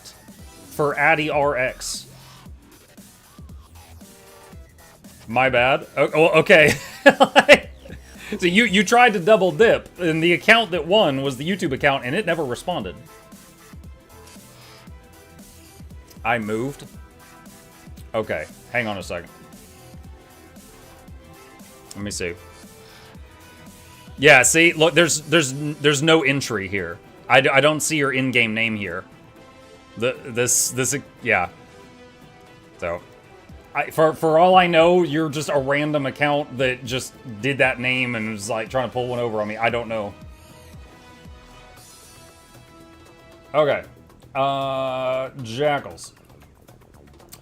for Addy RX. My bad. Oh, okay. So you tried to double dip, and the account that won was the YouTube account, and it never responded. I moved. Okay, hang on a second. Let me see. Yeah, see, look, there's no entry here. I don't see your in-game name here. Yeah. So, for all I know, you're just a random account that just did that name and was like trying to pull one over on me. I don't know. Okay. Jackals.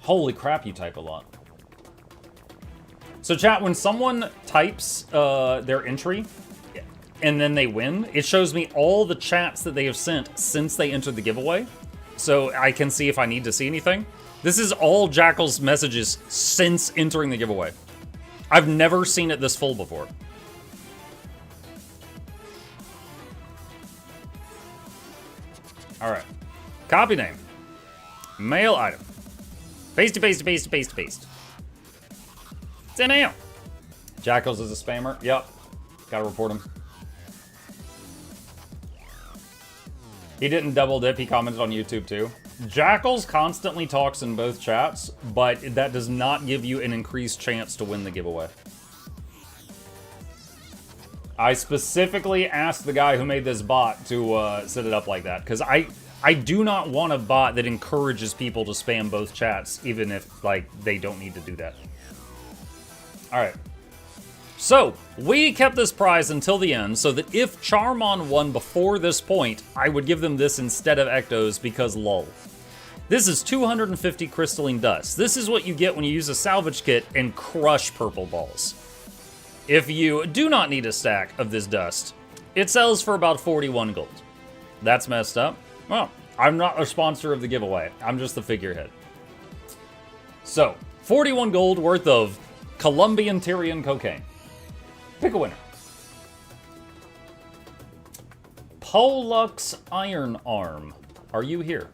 Holy crap, you type a lot. So chat, when someone types their entry and then they win, it shows me all the chats that they have sent since they entered the giveaway. So I can see if I need to see anything. This is all Jackal's messages since entering the giveaway. I've never seen it this full before. All right. Copy name. Mail item. Paste, paste, paste, paste, paste. It's in mail. Jackals is a spammer. Yep. Gotta report him. He didn't double dip. He commented on YouTube too. Jackals constantly talks in both chats, but that does not give you an increased chance to win the giveaway. I specifically asked the guy who made this bot to set it up like that, because I do not want a bot that encourages people to spam both chats, even if, like, they don't need to do that. Alright. So, we kept this prize until the end so that if Charmon won before this point, I would give them this instead of Ectos because lol. This is 250 crystalline dust. This is what you get when you use a salvage kit and crush purple balls. If you do not need a stack of this dust, it sells for about 41 gold. That's messed up. Well, I'm not a sponsor of the giveaway. I'm just the figurehead. So, 41 gold worth of Colombian Tyrian cocaine. Pick a winner. Pollux Iron Arm. Are you here?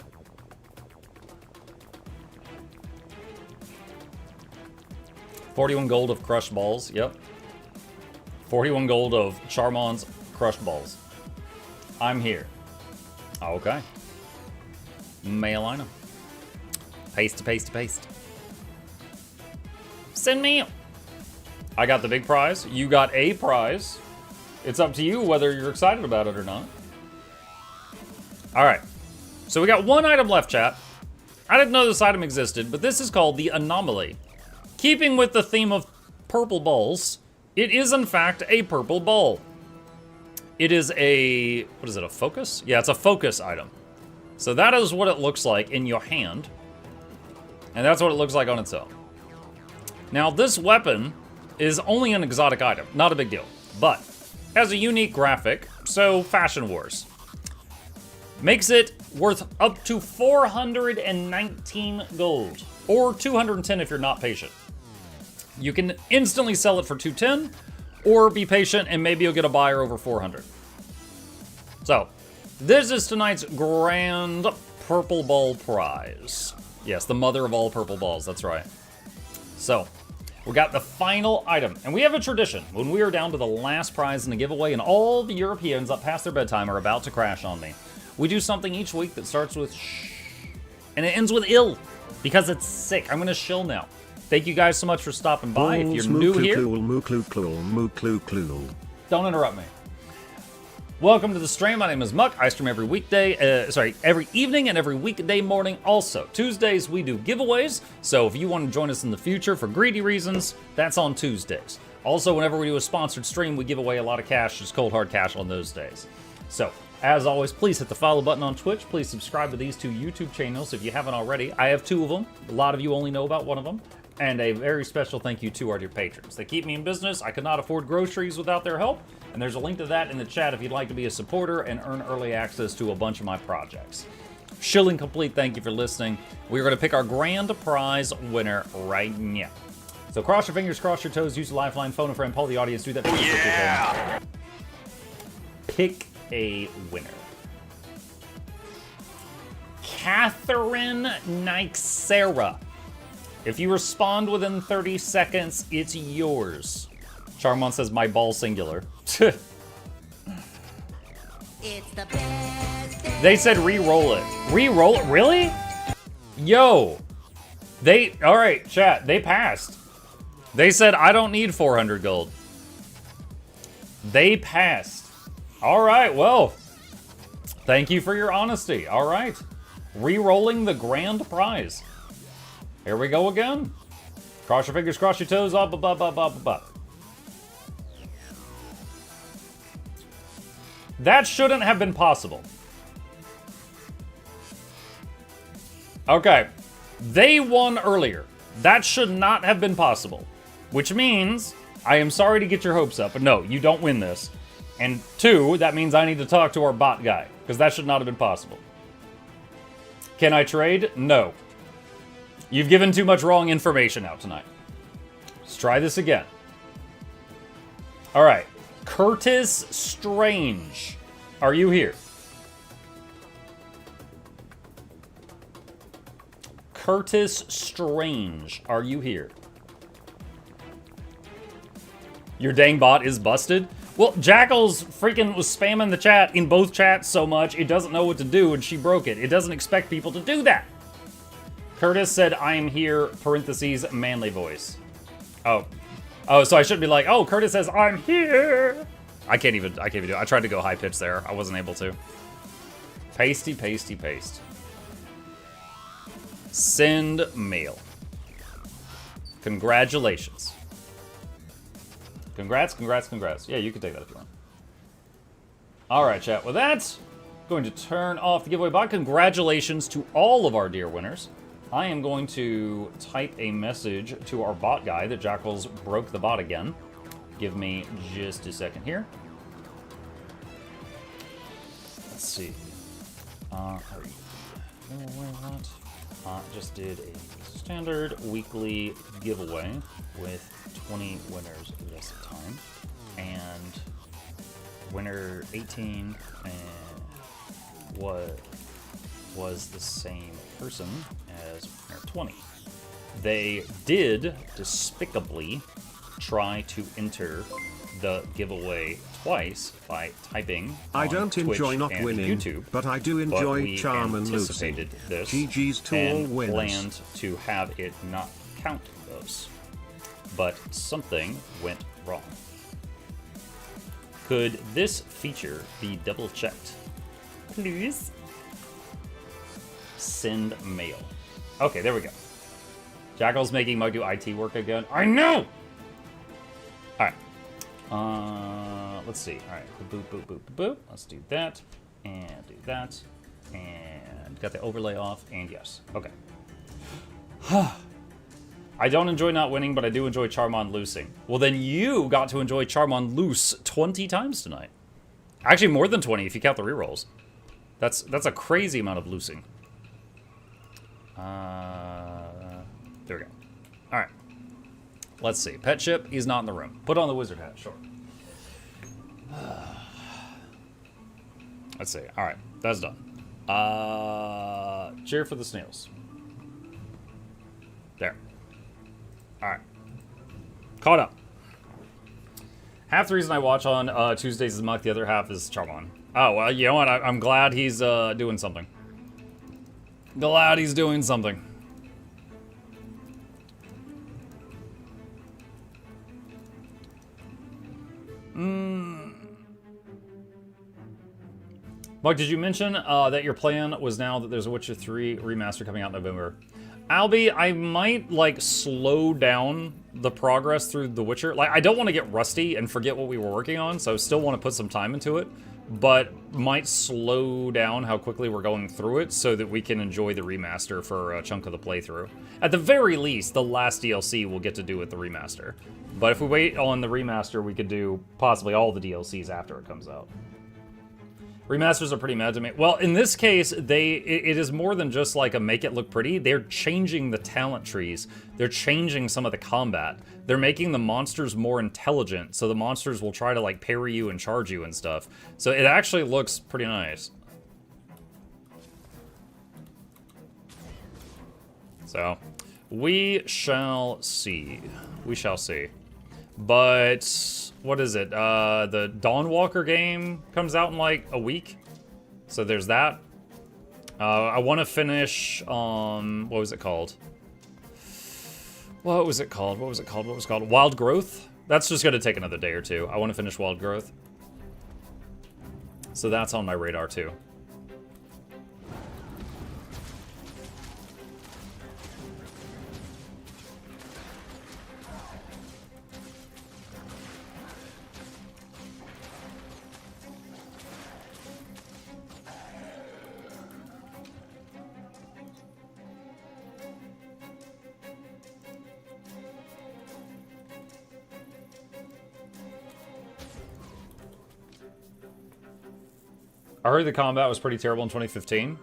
$41 gold of crushed balls. Yep. 41 gold of Charmon's crushed balls. I'm here. Okay. Mail item. Paste to paste to paste. Send me. I got the big prize. You got a prize. It's up to you whether you're excited about it or not. All right. So we got one item left, chat. I didn't know this item existed, but this is called the Anomaly. Keeping with the theme of purple balls, it is in fact a purple ball. It is a, what is it, a focus? Yeah, it's a focus item. So that is what it looks like in your hand. And that's what it looks like on its own. Now this weapon is only an exotic item, not a big deal, but has a unique graphic, so Fashion Wars. Makes it worth up to 419 gold, or 210 if you're not patient. You can instantly sell it for 210, or be patient and maybe you'll get a buyer over 400. So, this is tonight's grand purple ball prize. Yes, the mother of all purple balls, that's right. So, we got the final item, and we have a tradition. When we are down to the last prize in the giveaway and all the Europeans up past their bedtime are about to crash on me, we do something each week that starts with shh, and it ends with ill, because it's sick. I'm gonna shill now. Thank you guys so much for stopping by. If you're new here, don't interrupt me. Welcome to the stream. My name is Muck. I stream every weekday, every evening and every weekday morning also. Tuesdays we do giveaways, so if you want to join us in the future for greedy reasons, that's on Tuesdays. Also, whenever we do a sponsored stream, we give away a lot of cash, just cold hard cash on those days. So, as always, please hit the follow button on Twitch. Please subscribe to these two YouTube channels if you haven't already. I have two of them. A lot of you only know about one of them. And a very special thank you to our dear patrons. They keep me in business. I could not afford groceries without their help. And there's a link to that in the chat if you'd like to be a supporter and earn early access to a bunch of my projects. Shilling complete, thank you for listening. We're going to pick our grand prize winner right now. So cross your fingers, cross your toes, use a lifeline, phone a friend, poll the audience, do that. Yeah! Pick a winner. Catherine Nixera. If you respond within 30 seconds, it's yours. Charmon says, my ball singular. It's the best. They said re-roll it. Re-roll it? Really? Yo. All right, chat, they passed. They said, I don't need 400 gold. They passed. All right, well, thank you for your honesty. All right. Re-rolling the grand prize. Here we go again. Cross your fingers, cross your toes, up, up, up, up, up, up. That shouldn't have been possible. Okay. They won earlier. That should not have been possible. Which means, I am sorry to get your hopes up, but no, you don't win this. And two, that means I need to talk to our bot guy, because that should not have been possible. Can I trade? No. You've given too much wrong information out tonight. Let's try this again. All right. Curtis Strange. Are you here? Curtis Strange. Are you here? Your dang bot is busted? Well, Jackal's freaking was spamming the chat in both chats so much it doesn't know what to do and she broke it. It doesn't expect people to do that. Curtis said, I am here, parentheses, manly voice. Oh, so I should be like, oh, Curtis says, I'm here. I can't even do it. I tried to go high pitch there. I wasn't able to. Pasty, pasty, paste. Send mail. Congratulations. Congrats, congrats, congrats. Yeah, you can take that if you want. All right, chat. With that, going to turn off the giveaway bot. Congratulations to all of our dear winners. I am going to type a message to our bot guy that Jackals broke the bot again. Give me just a second here. Let's see. Just did a standard weekly giveaway with 20 winners this time. And winner 18 was the same person as winner 20. They did despicably try to enter the giveaway twice by typing I don't enjoy not winning, YouTube, but I do enjoy Charm and Lucy. This GG's to all and winners. planned to have it not count those. But something went wrong. Could this feature be double checked? Please. Send mail. Okay, there we go. Jackal's making Mug do IT work again. I know! Alright. Let's see. Alright. Boop, boop, boop, boop, boop. Let's do that. And do that. And got the overlay off. And yes. Okay. I don't enjoy not winning, but I do enjoy Charm on losing. Well, then you got to enjoy Charm on loose 20 times tonight. Actually, more than 20 if you count the rerolls. That's a crazy amount of losing. There we go. All right. Let's see. Pet Ship, he's not in the room. Put on the wizard hat, sure. Let's see. All right, that's done. Cheer for the snails. There. All right. Caught up. Half the reason I watch on Tuesdays is Muck, the other half is Charmon. Oh, well, you know what? I'm glad he's doing something. Glad he's doing something. Mike, did you mention that your plan was now that there's a Witcher 3 remaster coming out in November? Albie, I might, like, slow down the progress through The Witcher. Like, I don't want to get rusty and forget what we were working on, so I still want to put some time into it, but might slow down how quickly we're going through it so that we can enjoy the remaster for a chunk of the playthrough. At the very least, the last DLC we'll get to do with the remaster. But if we wait on the remaster, we could do possibly all the DLCs after it comes out. Remasters are pretty mad to me. Well, in this case, it is more than just like a make it look pretty. They're changing the talent trees. They're changing some of the combat. They're making the monsters more intelligent, so the monsters will try to like parry you and charge you and stuff. So it actually looks pretty nice. So, we shall see. We shall see. But what is it? The Dawnwalker game comes out in like a week. So there's that. I want to finish what was it called? What was it called? What was it called? What was it called? Wild Growth? That's just going to take another day or two. I want to finish Wild Growth. So that's on my radar too. I heard the combat was pretty terrible in 2015.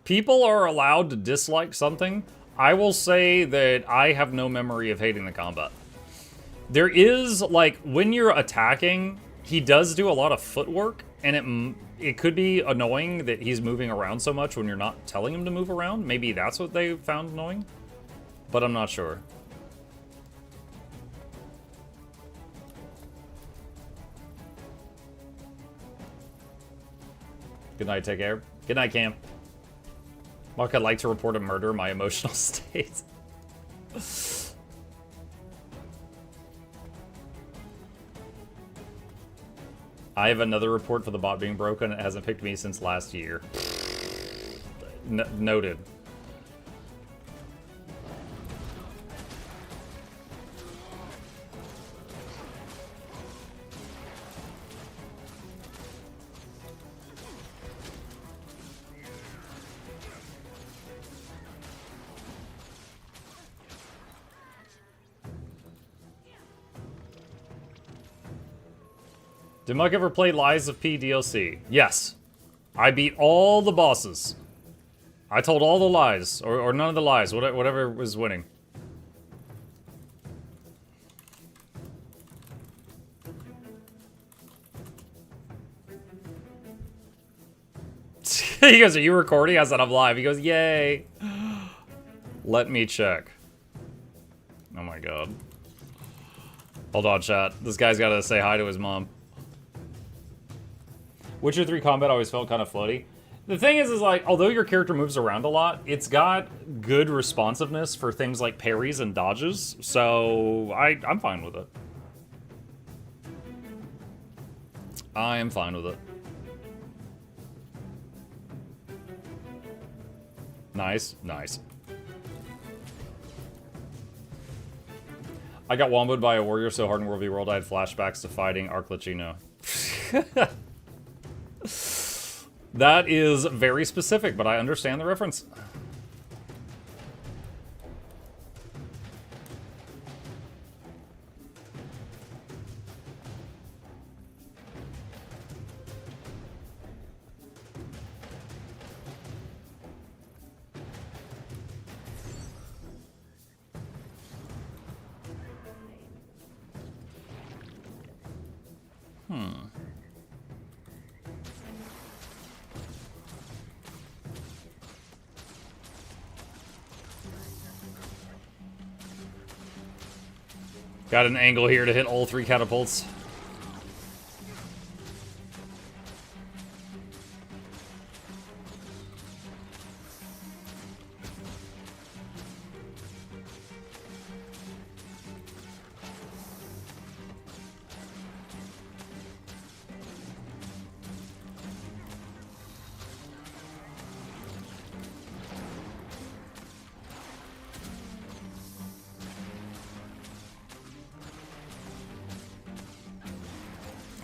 People are allowed to dislike something. I will say that I have no memory of hating the combat. There is, like, when you're attacking, he does do a lot of footwork, and it could be annoying that he's moving around so much when you're not telling him to move around. Maybe that's what they found annoying, but I'm not sure. Good night, take care. Good night, Cam. Mark, I'd like to report a murder in my emotional state. I have another report for the bot being broken. It hasn't picked me since last year. Noted. Did Mike ever play Lies of P DLC? Yes. I beat all the bosses. I told all the lies, or none of the lies, whatever was winning. He goes, are you recording? I said, I'm live. He goes, yay. Let me check. Oh my god. Hold on, chat. This guy's gotta say hi to his mom. Witcher 3 combat always felt kind of floaty. The thing is like, although your character moves around a lot, it's got good responsiveness for things like parries and dodges, so I'm fine with it. I am fine with it. Nice, nice. I got womboed by a warrior so hard in World v World I had flashbacks to fighting Arlecchino. That is very specific, but I understand the reference. Got an angle here to hit all 3 catapults.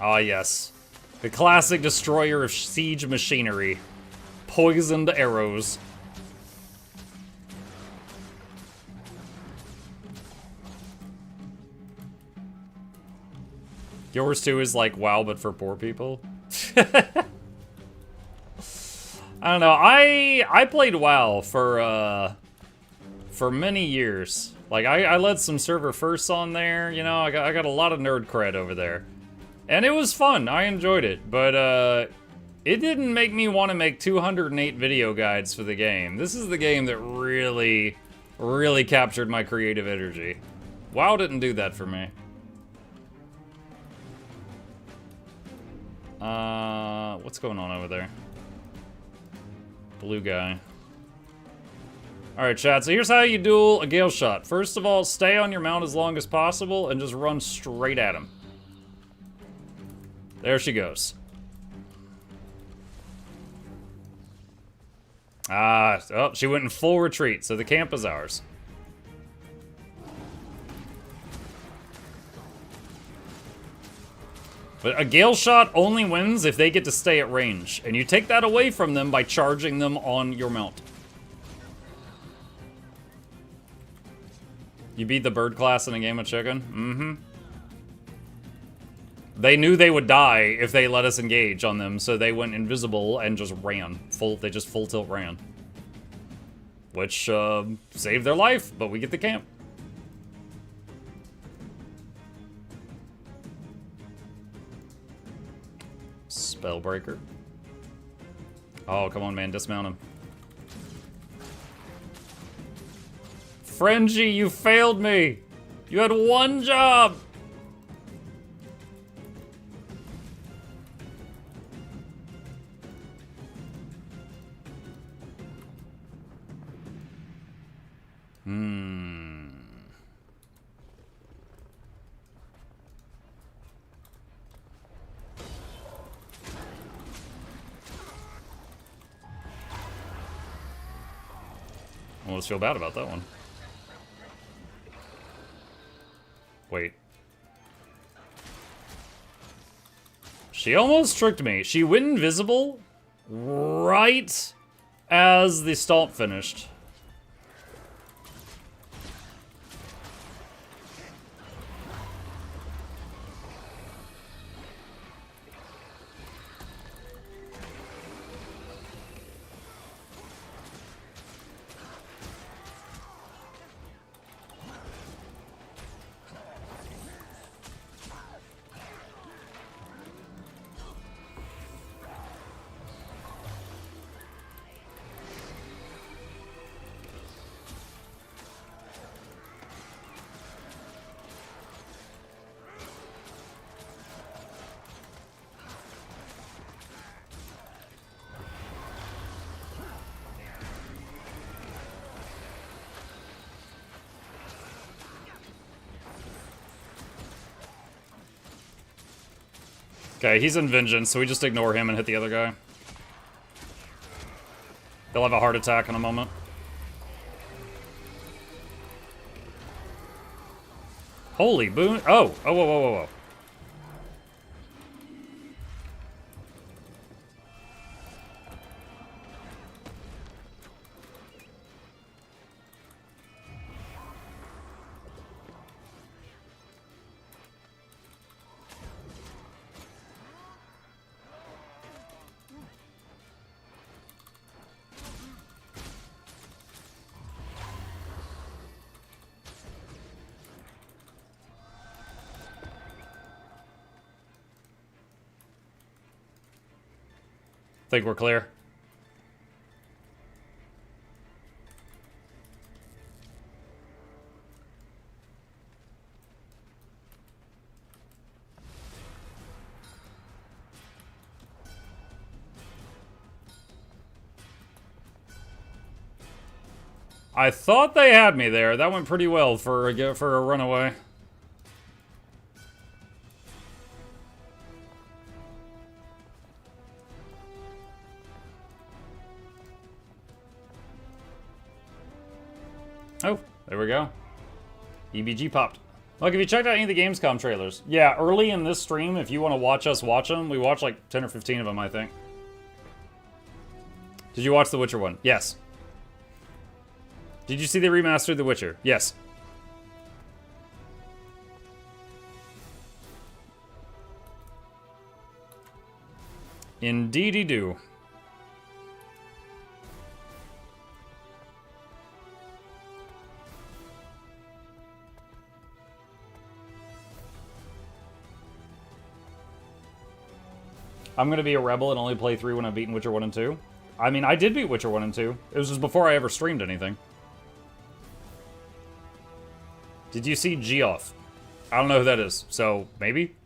Ah, yes. The classic destroyer of siege machinery. Poisoned arrows. Yours too is like WoW, but for poor people. I don't know. I played WoW for many years. Like I led some server firsts on there. You know, I got a lot of nerd cred over there. And it was fun, I enjoyed it, but it didn't make me want to make 208 video guides for the game. This is the game that really, really captured my creative energy. WoW didn't do that for me. What's going on over there? Blue guy. Alright, chat, so here's how you duel a Gale Shot. First of all, stay on your mount as long as possible and just run straight at him. There she goes. Ah, oh, she went in full retreat, so the camp is ours. But a Gale Shot only wins if they get to stay at range, and you take that away from them by charging them on your mount. You beat the bird class in a game of chicken? Mm-hmm. They knew they would die if they let us engage on them, so they went invisible and just ran. They just full tilt ran. Which, saved their life, but we get the camp. Spellbreaker. Oh, come on, man, dismount him. Frenzy, you failed me! You had one job! I almost feel bad about that one. Wait. She almost tricked me. She went invisible right as the stomp finished. Okay, he's in vengeance, so we just ignore him and hit the other guy. They'll have a heart attack in a moment. Holy boon. Oh, whoa, whoa, whoa, whoa. Think we're clear. I thought they had me there. That went pretty well for a runaway. Oh, there we go. EBG popped. Look, if you checked out any of the Gamescom trailers, yeah, early in this stream, if you want to watch us watch them, we watched like 10 or 15 of them, I think. Did you watch The Witcher 1? Yes. Did you see the remastered The Witcher? Yes. Indeedy do. I'm gonna be a rebel and only play 3 when I've beaten Witcher 1 and 2. I mean, I did beat Witcher 1 and 2. It was just before I ever streamed anything. Did you see Geoff? I don't know who that is, so maybe?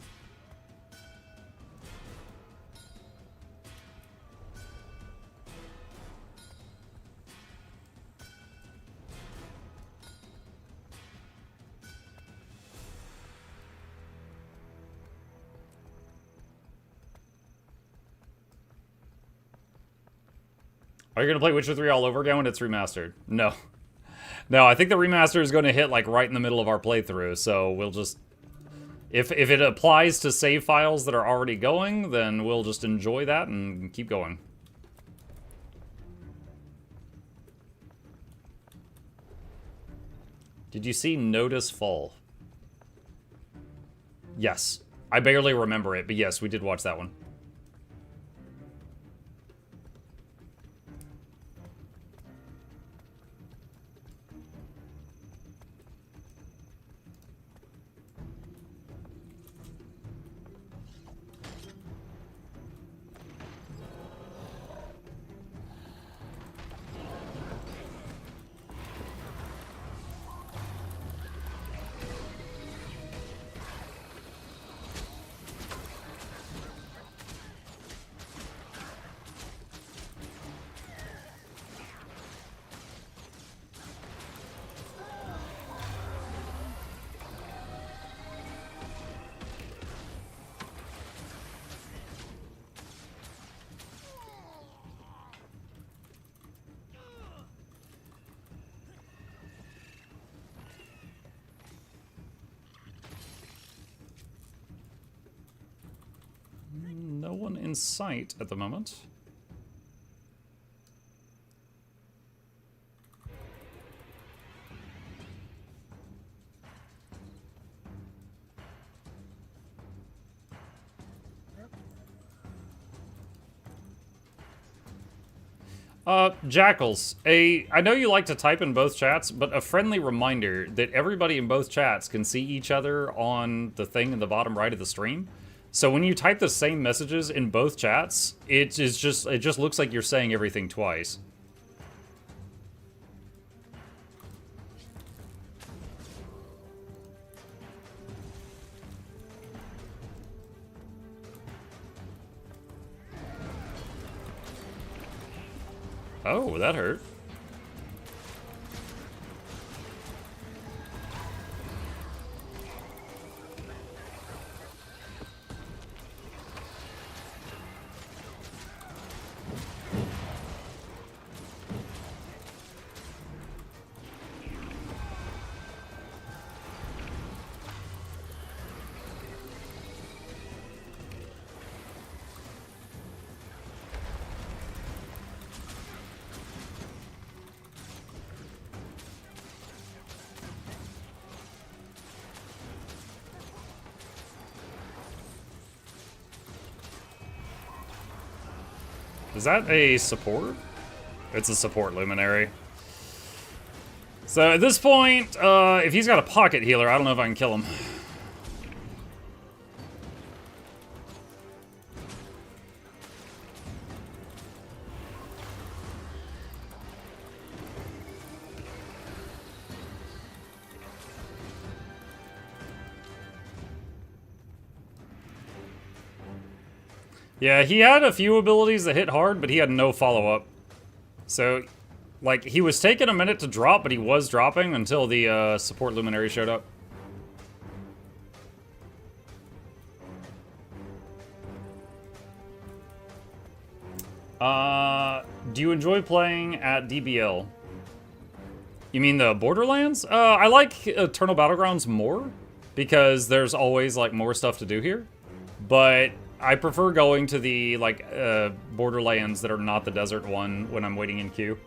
Are you going to play Witcher 3 all over again when it's remastered? No. No, I think the remaster is going to hit like right in the middle of our playthrough, so we'll just... If it applies to save files that are already going, then we'll just enjoy that and keep going. Did you see Notice Fall? Yes. I barely remember it, but yes, we did watch that one. No one in sight at the moment. Jackals, I know you like to type in both chats, but a friendly reminder that everybody in both chats can see each other on the thing in the bottom right of the stream. So when you type the same messages in both chats, it just looks like you're saying everything twice. Oh, that hurt. Is that a support? It's a support luminary. So at this point, if he's got a pocket healer, I don't know if I can kill him. Yeah, he had a few abilities that hit hard, but he had no follow-up. So, like, he was taking a minute to drop, but he was dropping until the support luminary showed up. Do you enjoy playing at DBL? You mean the Borderlands? I like Eternal Battlegrounds more, because there's always, like, more stuff to do here. But I prefer going to the, like, Borderlands that are not the desert one when I'm waiting in queue.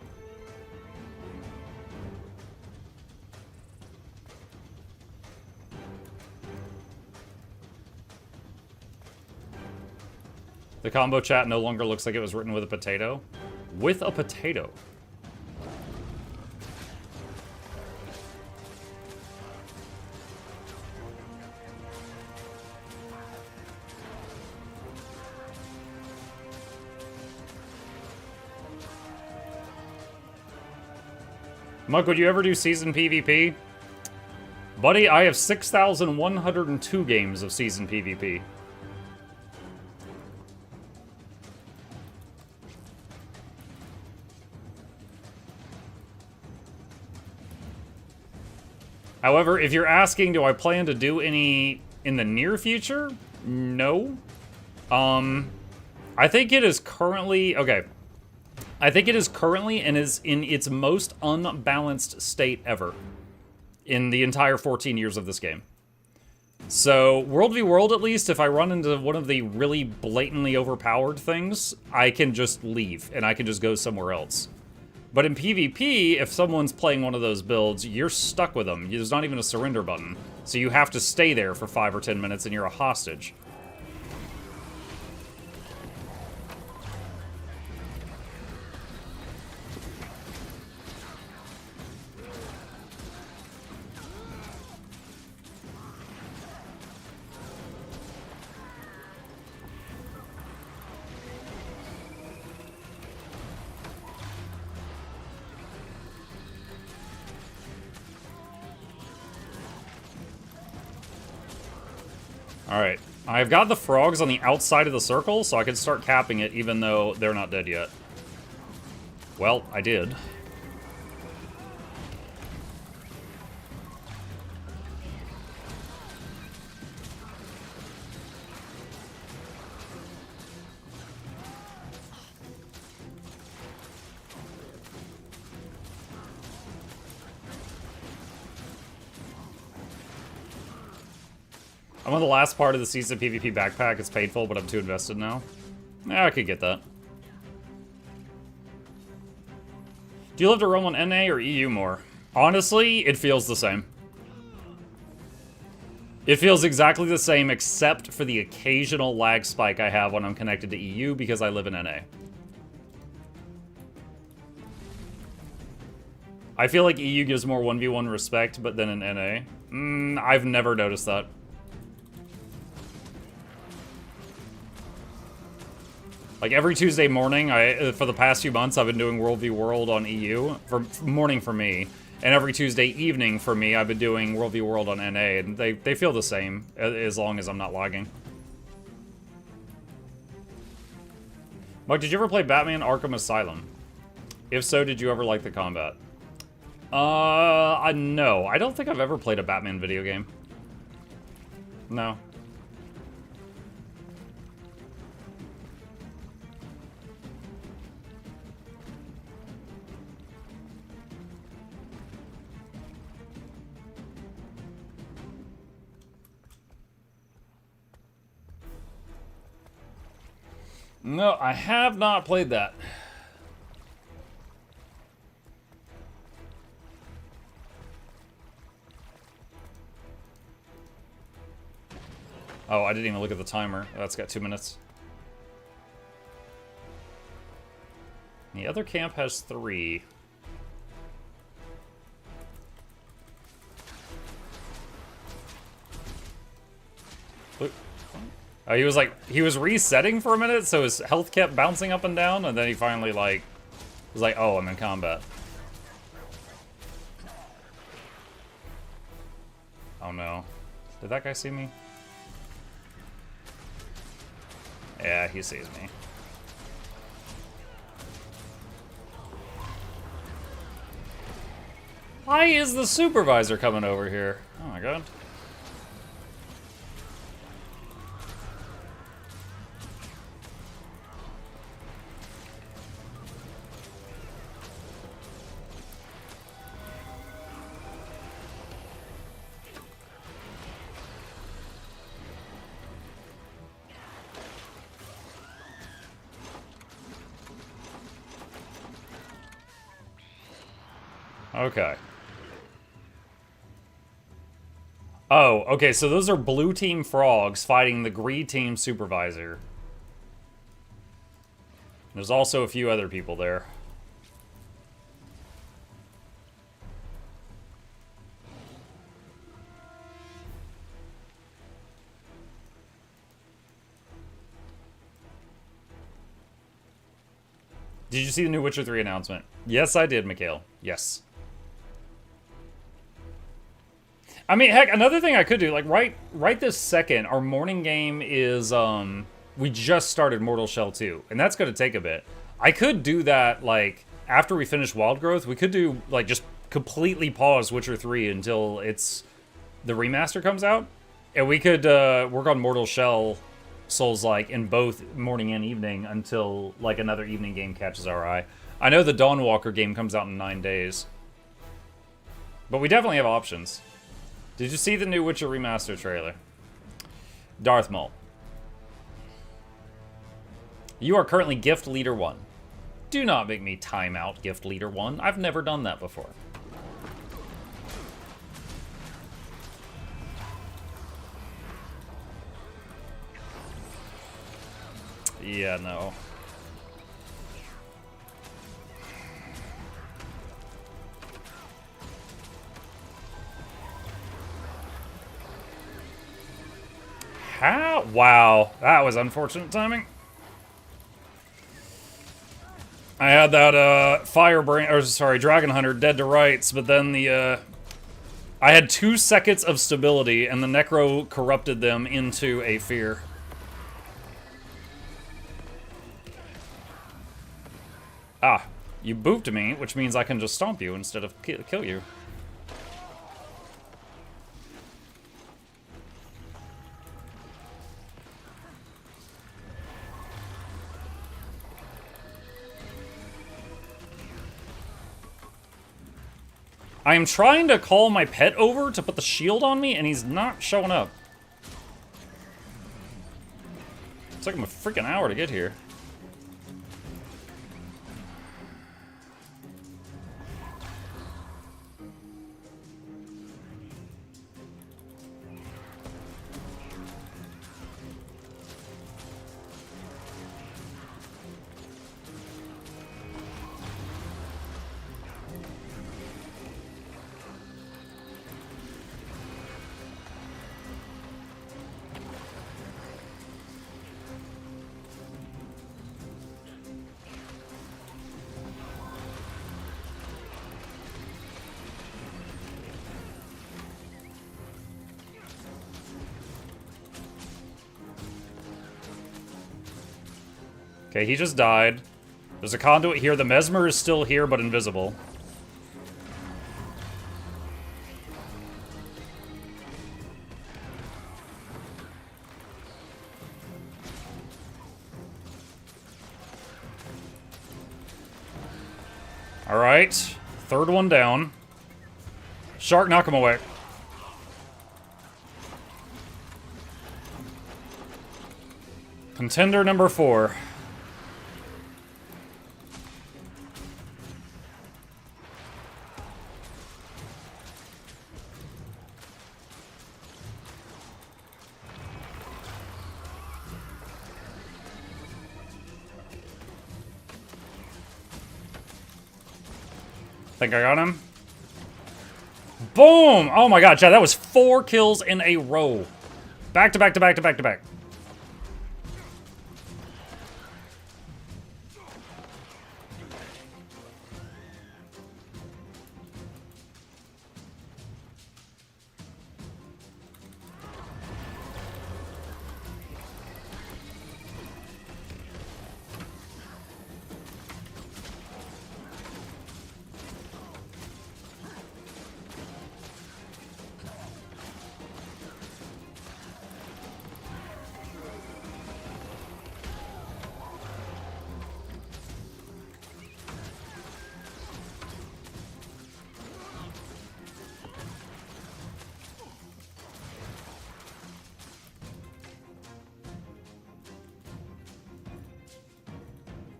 The combo chat no longer looks like it was written with a potato. With a potato. Muck, would you ever do season PvP? Buddy, I have 6,102 games of season PvP. However, if you're asking, do I plan to do any in the near future? No. I think it is currently... Okay. I think it is currently and is in its most unbalanced state ever in the entire 14 years of this game. So, World v World, at least, if I run into one of the really blatantly overpowered things, I can just leave, and I can just go somewhere else. But in PvP, if someone's playing one of those builds, you're stuck with them. There's not even a surrender button. So you have to stay there for 5 or 10 minutes, and you're a hostage. Alright, I've got the frogs on the outside of the circle, so I can start capping it even though they're not dead yet. Well, I did. I'm on the last part of the season PvP backpack. It's painful, but I'm too invested now. Yeah, I could get that. Do you love to roam on NA or EU more? Honestly, it feels the same. It feels exactly the same except for the occasional lag spike I have when I'm connected to EU because I live in NA. I feel like EU gives more 1v1 respect, but then in NA. I've never noticed that. Like, every Tuesday morning, for the past few months, I've been doing World v World on EU, for morning for me. And every Tuesday evening for me, I've been doing World v World on NA, and they feel the same, as long as I'm not lagging. Mike, did you ever play Batman Arkham Asylum? If so, did you ever like the combat? No. I don't think I've ever played a Batman video game. No. No, I have not played that. Oh, I didn't even look at the timer. That's got 2 minutes. The other camp has 3. Look. Oh, he was resetting for a minute, so his health kept bouncing up and down, and then he finally, like, was like, oh, I'm in combat. Oh no. Did that guy see me? Yeah, he sees me. Why is the supervisor coming over here? Oh my god. Okay. Oh, okay, so those are blue team frogs fighting the green team supervisor. There's also a few other people there. Did you see the new Witcher 3 announcement? Yes, I did, Mikhail. Yes. I mean, heck, another thing I could do, like, right this second, our morning game is, we just started Mortal Shell 2, and that's gonna take a bit. I could do that, like, after we finish Wild Growth, we could do, like, just completely pause Witcher 3 until the remaster comes out, and we could, work on Mortal Shell Souls-like in both morning and evening until, like, another evening game catches our eye. I know the Dawnwalker game comes out in 9 days, but we definitely have options. Did you see the new Witcher Remaster trailer? Darth Maul. You are currently Gift Leader 1. Do not make me time out Gift Leader 1. I've never done that before. Yeah, no. How? Wow, that was unfortunate timing. I had that Dragon Hunter dead to rights, but then I had 2 seconds of stability, and the Necro corrupted them into a fear. Ah, you booped me, which means I can just stomp you instead of kill you. I am trying to call my pet over to put the shield on me, and he's not showing up. It took him a freaking hour to get here. Okay, he just died. There's a conduit here. The Mesmer is still here, but invisible. Alright. 3rd one down. Shark, knock him away. Contender number 4. Think I got him? Boom! Oh my god, Chad, that was 4 kills in a row. Back to back to back to back to back.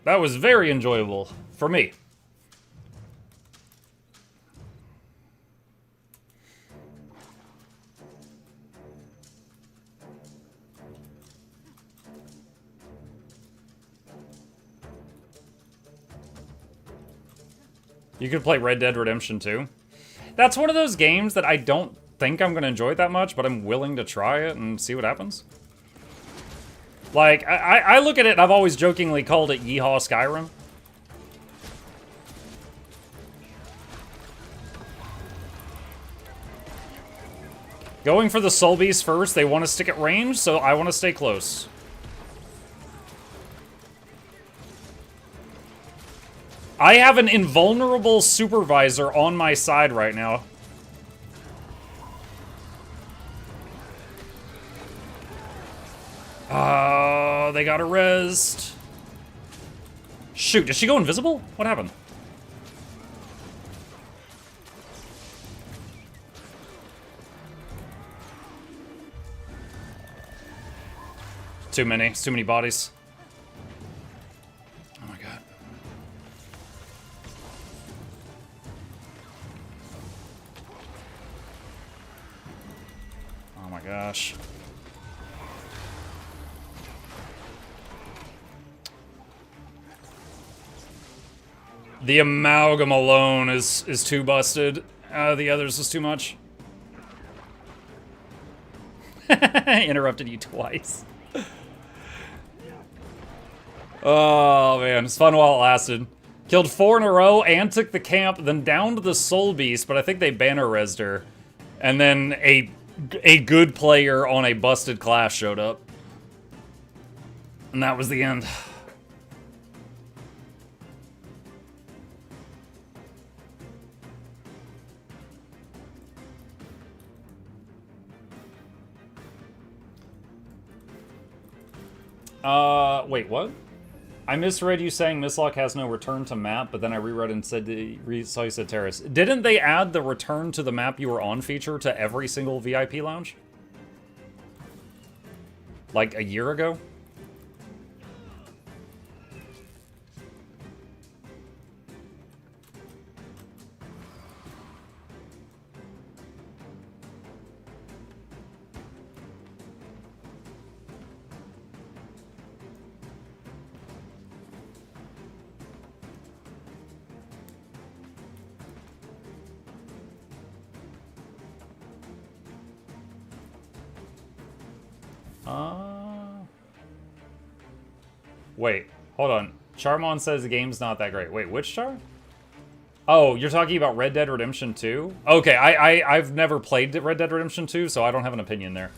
That was very enjoyable for me. You could play Red Dead Redemption 2. That's one of those games that I don't think I'm going to enjoy that much, but I'm willing to try it and see what happens. Like, I look at it and I've always jokingly called it Yeehaw Skyrim. Going for the Soul Beast first, they want to stick at range, so I want to stay close. I have an invulnerable supervisor on my side right now. They got arrested. Shoot, did she go invisible? What happened? Too many. It's too many bodies. Oh my god. Oh my gosh. The amalgam alone is too busted. The others is too much. Interrupted you twice. Oh man, it's fun while it lasted. Killed 4 in a row and took the camp, then downed the Soul Beast, but I think they banner rezzed her. And then a good player on a busted class showed up. And that was the end. Wait, what? I misread you saying Mistlock has no return to map, but then I reread and said, saw you said terrace. Didn't they add the return to the map you were on feature to every single VIP lounge? Like a year ago? Wait, hold on. Charmon says the game's not that great. Wait, which Char? Oh, you're talking about Red Dead Redemption 2? Okay, I've never played Red Dead Redemption 2, so I don't have an opinion there.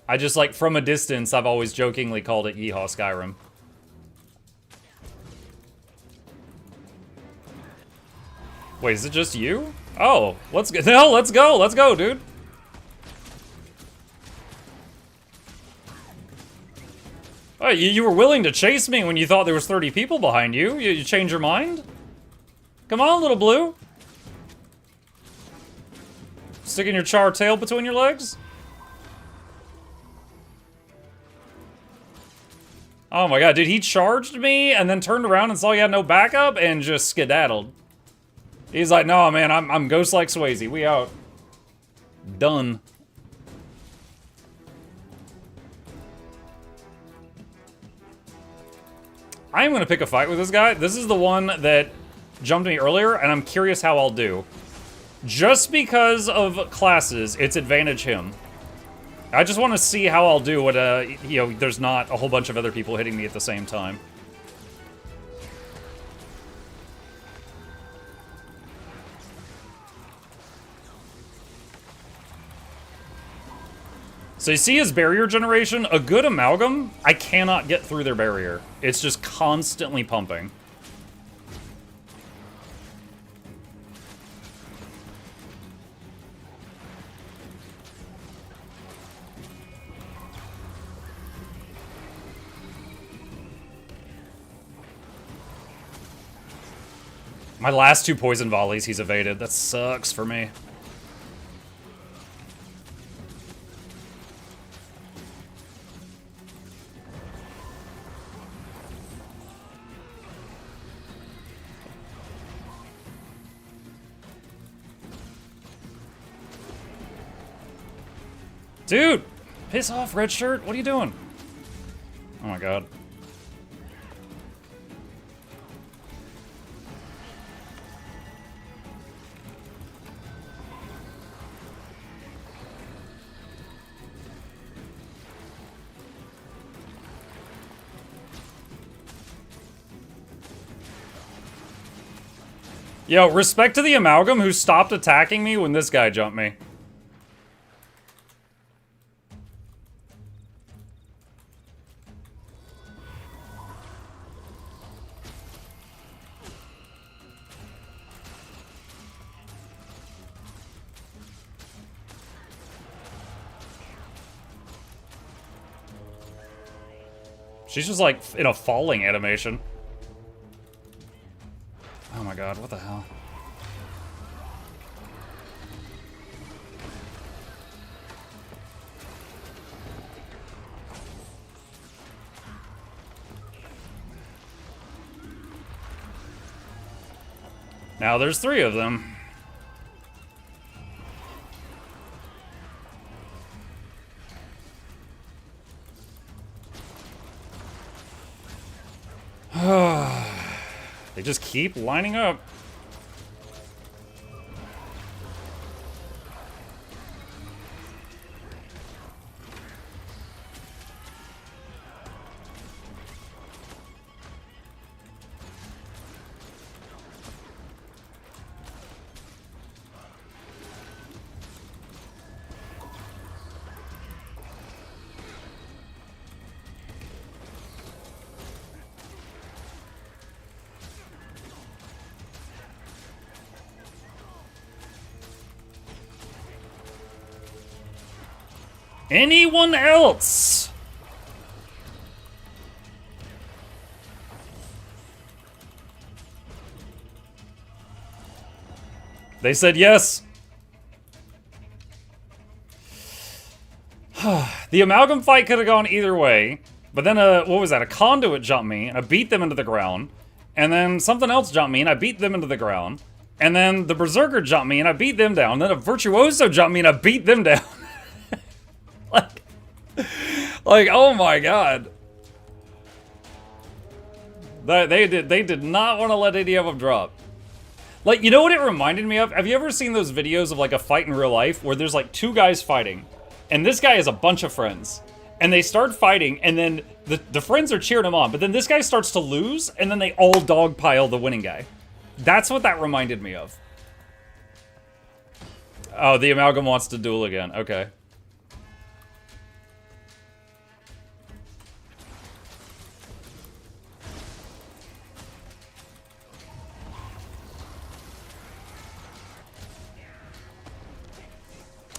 I just, like, from a distance, I've always jokingly called it Yeehaw Skyrim. Wait, is it just you? Oh, let's go. No, let's go, dude. Oh, you were willing to chase me when you thought there was 30 people behind you. You changed your mind? Come on, little blue. Sticking your char tail between your legs? Oh my god, dude, he charged me and then turned around and saw he had no backup and just skedaddled. He's like, no, man, I'm ghost like Swayze. We out. Done. I'm gonna pick a fight with this guy. This is the one that jumped me earlier, and I'm curious how I'll do. Just because of classes, it's advantage him. I just want to see how I'll do when, you know, there's not a whole bunch of other people hitting me at the same time. So you see his barrier generation? A good amalgam, I cannot get through their barrier. It's just constantly pumping. My last 2 poison volleys he's evaded. That sucks for me. Dude! Piss off, red shirt. What are you doing? Oh my god. Yo, respect to the amalgam who stopped attacking me when this guy jumped me. She's just like in a falling animation. Oh my god, what the hell? Now there's 3 of them. They just keep lining up. Anyone else? They said yes. The amalgam fight could have gone either way, but then what was that? A conduit jumped me, and I beat them into the ground, and then something else jumped me, and I beat them into the ground, and then the berserker jumped me, and I beat them down, and then a virtuoso jumped me, and I beat them down. Like, oh my god. They did not want to let any of them drop. Like, you know what it reminded me of? Have you ever seen those videos of like a fight in real life where there's like 2 guys fighting, and this guy has a bunch of friends, and they start fighting, and then the friends are cheering him on, but then this guy starts to lose, and then they all dogpile the winning guy. That's what that reminded me of. Oh, the amalgam wants to duel again. Okay.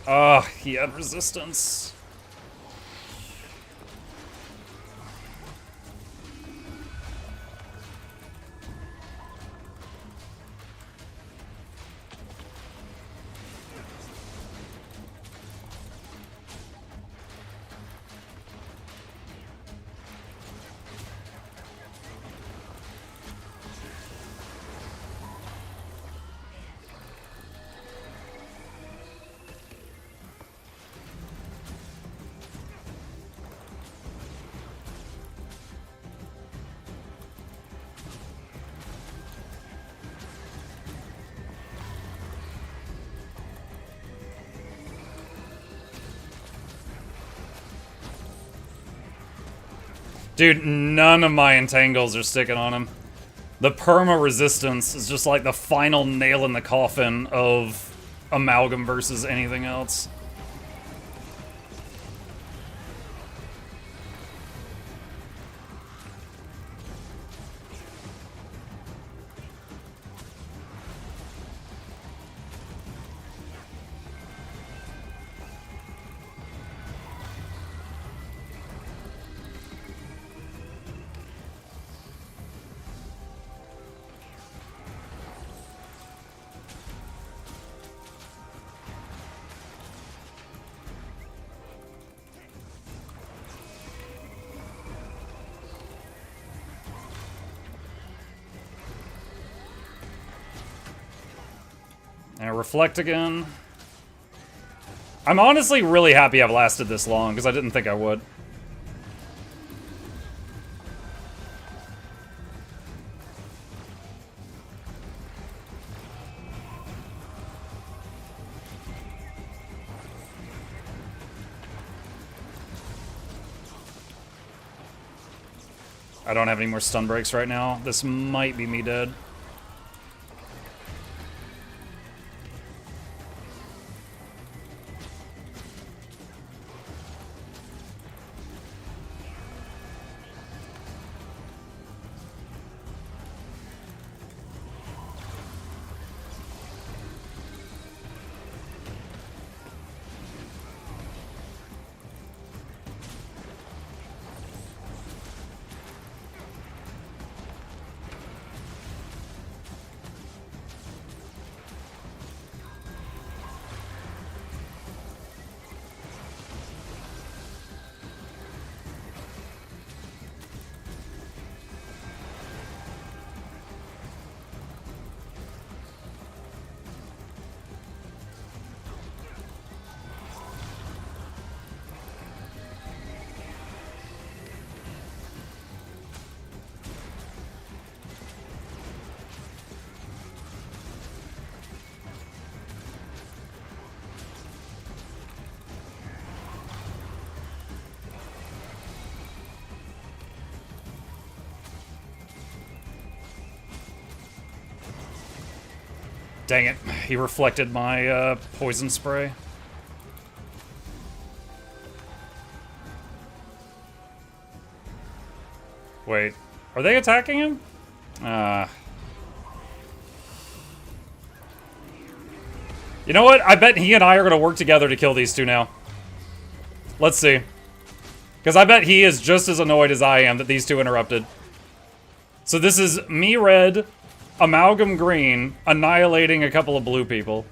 Oh, he had resistance. Dude, none of my entangles are sticking on him. The perma resistance is just like the final nail in the coffin of Amalgam versus anything else. And reflect again. I'm honestly really happy I've lasted this long, because I didn't think I would. I don't have any more stun breaks right now. This might be me dead. Dang it, he reflected my poison spray. Wait, are they attacking him? You know what? I bet he and I are going to work together to kill these two now. Let's see. Because I bet he is just as annoyed as I am that these two interrupted. So this is me red, Amalgam green, annihilating a couple of blue people.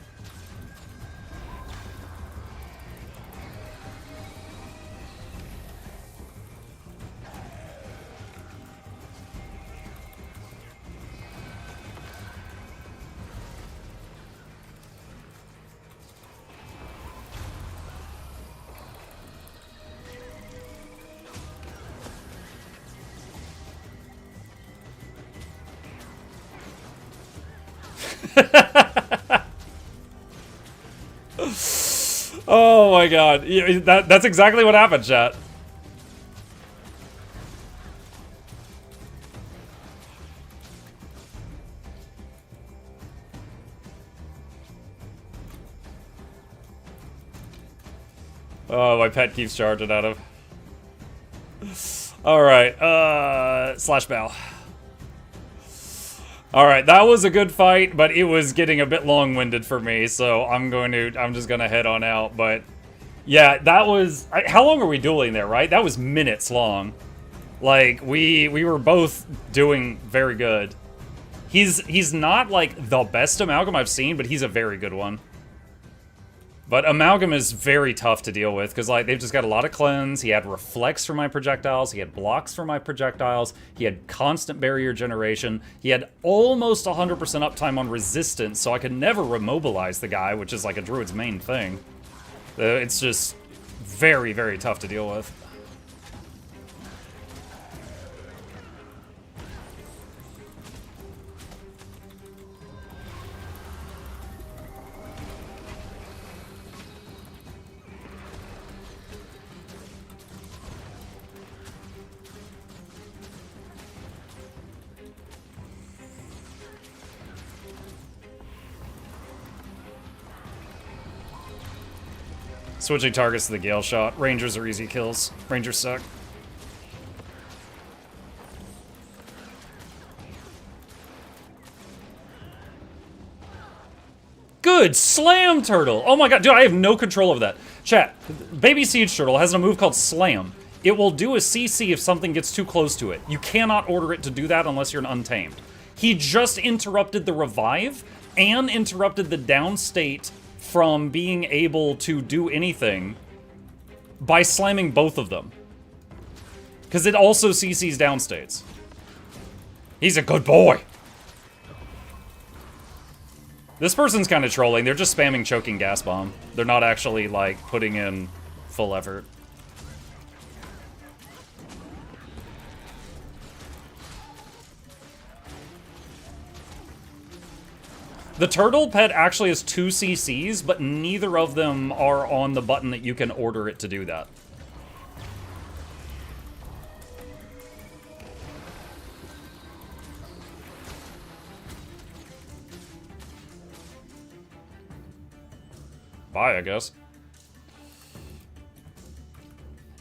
Oh my god. That's exactly what happened, chat. Oh, my pet keeps charging at him. Alright, slash bow. Alright, that was a good fight, but it was getting a bit long-winded for me, so I'm just gonna head on out, but yeah, that was, how long are we dueling there, right? That was minutes long. Like, we were both doing very good. He's not, like, the best Amalgam I've seen, but he's a very good one. But Amalgam is very tough to deal with, because, like, they've just got a lot of cleanse. He had reflects for my projectiles. He had blocks for my projectiles. He had constant barrier generation. He had almost 100% uptime on resistance, so I could never remobilize the guy, which is, like, a druid's main thing. It's just very, very tough to deal with. Switching targets to the Gale Shot. Rangers are easy kills. Rangers suck. Good slam turtle. Oh my god, dude, I have no control over that. Chat, baby siege turtle has a move called slam. It will do a CC if something gets too close to it. You cannot order it to do that unless you're an untamed. He just interrupted the revive and interrupted the down state from being able to do anything by slamming both of them. Because it also CCs down states. He's a good boy. This person's kind of trolling. They're just spamming choking gas bomb. They're not actually, like, putting in full effort. The turtle pet actually has 2 CCs, but neither of them are on the button that you can order it to do that. Bye, I guess.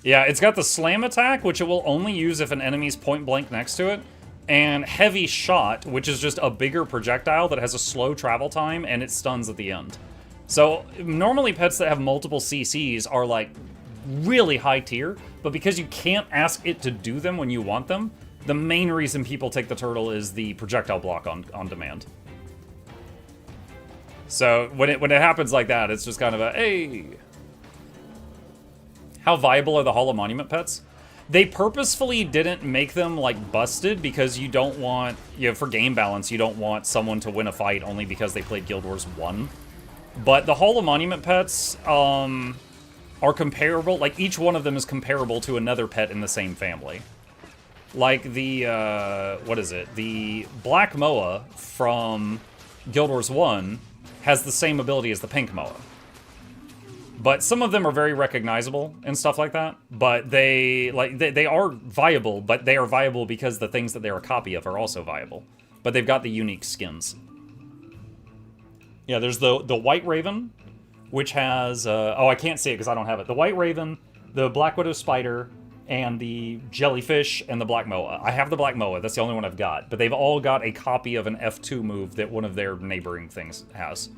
Yeah, it's got the slam attack, which it will only use if an enemy's point blank next to it, and heavy shot, which is just a bigger projectile that has a slow travel time and it stuns at the end. So normally pets that have multiple CCs are like really high tier, but because you can't ask it to do them when you want them, the main reason people take the turtle is the projectile block on demand. So when it happens like that, it's just kind of a, hey. How viable are the Hall of Monument pets? They purposefully didn't make them like busted because you don't want, for game balance, you don't want someone to win a fight only because they played Guild Wars 1. But the Hall of Monument pets are comparable, like each one of them is comparable to another pet in the same family. Like the, what is it? The Black Moa from Guild Wars 1 has the same ability as the Pink Moa. But some of them are very recognizable and stuff like that. But they are viable, but they are viable because the things that they're a copy of are also viable. But they've got the unique skins. Yeah, there's the White Raven, which has... oh, I can't see it because I don't have it. The White Raven, the Black Widow Spider, and the Jellyfish, and the Black Moa. I have the Black Moa. That's the only one I've got. But they've all got a copy of an F2 move that one of their neighboring things has.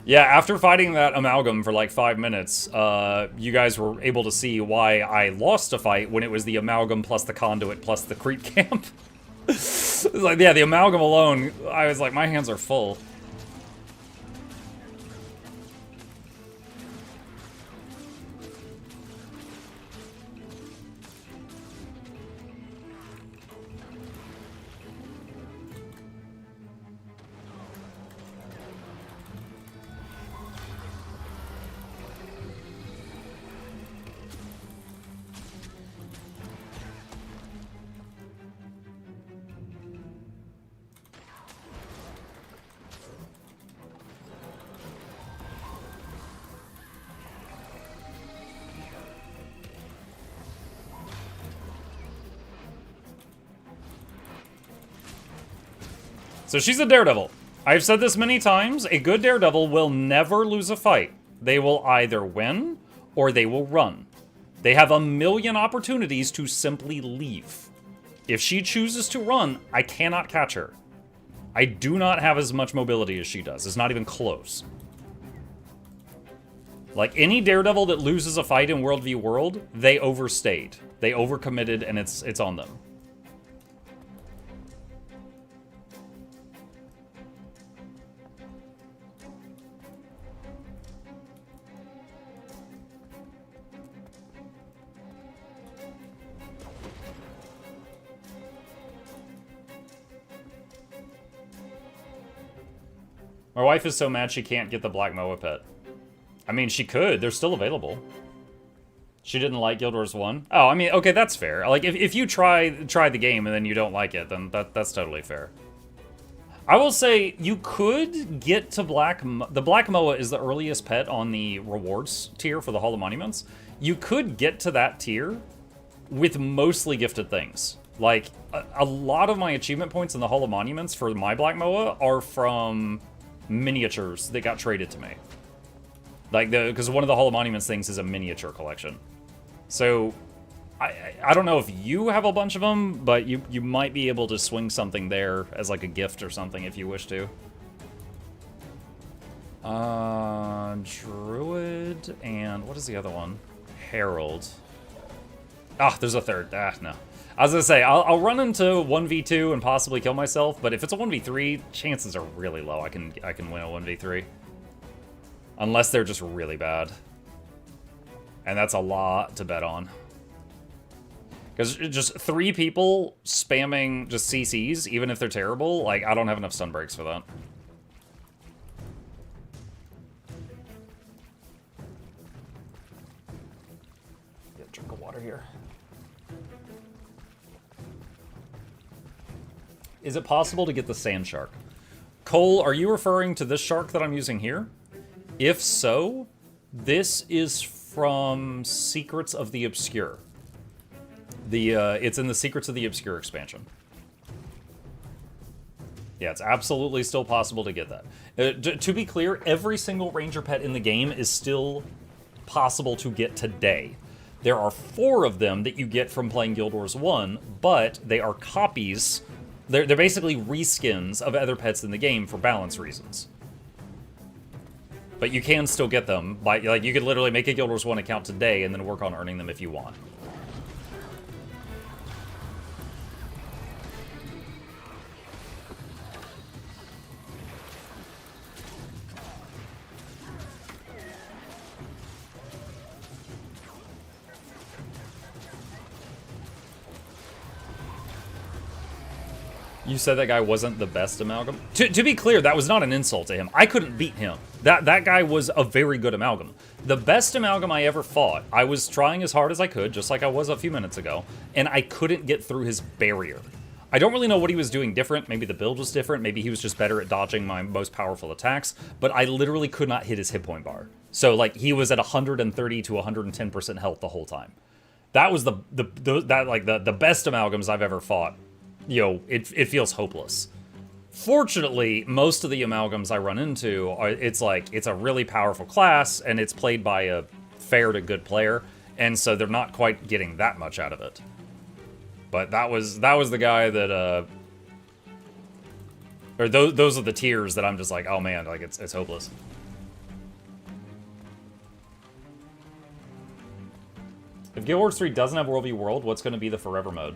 Yeah, after fighting that amalgam for like 5 minutes, you guys were able to see why I lost a fight when it was the amalgam plus the conduit plus the creep camp. Like, yeah, the amalgam alone, I was like, my hands are full. So she's a daredevil. I've said this many times, a good daredevil will never lose a fight. They will either win or they will run. They have a million opportunities to simply leave. If she chooses to run, I cannot catch her. I do not have as much mobility as she does. It's not even close. Like any daredevil that loses a fight in World v World, they overstayed. They overcommitted and it's on them. My wife is so mad she can't get the Black Moa pet. I mean, she could. They're still available. She didn't like Guild Wars 1? Oh, I mean, okay, that's fair. Like, if you try the game and then you don't like it, then that's totally fair. I will say, you could get to the Black Moa is the earliest pet on the rewards tier for the Hall of Monuments. You could get to that tier with mostly gifted things. Like, a lot of my achievement points in the Hall of Monuments for my Black Moa are from miniatures that got traded to me. Like, because one of the Hall of Monuments things is a miniature collection. So, I don't know if you have a bunch of them, but you might be able to swing something there as like a gift or something if you wish to. Druid and what is the other one? Herald. Ah, there's a third. Ah, no. I was gonna say, I'll run into 1v2 and possibly kill myself, but if it's a 1v3, chances are really low I can win a 1v3. Unless they're just really bad. And that's a lot to bet on. Because just 3 people spamming just CCs, even if they're terrible, like, I don't have enough stun breaks for that. Get a drink of water here. Is it possible to get the sand shark? Cole, are you referring to this shark that I'm using here? If so, this is from Secrets of the Obscure. It's in the Secrets of the Obscure expansion. Yeah, it's absolutely still possible to get that. To be clear, every single ranger pet in the game is still possible to get today. There are 4 of them that you get from playing Guild Wars 1, but they are copies. They're basically reskins of other pets in the game for balance reasons. But you can still get them by, like, you could literally make a Guild Wars 1 account today and then work on earning them if you want. You said that guy wasn't the best Amalgam? To be clear, that was not an insult to him. I couldn't beat him. That guy was a very good Amalgam. The best Amalgam I ever fought, I was trying as hard as I could, just like I was a few minutes ago, and I couldn't get through his barrier. I don't really know what he was doing different. Maybe the build was different. Maybe he was just better at dodging my most powerful attacks, but I literally could not hit his hit point bar. So, like, he was at 130 to 110% health the whole time. That was the best Amalgams I've ever fought. You know, it feels hopeless. Fortunately, most of the Amalgams I run into are, it's a really powerful class, and it's played by a fair to good player, and so they're not quite getting that much out of it. But that was the guy that, or those are the tiers that I'm just like, oh man, like it's hopeless. If Guild Wars 3 doesn't have World v World, what's going to be the forever mode?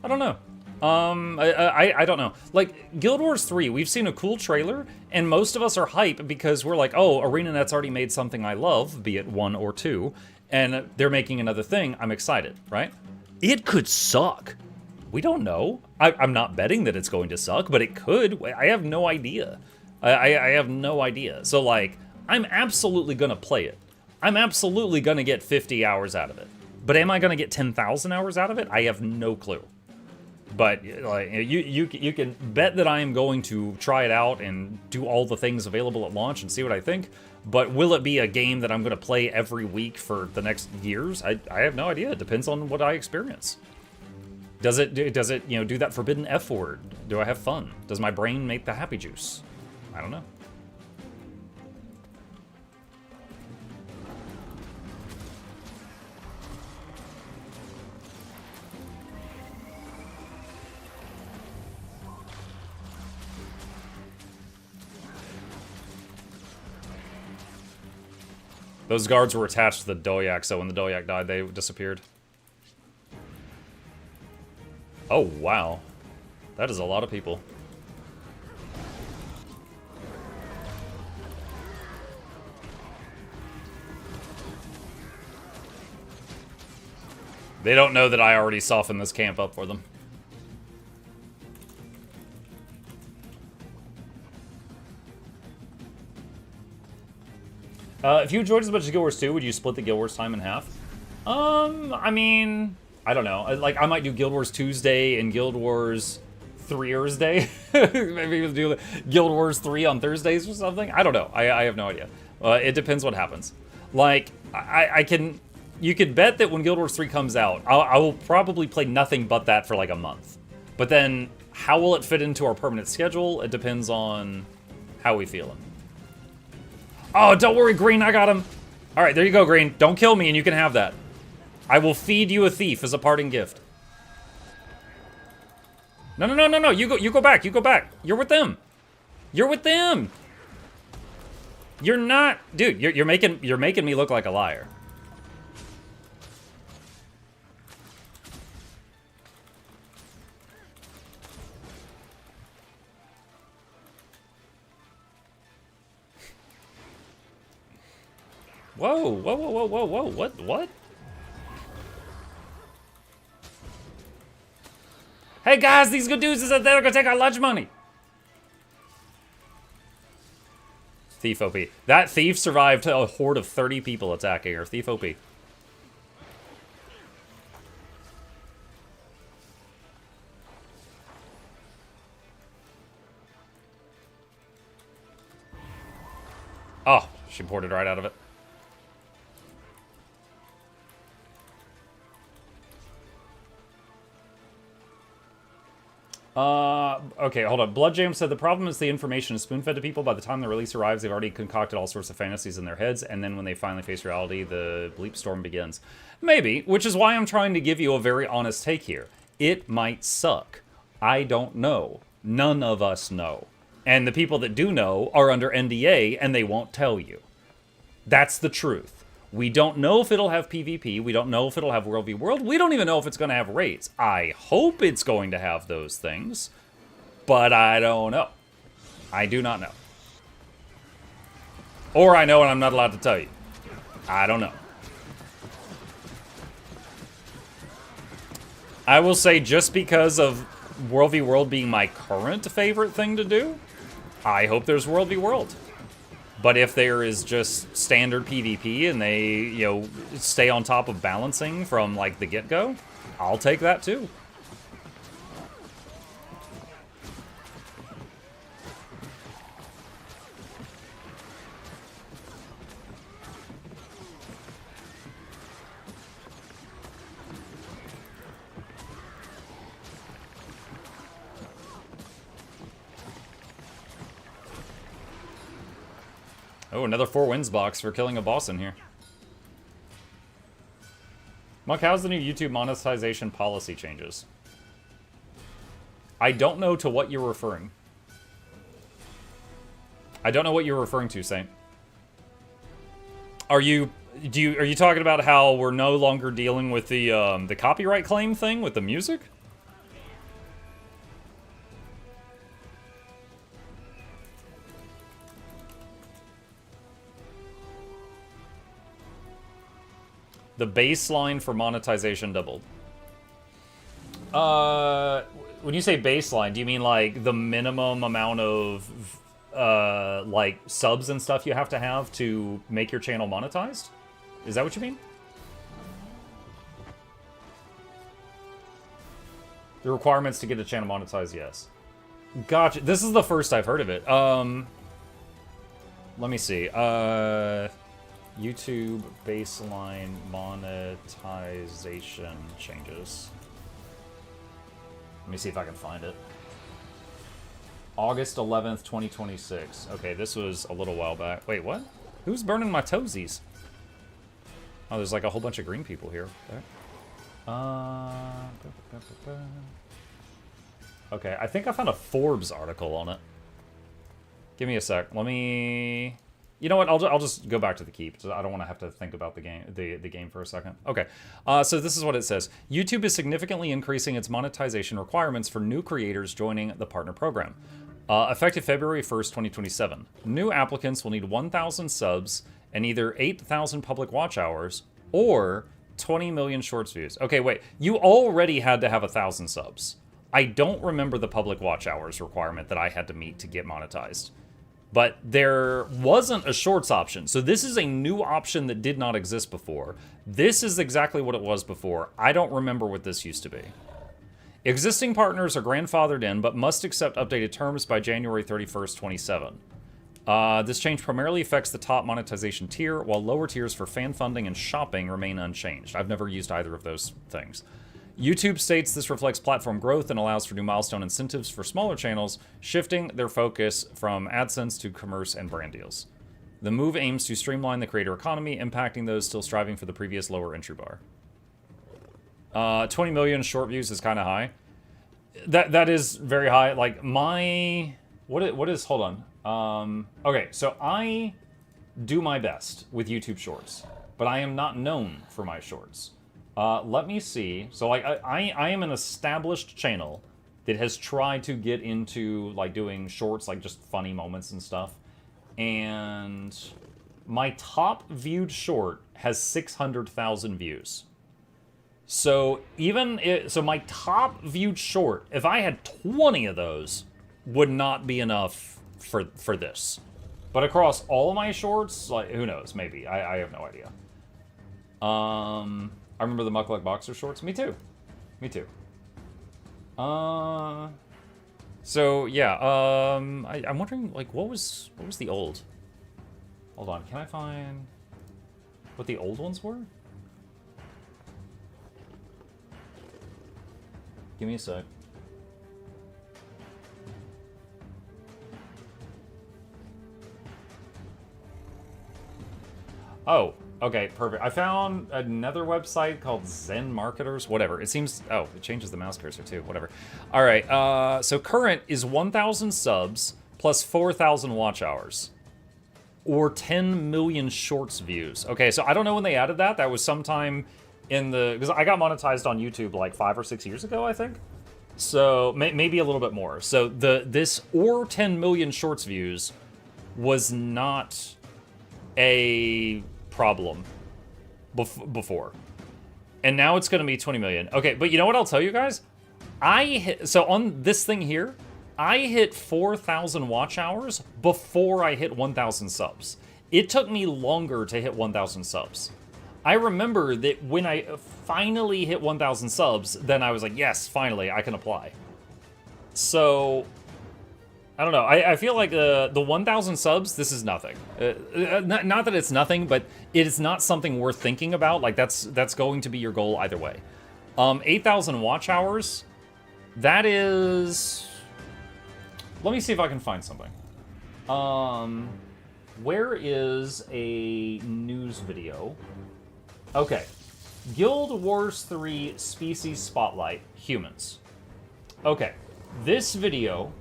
I don't know. I don't know. Like, Guild Wars 3, we've seen a cool trailer, and most of us are hype because we're like, oh, ArenaNet's already made something I love, be it 1 or 2, and they're making another thing. I'm excited, right? It could suck. We don't know. I'm not betting that it's going to suck, but it could. I have no idea. I have no idea. So, like, I'm absolutely going to play it. I'm absolutely going to get 50 hours out of it. But am I going to get 10,000 hours out of it? I have no clue. But like, you can bet that I am going to try it out and do all the things available at launch and see what I think. But will it be a game that I'm going to play every week for the next years? I have no idea. It depends on what I experience. Does it do that forbidden F word? Do I have fun? Does my brain make the happy juice? I don't know. Those guards were attached to the Doyak, so when the Doyak died, they disappeared. Oh, wow. That is a lot of people. They don't know that I already softened this camp up for them. If you enjoyed as much as Guild Wars 2, would you split the Guild Wars time in half? I mean, I don't know. Like, I might do Guild Wars Tuesday and Guild Wars 3-ersday. Maybe we'll do Guild Wars 3 on Thursdays or something. I don't know. I have no idea. It depends what happens. Like, I can you could bet that when Guild Wars 3 comes out, I will probably play nothing but that for like a month. But then, how will it fit into our permanent schedule? It depends on how we feeling. Oh, don't worry, Green, I got him. All right, there you go, Green. Don't kill me and you can have that. I will feed you a thief as a parting gift. No, no, no, no, no. You go back. You go back. You're with them. You're with them. You're not, dude. You're making me look like a liar. Whoa, whoa, whoa, whoa, whoa, whoa. What? Hey guys, these good dudes is that they're gonna take our lunch money. Thief OP. That thief survived a horde of 30 people attacking her. Thief OP. Oh, she ported right out of it. Okay, hold on. Blood Jam said the problem is the information is spoon-fed to people. By the time the release arrives, they've already concocted all sorts of fantasies in their heads, and then when they finally face reality, the bleep storm begins. Maybe, which is why I'm trying to give you a very honest take here. It might suck. I don't know. None of us know. And the people that do know are under NDA, and they won't tell you. That's the truth. We don't know if it'll have PvP. We don't know if it'll have World v World. We don't even know if it's going to have raids. I hope it's going to have those things, but I don't know. I do not know. Or I know and I'm not allowed to tell you. I don't know. I will say just because of World v World being my current favorite thing to do, I hope there's World v World. But if there is just standard PvP and they, you know, stay on top of balancing from, like, the get-go, I'll take that, too. Oh, another 4 wins box for killing a boss in here. Monk, how's the new YouTube monetization policy changes? I don't know to what you're referring. I don't know what you're referring to, Saint. Are you talking about how we're no longer dealing with the copyright claim thing with the music? The baseline for monetization doubled. When you say baseline, do you mean like the minimum amount of like subs and stuff you have to make your channel monetized? Is that what you mean? The requirements to get a channel monetized, yes. Gotcha. This is the first I've heard of it. Let me see. YouTube baseline monetization changes. Let me see if I can find it. August 11th, 2026. Okay, this was a little while back. Wait, what? Who's burning my toesies? Oh, there's like a whole bunch of green people here. Okay, I think I found a Forbes article on it. Give me a sec. Let me... You know what? I'll just go back to the keep. I don't want to have to think about the game for a second. Okay, so this is what it says. YouTube is significantly increasing its monetization requirements for new creators joining the partner program. Effective February 1st, 2027. New applicants will need 1,000 subs and either 8,000 public watch hours or 20 million shorts views. Okay, wait. You already had to have 1,000 subs. I don't remember the public watch hours requirement that I had to meet to get monetized. But there wasn't a shorts option. So this is a new option that did not exist before. This is exactly what it was before. I don't remember what this used to be. Existing partners are grandfathered in, but must accept updated terms by January 31st, 27. This change primarily affects the top monetization tier, while lower tiers for fan funding and shopping remain unchanged. I've never used either of those things. YouTube states this reflects platform growth and allows for new milestone incentives for smaller channels, shifting their focus from AdSense to commerce and brand deals. The move aims to streamline the creator economy, impacting those still striving for the previous lower entry bar. 20 million short views is kind of high. That is very high. Like my... What is... Hold on. Okay, so I do my best with YouTube Shorts, but I am not known for my shorts. Let me see. So like I am an established channel that has tried to get into like doing shorts, like just funny moments and stuff. And my top viewed short has 600,000 views. So so my top viewed short, if I had 20 of those, would not be enough for this. But across all of my shorts, like who knows? Maybe I have no idea. I remember the Mukluk Boxer shorts. Me too. Me too. So yeah. I'm wondering like what was the old? Hold on. Can I find what the old ones were? Give me a sec. Oh, okay, perfect. I found another website called Zen Marketers, whatever. It seems, oh, it changes the mouse cursor too, whatever. All right, so current is 1,000 subs plus 4,000 watch hours. Or 10 million shorts views. Okay, so I don't know when they added that. That was sometime in the, because I got monetized on YouTube like 5 or 6 years ago, I think. So maybe a little bit more. So this or 10 million shorts views was not a problem before. And now it's going to be 20 million. Okay, but you know what I'll tell you guys? So on this thing here, I hit 4,000 watch hours before I hit 1,000 subs. It took me longer to hit 1,000 subs. I remember that when I finally hit 1,000 subs, then I was like, yes, finally, I can apply. So, I don't know. I feel like the 1,000 subs, this is nothing. Not that it's nothing, but it is not something worth thinking about. Like, that's going to be your goal either way. 8,000 watch hours, that is... Let me see if I can find something. Where is a news video? Okay. Guild Wars 3 Species Spotlight, Humans. Okay. This video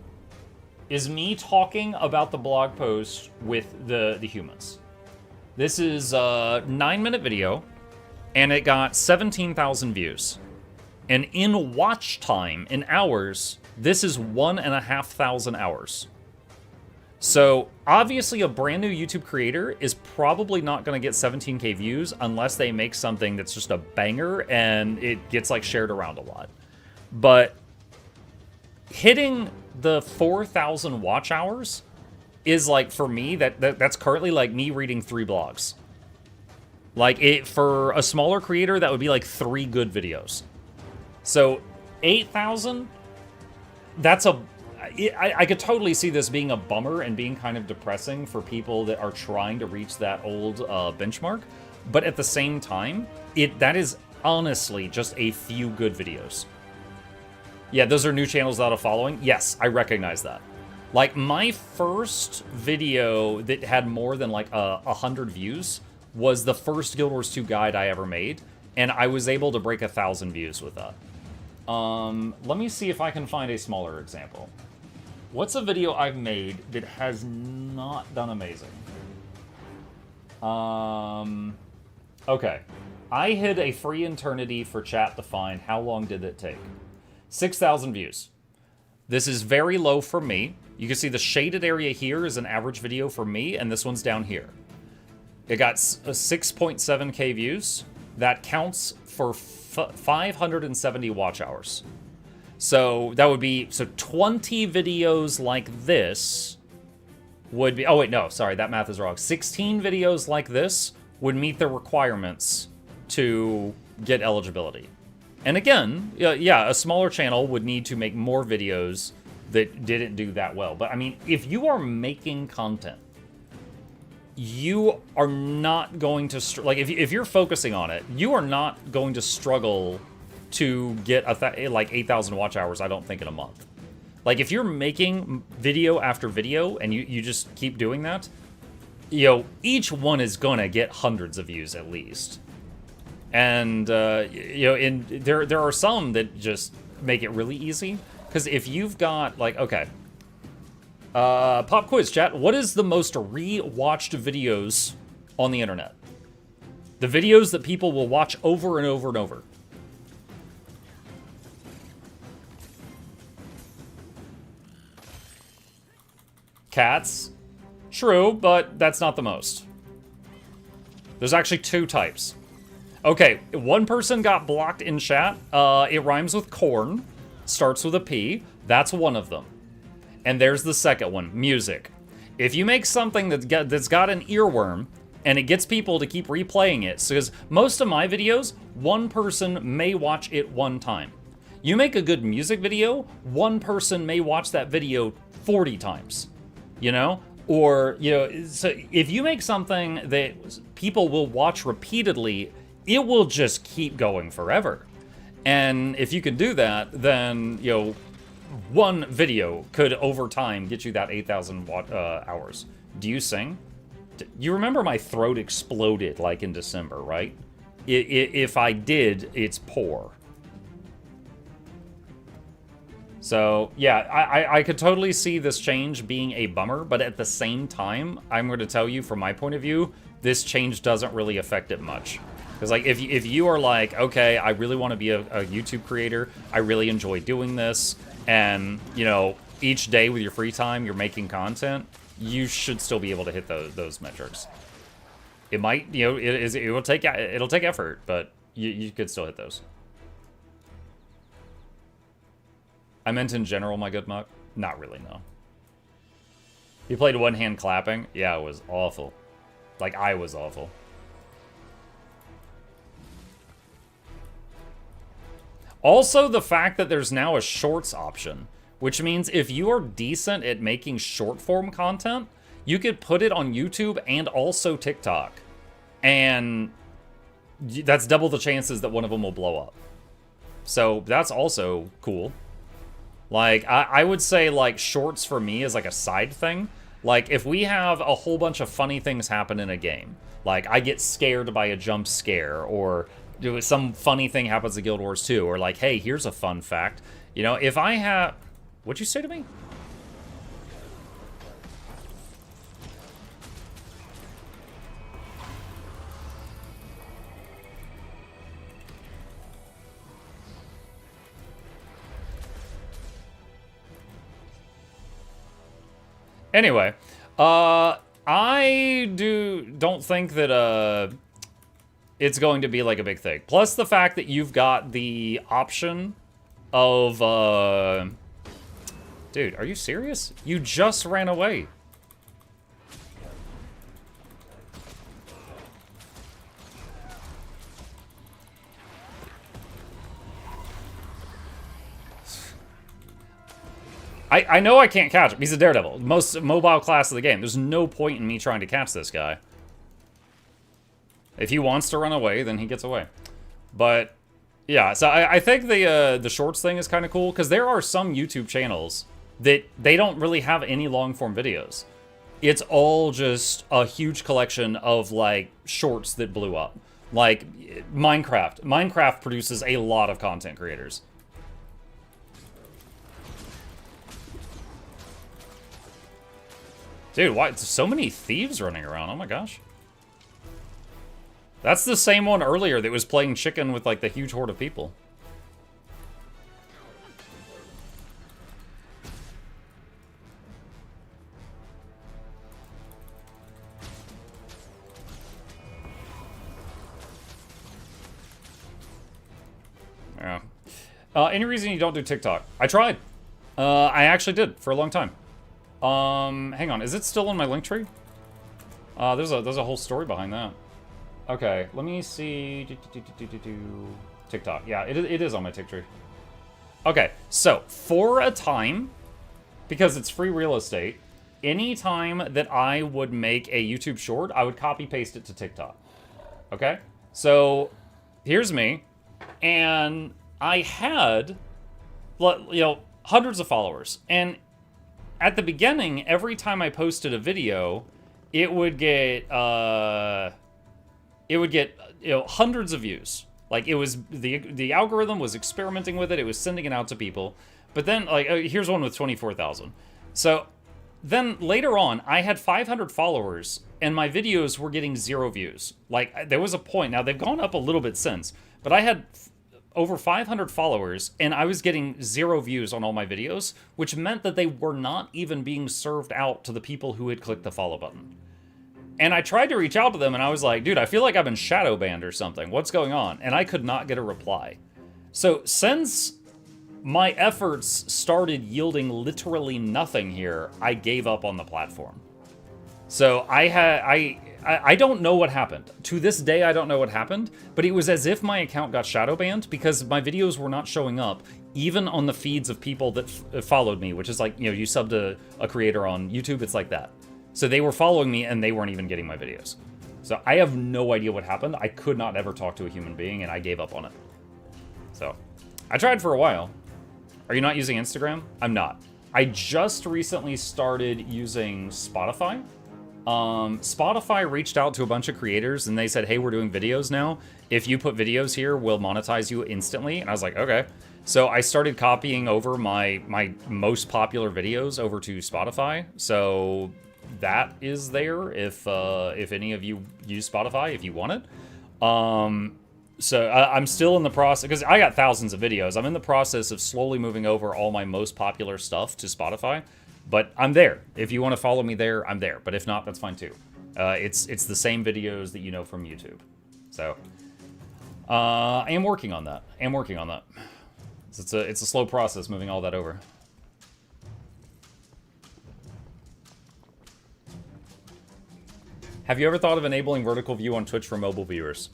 is me talking about the blog post with the humans. This is a 9-minute video, and it got 17,000 views. And in watch time, in hours, this is 1,500 hours. So, obviously a brand new YouTube creator is probably not going to get 17k views unless they make something that's just a banger and it gets like shared around a lot. But hitting the 4,000 watch hours is like, for me, that's currently like me reading 3 blogs. Like, for a smaller creator, that would be like 3 good videos. So, 8,000, that's I could totally see this being a bummer and being kind of depressing for people that are trying to reach that old benchmark. But at the same time, that is honestly just a few good videos. Yeah, those are new channels without a following. Yes, I recognize that. Like, my first video that had more than like 100 views was the first Guild Wars 2 guide I ever made, and I was able to break 1,000 views with that. Let me see if I can find a smaller example. What's a video I've made that has not done amazing? Okay. I hid a free eternity for chat to find. How long did it take? 6,000 views. This is very low for me. You can see the shaded area here is an average video for me, and this one's down here. It got 6.7k views. That counts for 570 watch hours. So that would be, 20 videos like this would be, oh wait, no, sorry, that math is wrong. 16 videos like this would meet the requirements to get eligibility. And again, yeah, a smaller channel would need to make more videos that didn't do that well. But I mean, if you are making content you are not going to like if you're focusing on it, you are not going to struggle to get like 8,000 watch hours. I don't think in a month. Like if you're making video after video and you just keep doing that, you know, each one is gonna get hundreds of views at least. And you know, there are some that just make it really easy, because if you've got like, okay. Pop quiz, chat. What is the most re-watched videos on the internet? The videos that people will watch over and over and over. Cats. True, but that's not the most. There's actually 2 types. Okay, one person got blocked in chat. It rhymes with corn. Starts with a P. That's one of them. And there's the second one, music. If you make something that's got an earworm, and it gets people to keep replaying it, because most of my videos, one person may watch it one time. You make a good music video, one person may watch that video 40 times, you know? Or, you know, so if you make something that people will watch repeatedly, it will just keep going forever. And if you can do that, then, you know, one video could, over time, get you that 8,000 hours. Do you sing? You remember my throat exploded, like, in December, right? If I did, it's poor. So, yeah, I could totally see this change being a bummer, but at the same time, I'm going to tell you, from my point of view, this change doesn't really affect it much. Because, like, if you are like, okay, I really want to be a YouTube creator, I really enjoy doing this, and, you know, each day with your free time, you're making content, you should still be able to hit those metrics. It might, you know, it'll take effort, but you could still hit those. I meant in general, my good Muck. Not really, no. You played one hand clapping? Yeah, it was awful. Like, I was awful. Also, the fact that there's now a shorts option, which means if you are decent at making short form content, you could put it on YouTube and also TikTok. And that's double the chances that one of them will blow up. So that's also cool. Like, I would say, like, shorts for me is like a side thing. Like, if we have a whole bunch of funny things happen in a game, like I get scared by a jump scare, or some funny thing happens in Guild Wars 2, or like, hey, here's a fun fact. You know, if I have... What'd you say to me? Anyway, I don't think that it's going to be like a big thing. Plus the fact that you've got the option of dude, are you serious? You just ran away. I know I can't catch him. He's a daredevil. Most mobile class of the game. There's no point in me trying to catch this guy. If he wants to run away, then he gets away. But, yeah. So I think the shorts thing is kind of cool, because there are some YouTube channels that they don't really have any long-form videos. It's all just a huge collection of, like, shorts that blew up. Like, Minecraft. Minecraft produces a lot of content creators. Dude, why? So many thieves running around. Oh my gosh. That's the same one earlier that was playing chicken with, like, the huge horde of people. Yeah. Any reason you don't do TikTok? I tried. I actually did for a long time. Hang on, is it still in my link tree? There's a whole story behind that. Okay, let me see. TikTok. Yeah, it is on my tick tree. Okay, so for a time, because it's free real estate, anytime that I would make a YouTube short, I would copy paste it to TikTok. Okay? So here's me, and I had, hundreds of followers. And at the beginning, every time I posted a video, it would get hundreds of views. Like, it was, the algorithm was experimenting with it. It was sending it out to people. But then, here's one with 24,000. So then later on, I had 500 followers, and my videos were getting 0 views. Like, there was a point, now they've gone up a little bit since, but I had over 500 followers, and I was getting 0 views on all my videos, which meant that they were not even being served out to the people who had clicked the follow button. And I tried to reach out to them, and I was like, dude, I feel like I've been shadow banned or something. What's going on? And I could not get a reply. So since my efforts started yielding literally nothing here, I gave up on the platform. So I don't know what happened. To this day, I don't know what happened, but it was as if my account got shadow banned because my videos were not showing up, even on the feeds of people that followed me, which is like, you subbed a creator on YouTube, it's like that. So they were following me and they weren't even getting my videos. So I have no idea what happened. I could not ever talk to a human being, and I gave up on it. So I tried for a while. Are you not using Instagram? I'm not. I just recently started using Spotify. Spotify reached out to a bunch of creators and they said, hey, we're doing videos now. If you put videos here, we'll monetize you instantly. And I was like, okay. So I started copying over my most popular videos over to Spotify. So that is there if any of you use Spotify, if you want it. So I'm still in the process, because I got thousands of videos. I'm in the process of slowly moving over all my most popular stuff to Spotify. But I'm there. If you want to follow me there, I'm there. But if not, that's fine too. It's the same videos that you know from YouTube. So I am working on that. It's a slow process moving all that over. Have you ever thought of enabling vertical view on Twitch for mobile viewers?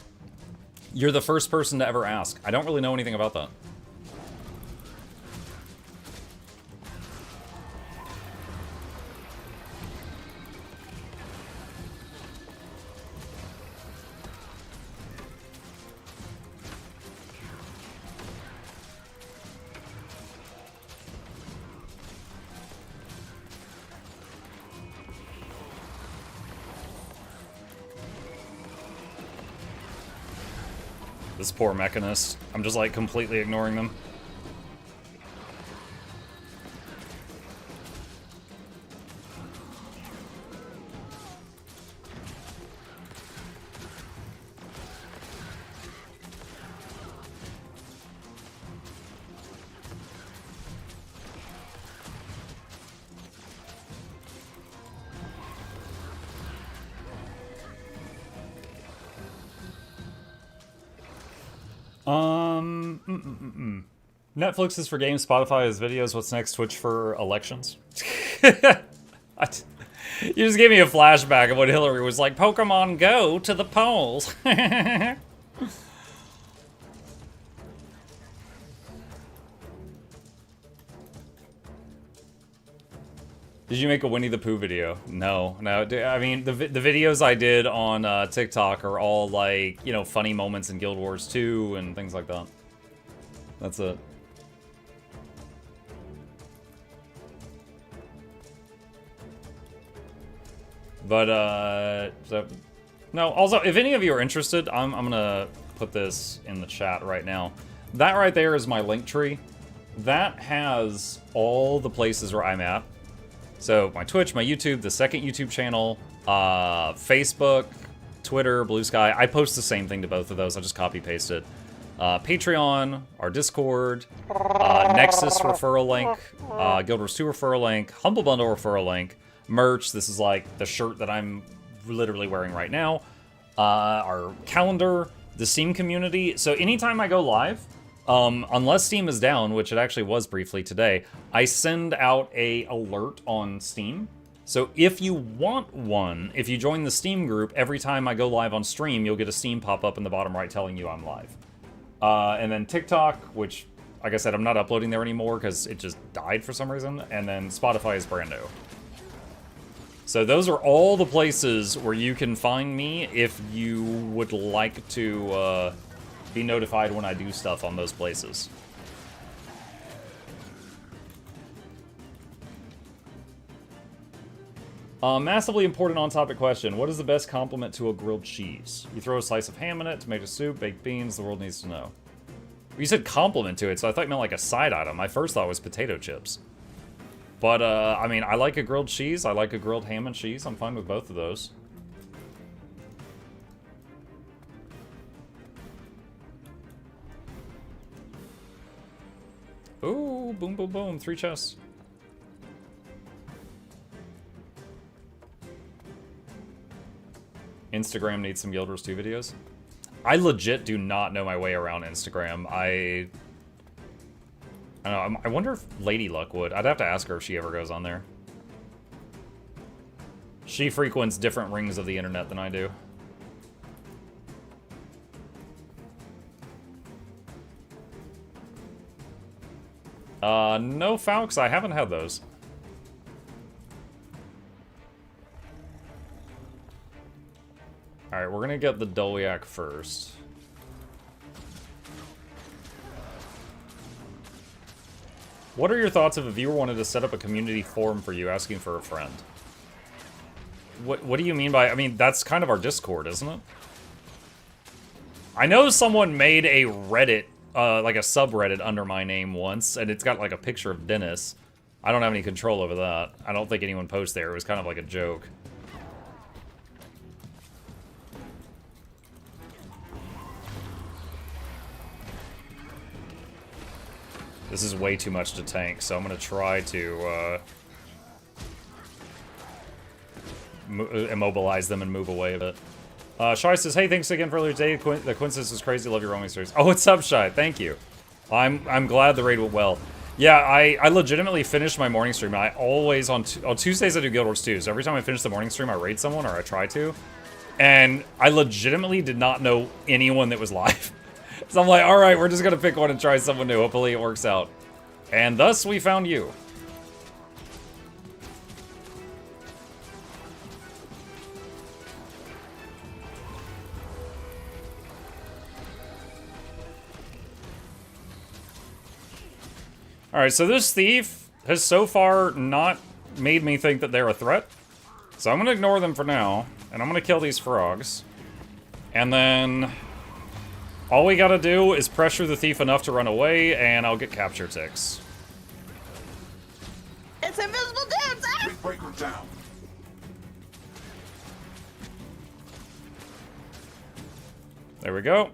You're the first person to ever ask. I don't really know anything about that. This poor mechanist. I'm just like completely ignoring them. Netflix is for games, Spotify is videos, what's next? Twitch for elections? You just gave me a flashback of when Hillary was like, Pokemon Go to the polls. Did you make a Winnie the Pooh video? No. I mean, the videos I did on TikTok are all like, funny moments in Guild Wars 2 and things like that. That's it. But, no, also, if any of you are interested, I'm gonna put this in the chat right now. That right there is my link tree. That has all the places where I'm at. So, my Twitch, my YouTube, the second YouTube channel, Facebook, Twitter, Blue Sky. I post the same thing to both of those. I just copy-paste it. Patreon, our Discord, Nexus referral link, Guild Wars 2 referral link, Humble Bundle referral link, merch. This is like the shirt that I'm literally wearing right now. Our calendar, the Steam community. So anytime I go live, unless Steam is down, which it actually was briefly today, I send out a alert on Steam. So if you want one, if you join the Steam group, every time I go live on stream, you'll get a Steam pop up in the bottom right telling you I'm live. And then TikTok, which, like I said, I'm not uploading there anymore because it just died for some reason. And then Spotify is brand new. So those are all the places where you can find me if you would like to be notified when I do stuff on those places. Massively important on-topic question. What is the best compliment to a grilled cheese? You throw a slice of ham in it, tomato soup, baked beans, the world needs to know. You said compliment to it, so I thought you meant like a side item. My first thought was potato chips. But, I mean, I like a grilled cheese. I like a grilled ham and cheese. I'm fine with both of those. Ooh, boom, boom, boom. 3 chests. Instagram needs some Guild Wars 2 videos. I legit do not know my way around Instagram. I don't know. I wonder if Lady Luck would. I'd have to ask her if she ever goes on there. She frequents different rings of the internet than I do. No Falcons. I haven't had those. Alright, we're gonna get the Doliac first. What are your thoughts if a viewer wanted to set up a community forum for you asking for a friend? What do you mean by... I mean, that's kind of our Discord, isn't it? I know someone made a Reddit, like a subreddit under my name once, and it's got like a picture of Dennis. I don't have any control over that. I don't think anyone posts there. It was kind of like a joke. This is way too much to tank, so I'm going to try to immobilize them and move away a bit. Shai says, hey, thanks again for earlier today. The coincidence is crazy. Love your roaming stories. Oh, what's up, Shai? Thank you. I'm glad the raid went well. Yeah, I legitimately finished my morning stream. I always, on Tuesdays, I do Guild Wars 2. So every time I finish the morning stream, I raid someone, or I try to. And I legitimately did not know anyone that was live. So I'm like, alright, we're just gonna pick one and try someone new. Hopefully it works out. And thus, we found you. Alright, so this thief has so far not made me think that they're a threat. So I'm gonna ignore them for now, and I'm gonna kill these frogs. And then... all we gotta do is pressure the thief enough to run away, and I'll get capture ticks. It's invisible dudes! Ah! Break them down. There we go.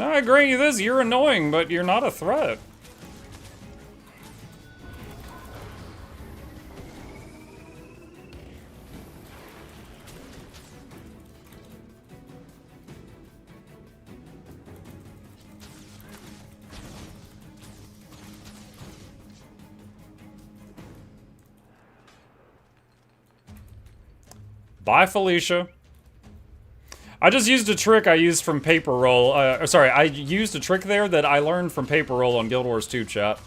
I agree with this, you're annoying, but you're not a threat. Bye, Felicia. I just used a trick I used from Paper Roll. Sorry, I used a trick there that I learned from Paper Roll on Guild Wars 2 chat.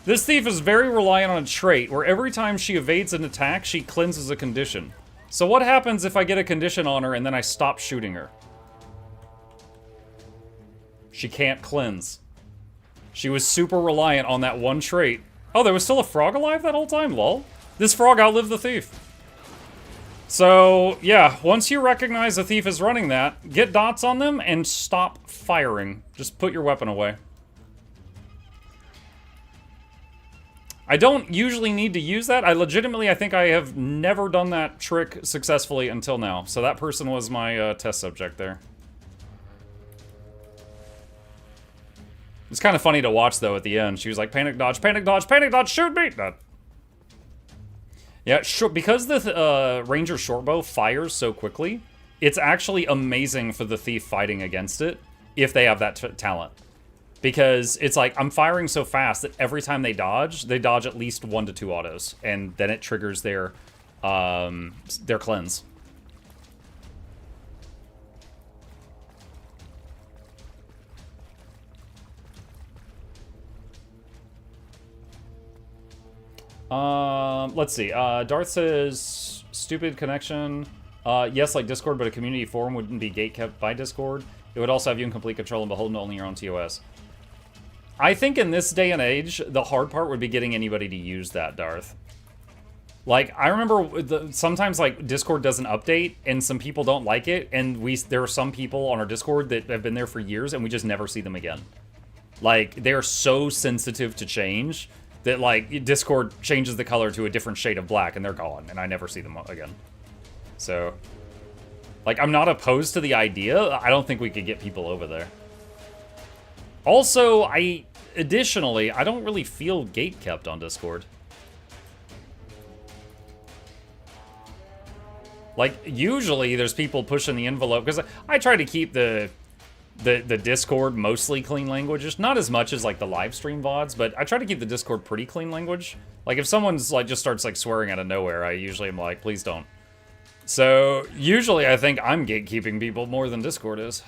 This thief is very reliant on a trait where every time she evades an attack, she cleanses a condition. So what happens if I get a condition on her and then I stop shooting her? She can't cleanse. She was super reliant on that one trait. Oh, there was still a frog alive that whole time? Lol. This frog outlived the thief. So, yeah, once you recognize a thief is running that, get dots on them and stop firing. Just put your weapon away. I don't usually need to use that. I think I have never done that trick successfully until now. So that person was my test subject there. It's kind of funny to watch, though, at the end. She was like, panic dodge, shoot me! Yeah, sure. Because the Ranger shortbow fires so quickly, it's actually amazing for the thief fighting against it if they have that talent. Because it's like, I'm firing so fast that every time they dodge at least 1 to 2 autos. And then it triggers their cleanse. Let's see. Darth says, stupid connection. Yes, like Discord, but a community forum wouldn't be gatekept by Discord. It would also have you in complete control and beholden to only your own TOS. I think in this day and age, the hard part would be getting anybody to use that, Darth. Like, I remember sometimes, like, Discord doesn't update, and some people don't like it, and there are some people on our Discord that have been there for years, and we just never see them again. Like, they're so sensitive to change that, like, Discord changes the color to a different shade of black, and they're gone, and I never see them again. So, like, I'm not opposed to the idea. I don't think we could get people over there. Also, additionally, I don't really feel gatekept on Discord. Like, usually there's people pushing the envelope, because I try to keep the Discord mostly clean language. Not as much as, like, the live stream VODs, but I try to keep the Discord pretty clean language. Like, if someone's, like, just starts, like, swearing out of nowhere, I usually am like, please don't. So, usually I think I'm gatekeeping people more than Discord is.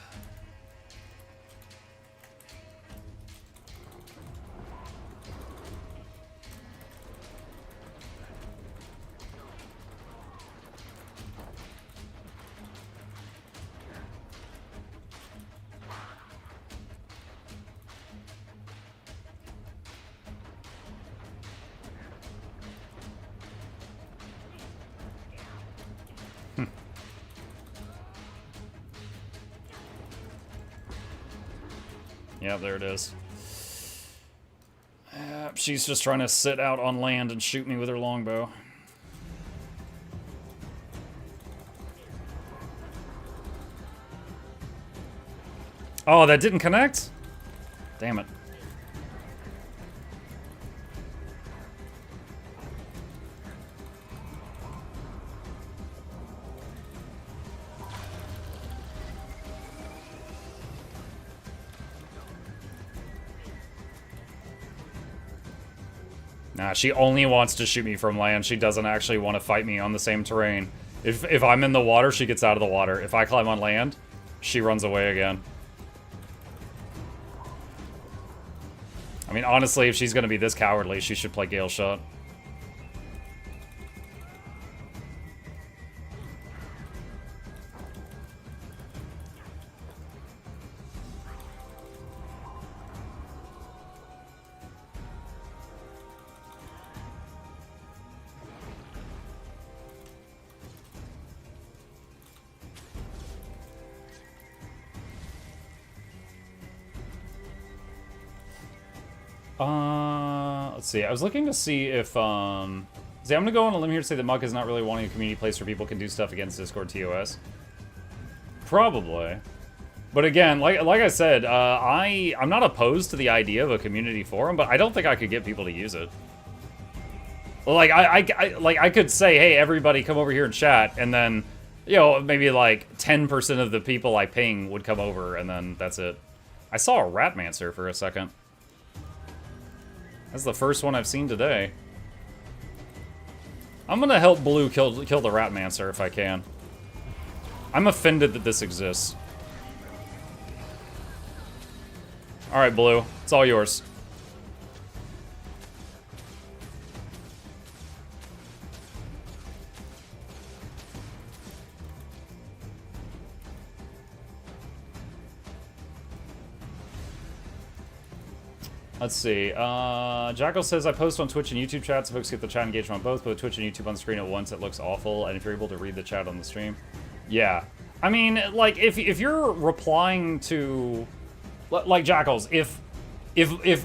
Yeah, there it is. She's just trying to sit out on land and shoot me with her longbow. Oh, that didn't connect? Damn it. Nah, she only wants to shoot me from land. She doesn't actually want to fight me on the same terrain. If I'm in the water, she gets out of the water. If I climb on land, she runs away again. I mean, honestly, if she's going to be this cowardly, she should play Gale Shot. Let's see. I was looking to see if, see, I'm gonna go on a limb here to say that Muck is not really wanting a community place where people can do stuff against Discord TOS. Probably. But again, like I said, I'm not opposed to the idea of a community forum, but I don't think I could get people to use it. Like, I could say, hey, everybody come over here and chat, and then, you know, maybe like 10% of the people I ping would come over, and then that's it. I saw a Ratmancer for a second. That's the first one I've seen today. I'm gonna help Blue kill the Ratmancer if I can. I'm offended that this exists. Alright, Blue. It's all yours. Let's see. Jackal says, I post on Twitch and YouTube chat so folks get the chat engagement on both, but with Twitch and YouTube on screen at once, it looks awful. And if you're able to read the chat on the stream. Yeah. I mean, like, if you're replying to... Like, Jackals, if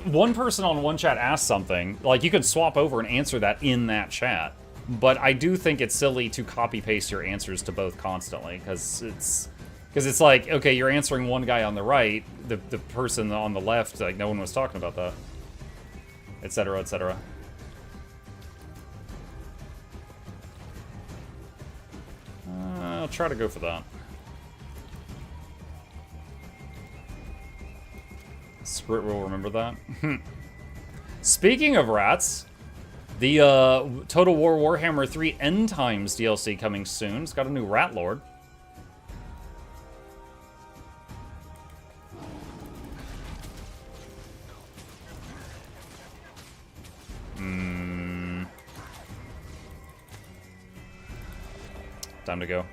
one person on one chat asks something, like, you could swap over and answer that in that chat. But I do think it's silly to copy-paste your answers to both constantly, because it's like, okay, you're answering one guy on the right, the person on the left, like, no one was talking about that. Etc., etc. I'll try to go for that. Spirit will remember that. Speaking of rats, the Total War Warhammer 3 End Times DLC coming soon. It's got a new rat lord. Time to go.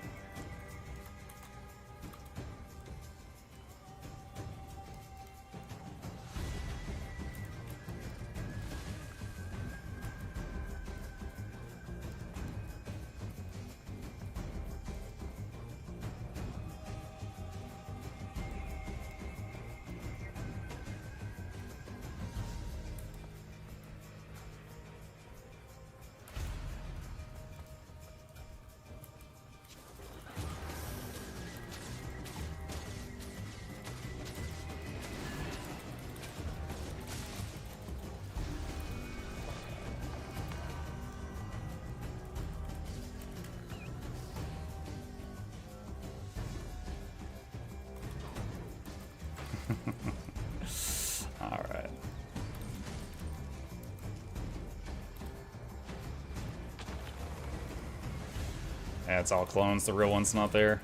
Alright. Yeah, it's all clones. The real one's not there.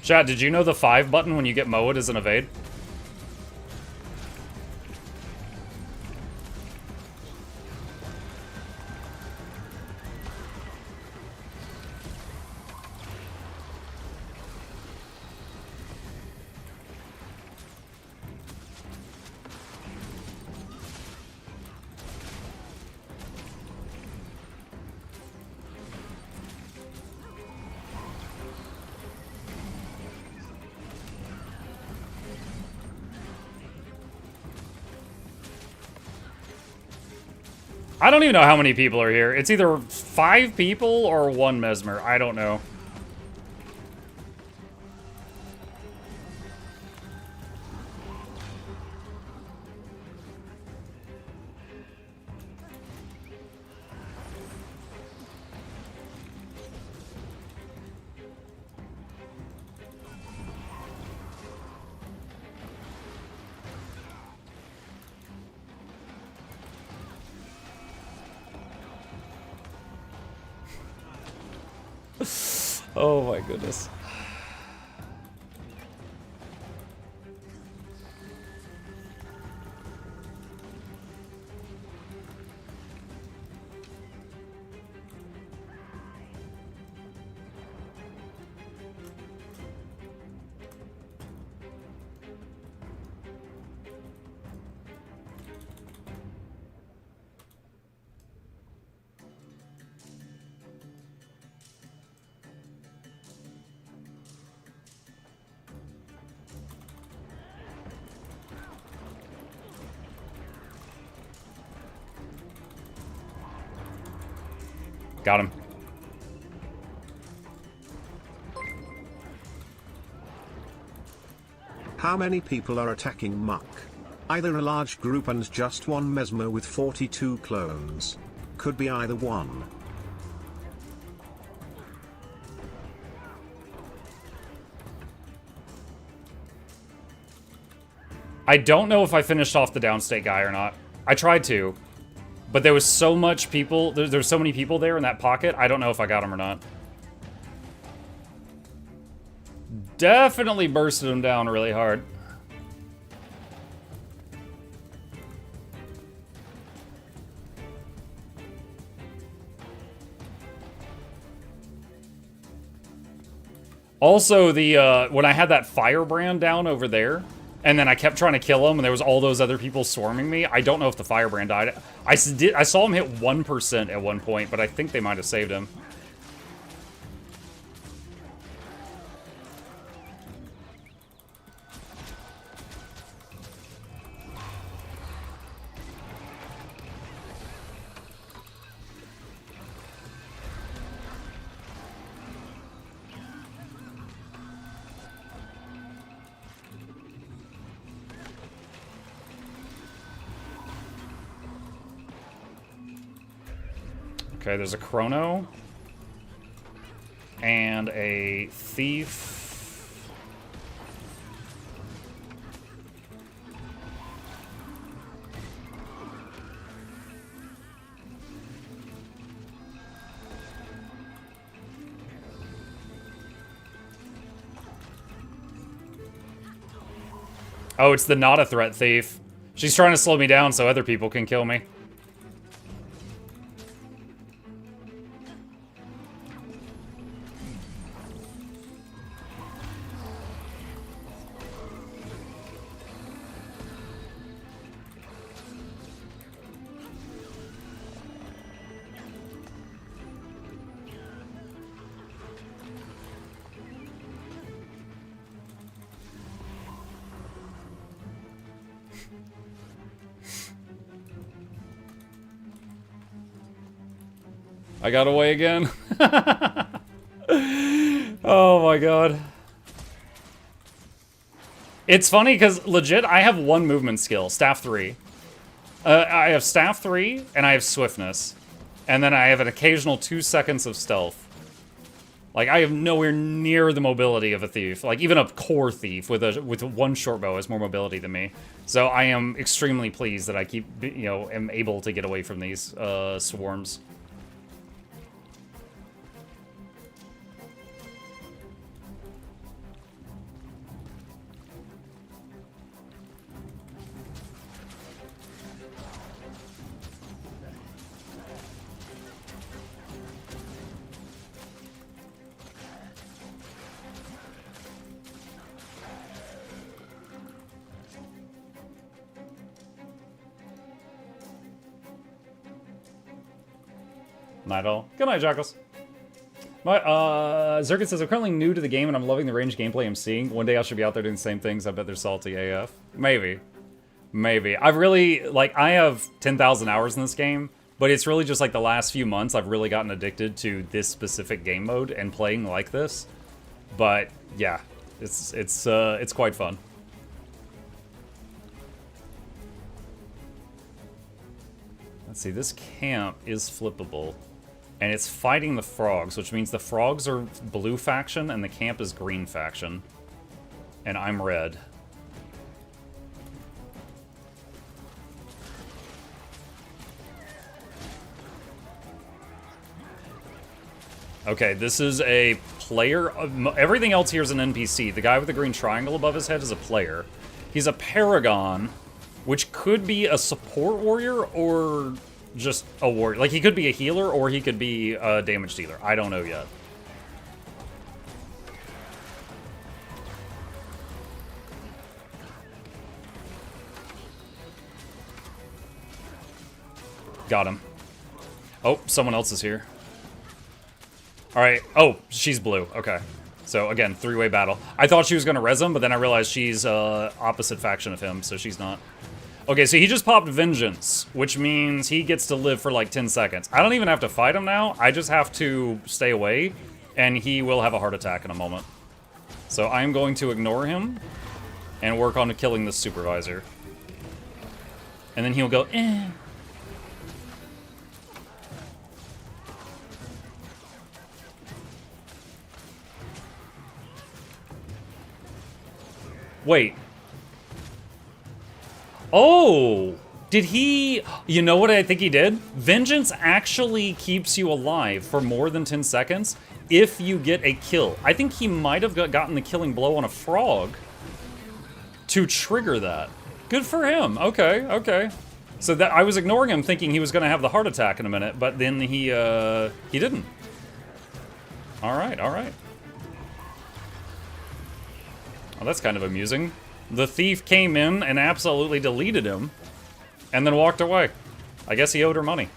Chat, did you know the 5 button when you get mowed is an evade? I don't even know how many people are here. It's either 5 people or 1 Mesmer. I don't know. Oh my goodness. Got him. How many people are attacking Muck? Either a large group and just 1 Mesmer with 42 clones. Could be either one. I don't know if I finished off the downstate guy or not. I tried to. But there was so much people, there's so many people there in that pocket, I don't know if I got him or not. Definitely bursted him down really hard. Also, the when I had that firebrand down over there, and then I kept trying to kill him, and there was all those other people swarming me. I don't know if the firebrand died. I saw him hit 1% at one point, but I think they might have saved him. Okay, there's a chrono. And a thief. Oh, it's the not a threat thief. She's trying to slow me down so other people can kill me. I got away again. Oh my god. It's funny because legit, I have one movement skill, staff 3. I have staff 3 and I have swiftness. And then I have an occasional 2 seconds of stealth. Like, I have nowhere near the mobility of a thief. Like, even a core thief with one short bow has more mobility than me. So I am extremely pleased that I keep, you know, am able to get away from these swarms. Night all. Good night, Jackals. Zerkin says, I'm currently new to the game and I'm loving the range gameplay I'm seeing. One day I should be out there doing the same things. I bet they're salty AF. Maybe. Maybe. I've really, like, I have 10,000 hours in this game, but it's really just like the last few months I've really gotten addicted to this specific game mode and playing like this. But, yeah. It's quite fun. Let's see, this camp is flippable. And it's fighting the frogs, which means the frogs are blue faction and the camp is green faction. And I'm red. Okay, this is a player. Everything else here is an NPC. The guy with the green triangle above his head is a player. He's a paragon, which could be a support warrior or just a warrior. Like, he could be a healer or he could be a damage dealer. I don't know yet. Got him. Oh, someone else is here. Alright. Oh, she's blue. Okay. So, again, three-way battle. I thought she was going to res him, but then I realized she's opposite faction of him, so she's not. Okay, so he just popped Vengeance, which means he gets to live for like 10 seconds. I don't even have to fight him now. I just have to stay away, and he will have a heart attack in a moment. So I'm going to ignore him and work on killing this supervisor. And then he'll go, eh. Wait. Oh! Did he... You know what I think he did? Vengeance actually keeps you alive for more than 10 seconds if you get a kill. I think he might have gotten the killing blow on a frog to trigger that. Good for him. Okay, okay. So that I was ignoring him thinking he was going to have the heart attack in a minute, but then he didn't. All right, all right. Oh, that's kind of amusing. The thief came in and absolutely deleted him, and then walked away. I guess he owed her money.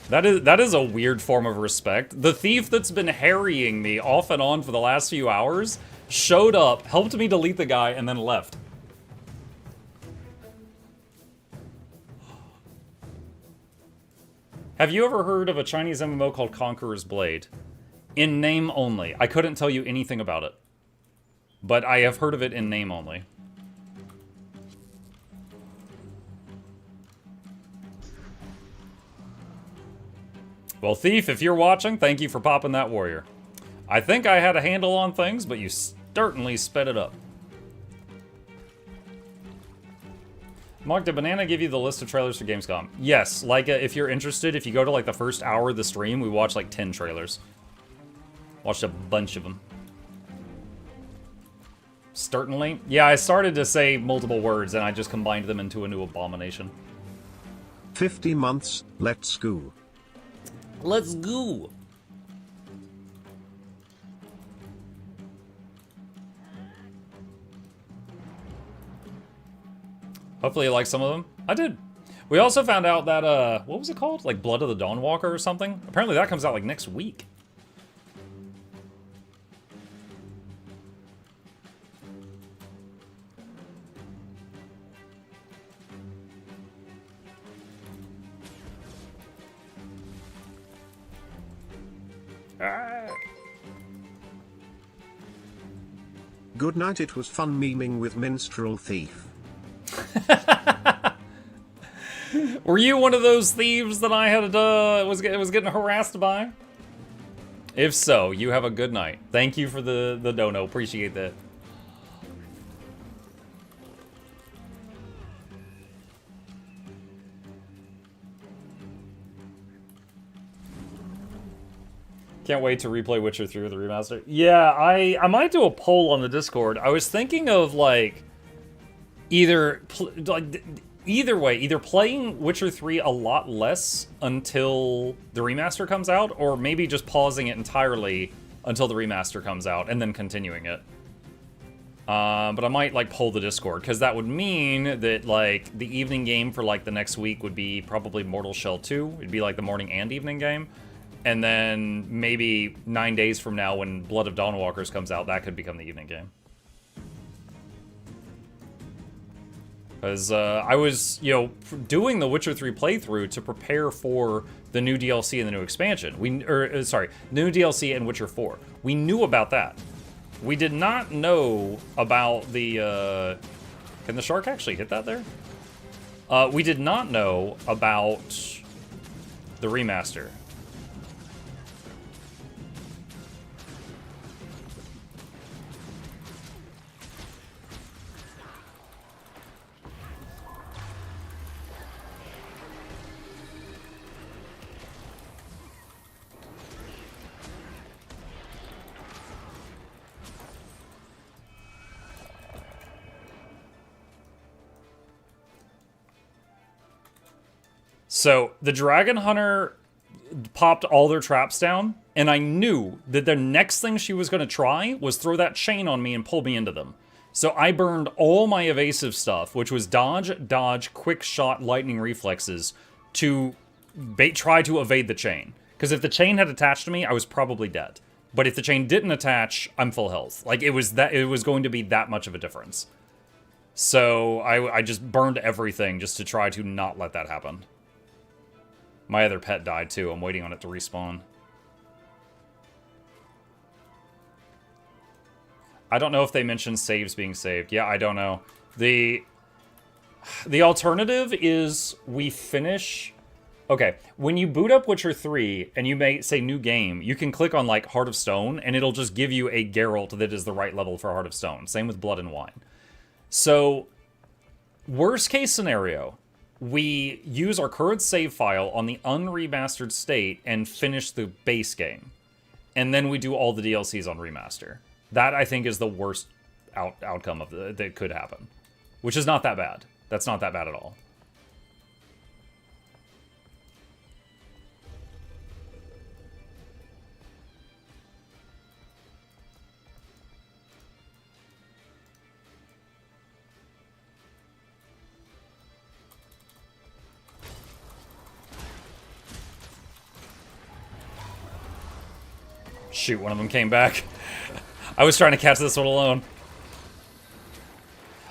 That is a weird form of respect. The thief that's been harrying me off and on for the last few hours showed up, helped me delete the guy, and then left. Have you ever heard of a Chinese MMO called Conqueror's Blade? In name only. I couldn't tell you anything about it. but I have heard of it in name only. Well, Thief, if you're watching, thank you for popping that warrior. I think I had a handle on things, but you certainly sped it up. Mark, did Banana give you the list of trailers for Gamescom? Yes, like if you're interested, if you go to like the first hour of the stream, we watched like 10 trailers. Watched a bunch of them. Certainly. Yeah, I started to say multiple words and I just combined them into a new abomination. 50 months, let's go. Let's go. Hopefully you like some of them. I did. We also found out that, what was it called? Like Blood of the Dawnwalker or something? Apparently that comes out like next week. Good night, it was fun memeing with Minstrel Thief. Were you one of those thieves that I had was getting harassed by? If so, you have a good night. Thank you for the dono. Appreciate that. Can't wait to replay Witcher 3 with the remaster. Yeah, I might do a poll on the Discord. I was thinking of like either way, either playing Witcher 3 a lot less until the remaster comes out, or maybe just pausing it entirely until the remaster comes out and then continuing it. But I might like poll the Discord, because that would mean that like the evening game for like the next week would be probably Mortal Shell 2. It'd be like the morning and evening game. And then maybe 9 days from now when Blood of Dawnwalkers comes out, that could become the evening game. Because I was, you know, doing the Witcher 3 playthrough to prepare for the new DLC and the new expansion. New DLC and Witcher 4. We knew about that. We did not know about the, can the shark actually hit that there? We did not know about the remaster. So, the Dragon Hunter popped all their traps down, and I knew that the next thing she was going to try was throw that chain on me and pull me into them. So I burned all my evasive stuff, which was dodge, quick shot, lightning reflexes, to try to evade the chain. Because if the chain had attached to me, I was probably dead. But if the chain didn't attach, I'm full health. Like, it was going to be that much of a difference. So I just burned everything just to try to not let that happen. My other pet died too. I'm waiting on it to respawn. I don't know if they mentioned saves being saved. Yeah, I don't know. The alternative is we finish... Okay, when you boot up Witcher 3 and you may say new game, you can click on like Heart of Stone and it'll just give you a Geralt that is the right level for Heart of Stone. Same with Blood and Wine. So, worst case scenario, we use our current save file on the unremastered state and finish the base game. And then we do all the DLCs on remaster. That, I think, is the worst outcome of that could happen. Which is not that bad. That's not that bad at all. Shoot, one of them came back. I was trying to catch this one alone.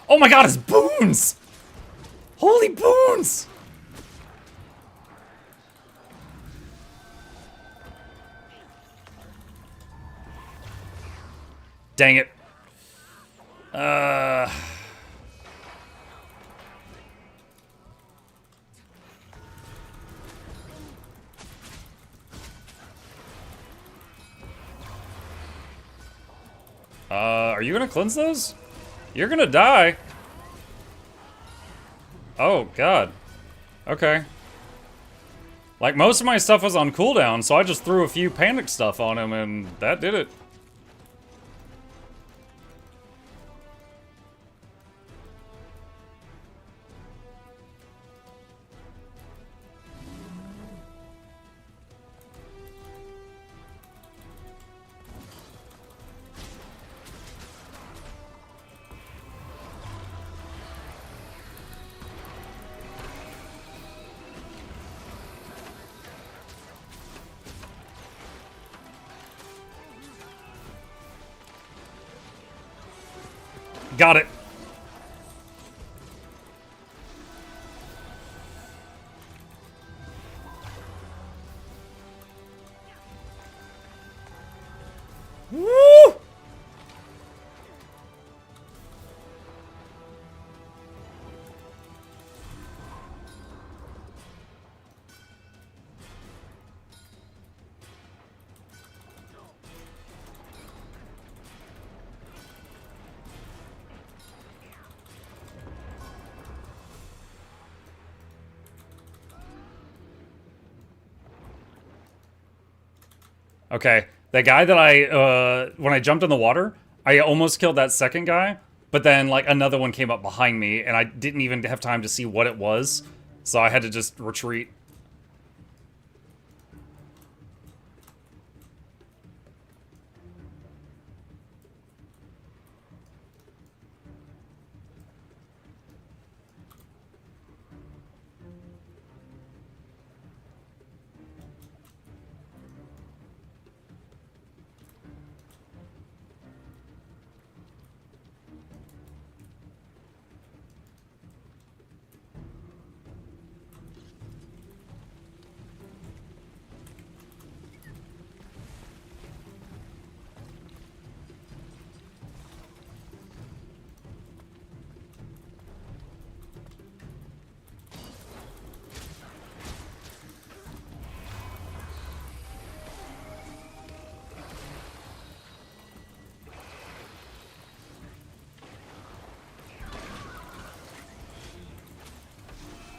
Oh my god, it's boons! Holy boons! Dang it. Are you gonna cleanse those? You're gonna die. Oh, God. Okay. Like, most of my stuff was on cooldown, so I just threw a few panic stuff on him, and that did it. Got it. Woo! Okay, that guy that when I jumped in the water, I almost killed that second guy, but then, like, another one came up behind me, and I didn't even have time to see what it was, so I had to just retreat.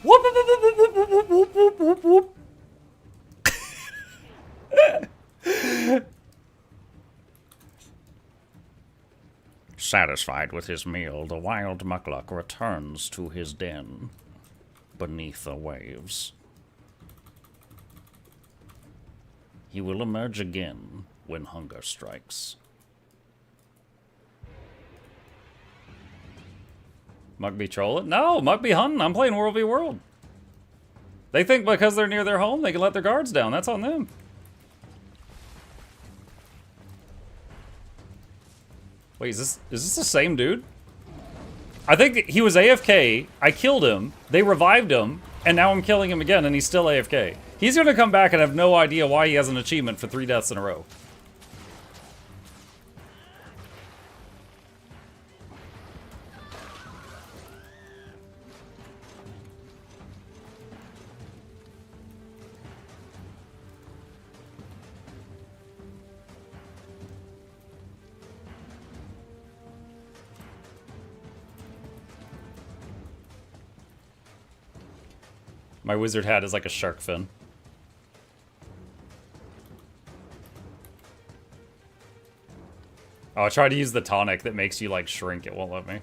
Whoop, whoop, whoop, whoop, whoop, whoop, whoop, whoop, whoop. Satisfied with his meal, the wild Mukluk returns to his den beneath the waves. He will emerge again when hunger strikes. Muck be trolling? No, Muck be hunting. I'm playing World v World. They think because they're near their home, they can let their guards down. That's on them. Wait, is this the same dude? I think he was AFK. I killed him. They revived him, and now I'm killing him again, and he's still AFK. He's gonna come back and have no idea why he has an achievement for 3 deaths in a row. My wizard hat is like a shark fin. Oh, I tried to use the tonic that makes you, like, shrink. It won't let me.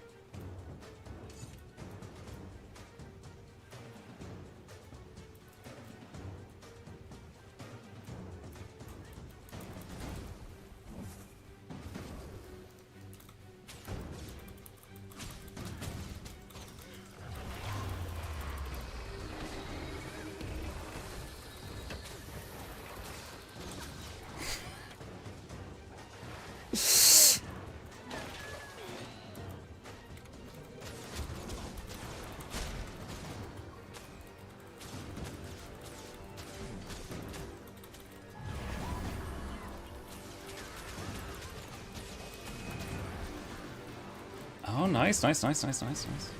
Oh, nice, nice, nice, nice, nice, nice.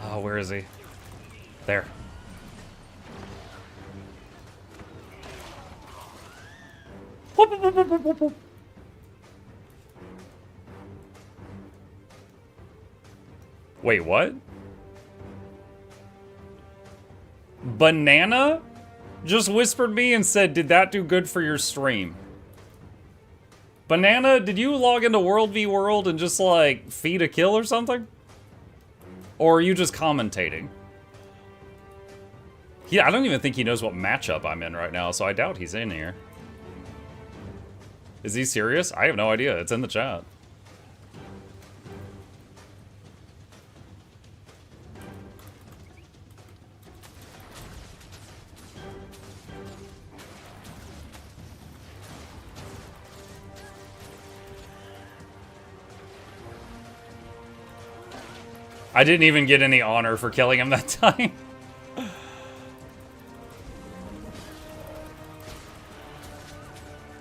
Oh, where is he? There. Whoop, whoop, whoop, whoop, whoop, whoop. Wait, what? Banana just whispered me and said, did that do good for your stream? Banana, did you log into World v World and just, like, feed a kill or something? Or are you just commentating? I don't even think he knows what matchup I'm in right now, so I doubt he's in here. Is he serious? I have no idea. It's in the chat. I didn't even get any honor for killing him that time.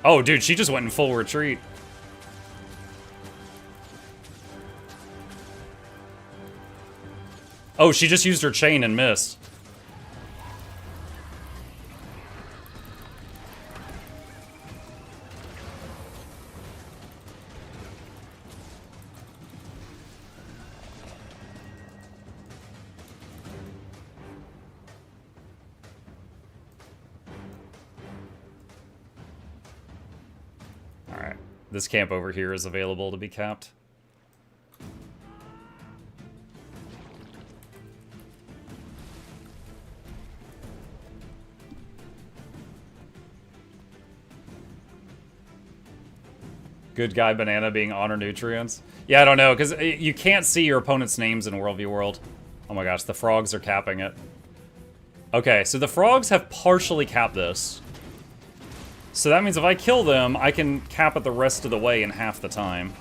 Oh, dude, she just went in full retreat. Oh, she just used her chain and missed. This camp over here is available to be capped. Good guy banana being honor nutrients. Yeah, I don't know, because you can't see your opponent's names in World v World. Oh my gosh, the frogs are capping it. Okay, so the frogs have partially capped this. So that means if I kill them, I can cap it the rest of the way in half the time.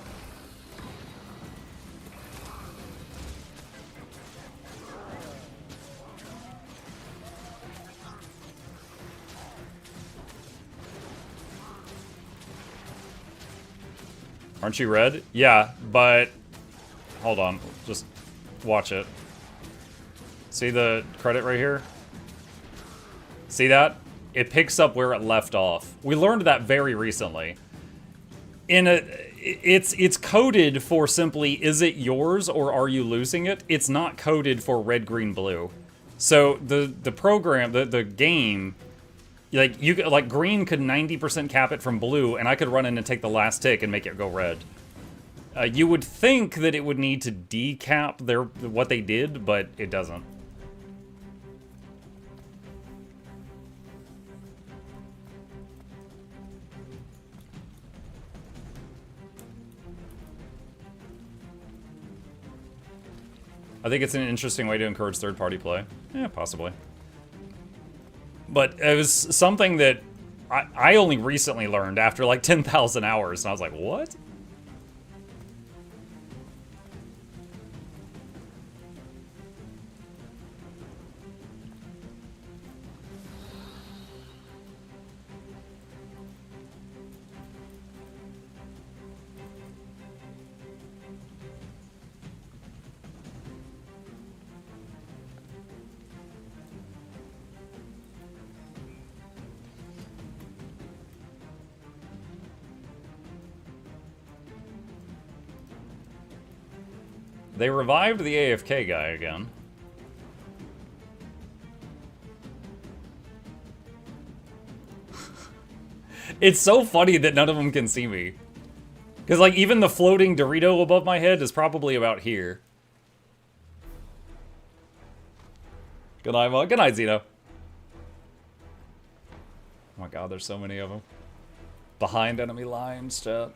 Aren't you red? Yeah, but... Hold on. Just watch it. See the credit right here? See that? It picks up where it left off. We learned that very recently. It's coded for simply, is it yours or are you losing it? It's not coded for red, green, blue. So the program, the game, like green could 90% cap it from blue, and I could run in and take the last tick and make it go red. You would think that it would need to decap what they did, but it doesn't. I think it's an interesting way to encourage third-party play. Yeah, possibly. But it was something that I only recently learned after like 10,000 hours, and I was like, what? They revived the AFK guy again. It's so funny that none of them can see me. Because, like, even the floating Dorito above my head is probably about here. Good night, Mug. Good night, Zeno. Oh my god, there's so many of them. Behind enemy lines, chat.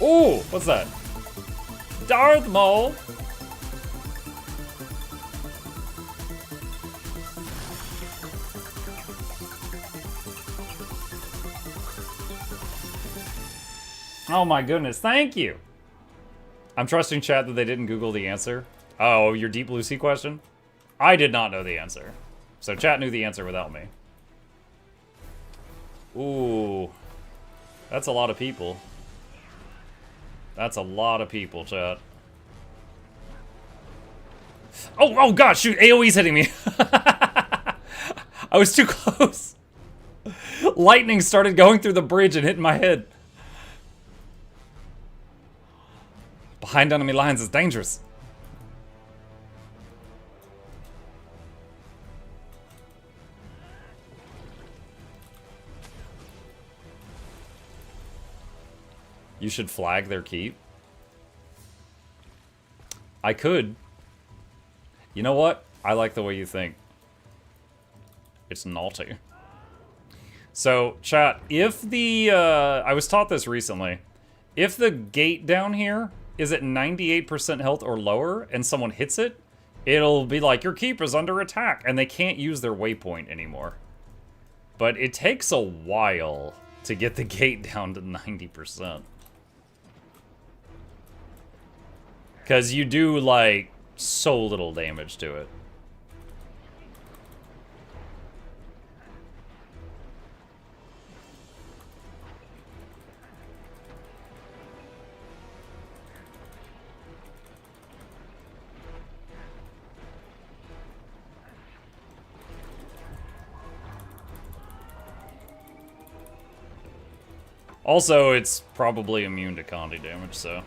Ooh, what's that? Darth Maul. Oh my goodness, thank you. I'm trusting chat that they didn't Google the answer. Oh, your Deep Blue Sea question? I did not know the answer. So chat knew the answer without me. Ooh. That's a lot of people. That's a lot of people, chat. Oh god, shoot, AoE's hitting me. I was too close. Lightning started going through the bridge and hitting my head. Behind enemy lines is dangerous. You should flag their keep. I could. You know what? I like the way you think. It's naughty. So, chat, if the, I was taught this recently. If the gate down here is at 98% health or lower and someone hits it, it'll be like, your keep is under attack, and they can't use their waypoint anymore. But it takes a while to get the gate down to 90%. Because you do, like, so little damage to it. Also, it's probably immune to Condi damage, so...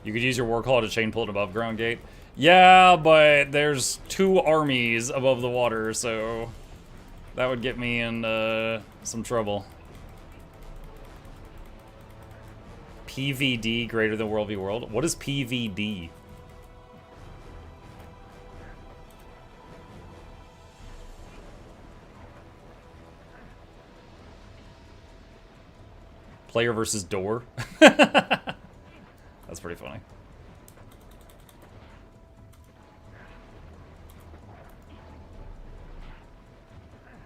You could use your Warclaw to chain pull an above ground gate. Yeah, but there's 2 armies above the water, so that would get me in some trouble. PVD greater than World v World? What is PVD? Player versus door? That's pretty funny.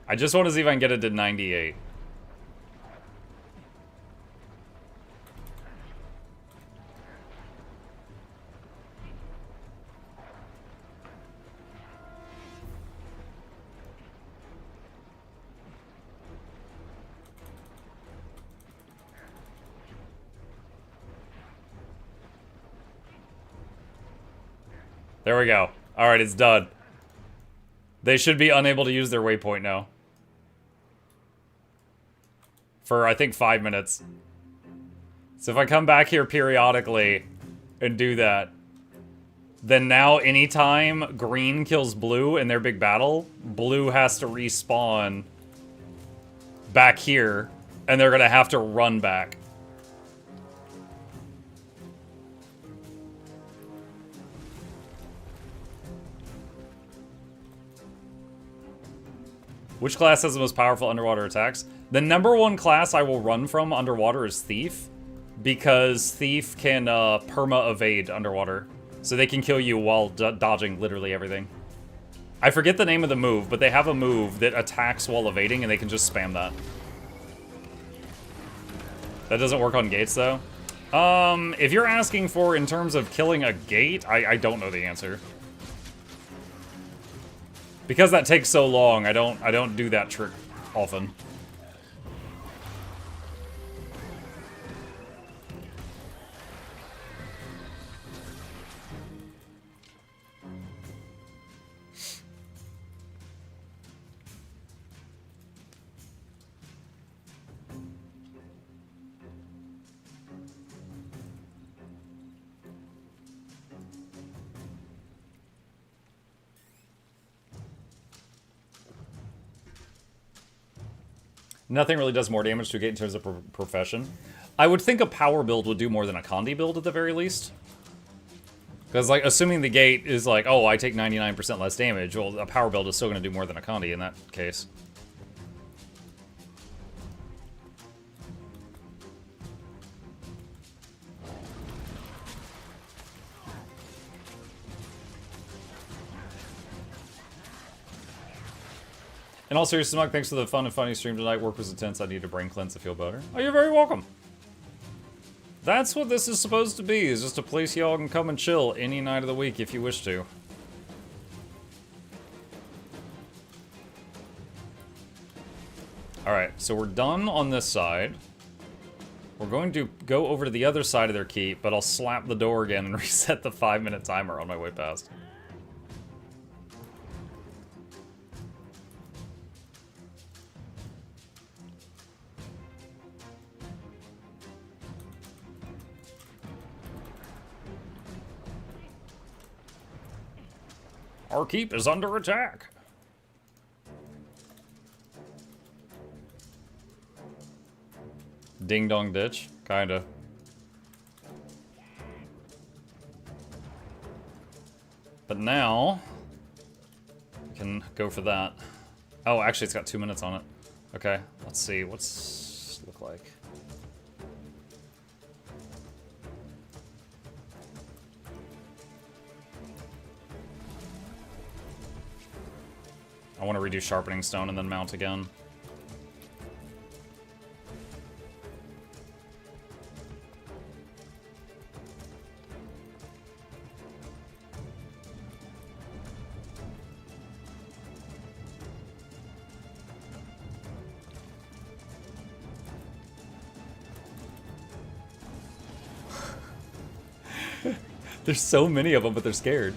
I just want to see if I can get it to 98. There we go. Alright, it's done. They should be unable to use their waypoint now. For, I think, 5 minutes. So if I come back here periodically and do that, then now anytime green kills blue in their big battle, blue has to respawn back here, and they're gonna have to run back. Which class has the most powerful underwater attacks? The #1 class I will run from underwater is Thief, because Thief can perma-evade underwater. So they can kill you while dodging literally everything. I forget the name of the move, but they have a move that attacks while evading, and they can just spam that. That doesn't work on gates, though. If you're asking for in terms of killing a gate, I don't know the answer. Because that takes so long, I don't do that trick often. Nothing really does more damage to a gate in terms of profession. I would think a power build would do more than a Condi build at the very least. Because, like, assuming the gate is like, oh, I take 99% less damage, well, a power build is still going to do more than a Condi in that case. In all seriousness, Mike, thanks for the fun and funny stream tonight. Work was intense. I need a brain cleanse to feel better. Oh, you're very welcome. That's what this is supposed to be, is just a place y'all can come and chill any night of the week if you wish to. Alright, so we're done on this side. We're going to go over to the other side of their keep, but I'll slap the door again and reset the 5-minute timer on my way past. Our keep is under attack. Ding dong ditch, kinda. But now, we can go for that. Oh, actually it's got 2 minutes on it. Okay, let's see, what's it look like? I want to redo sharpening stone and then mount again. There's so many of them, but they're scared.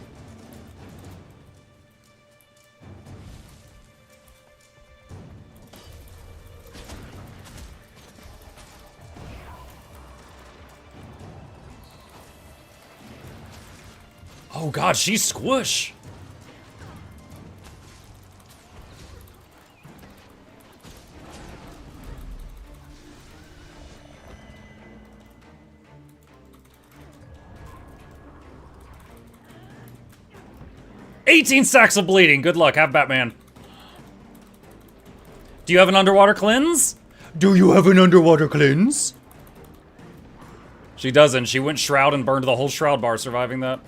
Oh god, she's squish! "18 stacks of bleeding. Good luck. Have Batman." Do you have an underwater cleanse? Do you have an underwater cleanse? She doesn't. She went shroud and burned the whole shroud bar, surviving that.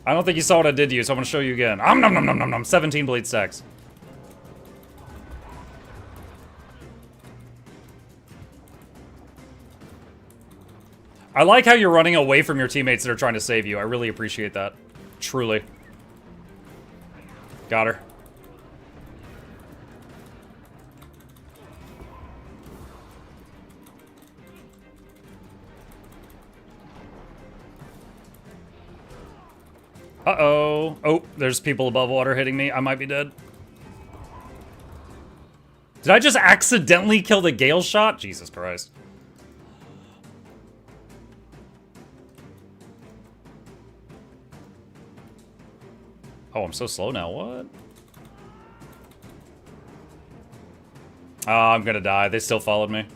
I don't think you saw what I did to you, so I'm gonna show you again. Nom nom nom nom nom. 17 bleed stacks. I like how you're running away from your teammates that are trying to save you. I really appreciate that. Truly. Got her. Uh-oh. Oh, there's people above water hitting me. I might be dead. Did I just accidentally kill the Gale shot? Jesus Christ. Oh, I'm so slow now. What? Oh, I'm gonna die. They still followed me.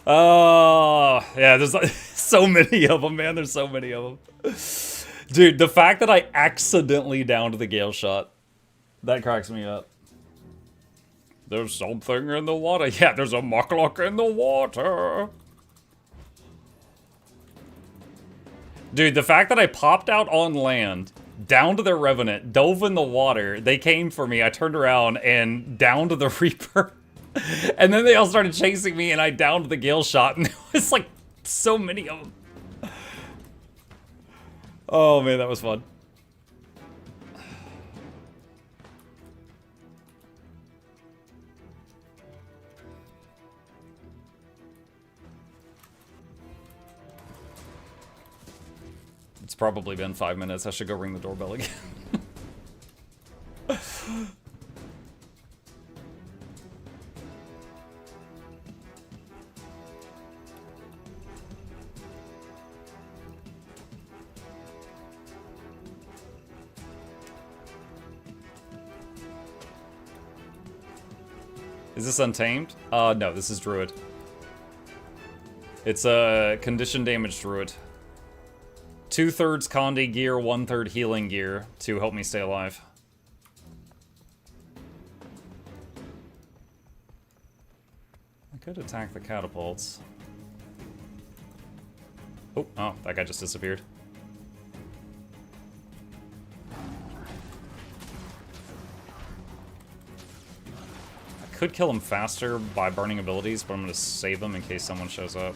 Oh, yeah, there's like, so many of them, man. There's so many of them. Dude, the fact that I accidentally downed the Gale shot, that cracks me up. There's something in the water. Yeah, there's a mukluk in the water. Dude, the fact that I popped out on land, downed their Revenant, dove in the water, they came for me, I turned around and downed the Reaper. And then they all started chasing me and I downed the Gale shot and there was like so many of them. Oh man, that was fun. It's probably been 5 minutes. I should go ring the doorbell again. Is this Untamed? No, this is Druid. It's a condition damage Druid. 2/3 Condi gear, 1/3 healing gear to help me stay alive. could attack the catapults. Oh, that guy just disappeared. I could kill him faster by burning abilities, but I'm going to save him in case someone shows up.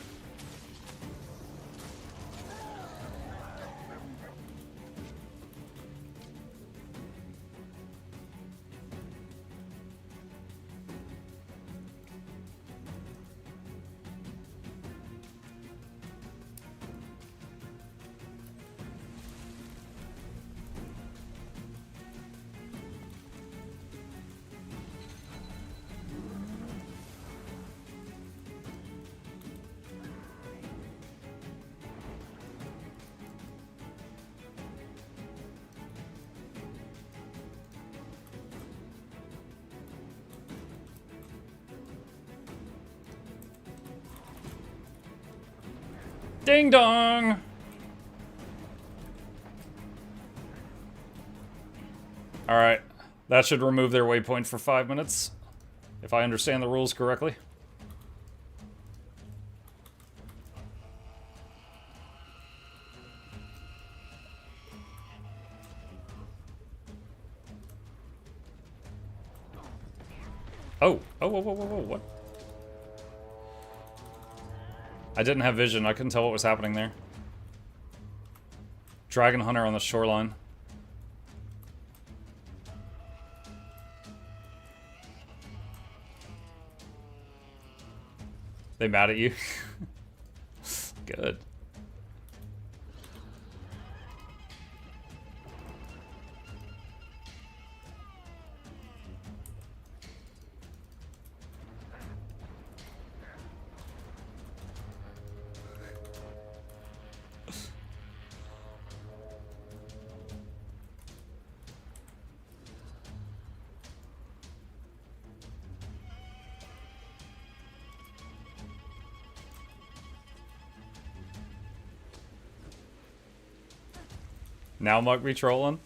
Ding dong! Alright, that should remove their waypoint for 5 minutes, if I understand the rules correctly. Oh, whoa, what? I didn't have vision. I couldn't tell what was happening there. Dragon Hunter on the shoreline. They mad at you? Good. Now Muck be trolling?